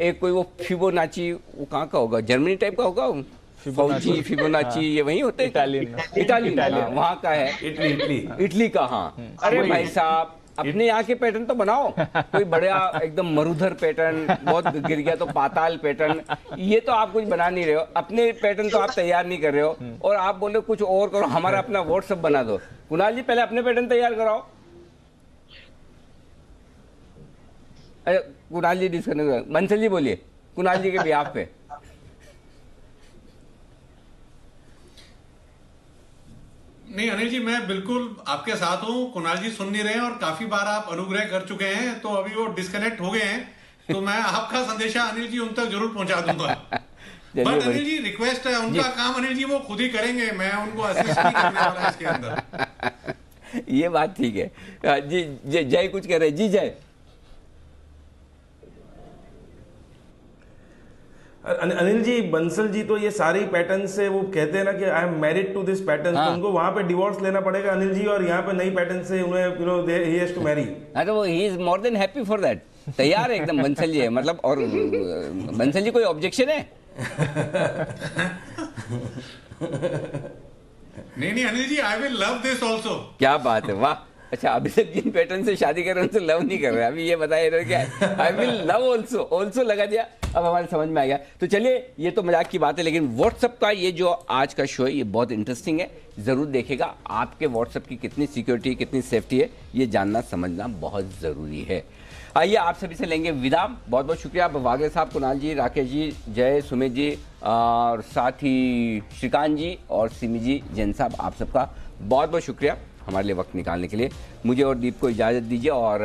एक कोई वो फिबोनाची, वो कहाँ का होगा, जर्मनी टाइप का होगा, फिबोनाची ये वहीं होते हैं, इटालियन वहाँ का है, इटली का। हाँ अरे भाई साहब अपने यहाँ के पैटर्न तो बनाओ, कोई बढ़िया एकदम मरुधर पैटर्न, बहुत गिर गया तो पाताल पैटर्न, ये तो आप कुछ बना नहीं रहे हो, अपने पैटर्न तो आप तैयार नहीं कर रहे हो, और आप बोल रहे हो कुछ और करो, हमारा अपना व्हाट्सएप बना दो। कुणाल जी पहले अपने पैटर्न तैयार कराओ। अरे कुणाल जी डिस्कनेक्ट, बंसल जी बोलिए कुणाल जी के बिहाफ पे। नहीं अनिल जी, मैं बिल्कुल आपके साथ हूँ। कुणाल जी सुन नहीं रहे हैं और काफी बार आप अनुग्रह कर चुके हैं, तो अभी वो डिस्कनेक्ट हो गए हैं, तो मैं आपका संदेशा अनिल जी उन तक जरूर पहुंचा दूंगा। बट अनिल जी रिक्वेस्ट है, उनका काम अनिल जी वो खुद ही करेंगे, मैं उनको असिस्ट नहीं करने वाला इसके अंदर। ये बात ठीक है जी। जय कुछ कह रहे जी? जय अनिल जी, बंसल जी तो ये सारे पैटर्न से वो कहते हैं ना कि I am married to this pattern, तो उनको वहां पे डिवोर्स लेना पड़ेगा अनिल जी, और यहाँ पे नई पैटर्न से उन्हें ही हैज टू मैरी। हाँ तो he is more than happy for that, तैयार है एकदम बंसल जी है, मतलब। और बंसल जी कोई ऑब्जेक्शन है? नहीं Anil ji, I will love this also. क्या बात है, वाह। अच्छा, अभी तक जिन पैटर्न से शादी कर रहे हैं उनसे लव नहीं कर रहे, अभी ये बताइए इधर क्या है, आई विल लव ऑल्सो लगा दिया, अब हमारे समझ में आ गया। तो चलिए, ये तो मजाक की बात है, लेकिन व्हाट्सएप का ये जो आज का शो है ये बहुत इंटरेस्टिंग है, जरूर देखेगा। आपके व्हाट्सएप की कितनी सिक्योरिटी, कितनी सेफ्टी है, ये जानना समझना बहुत जरूरी है। आइए आप सभी से लेंगे विदा। बहुत बहुत शुक्रिया वागले साहब, कुणाल जी, राकेश जी, जय, सुमित जी और साथ ही श्रीकांत जी और सिमी जी, जैन साहब, आप सबका बहुत बहुत शुक्रिया हमारे लिए वक्त निकालने के लिए। मुझे और दीप को इजाज़त दीजिए और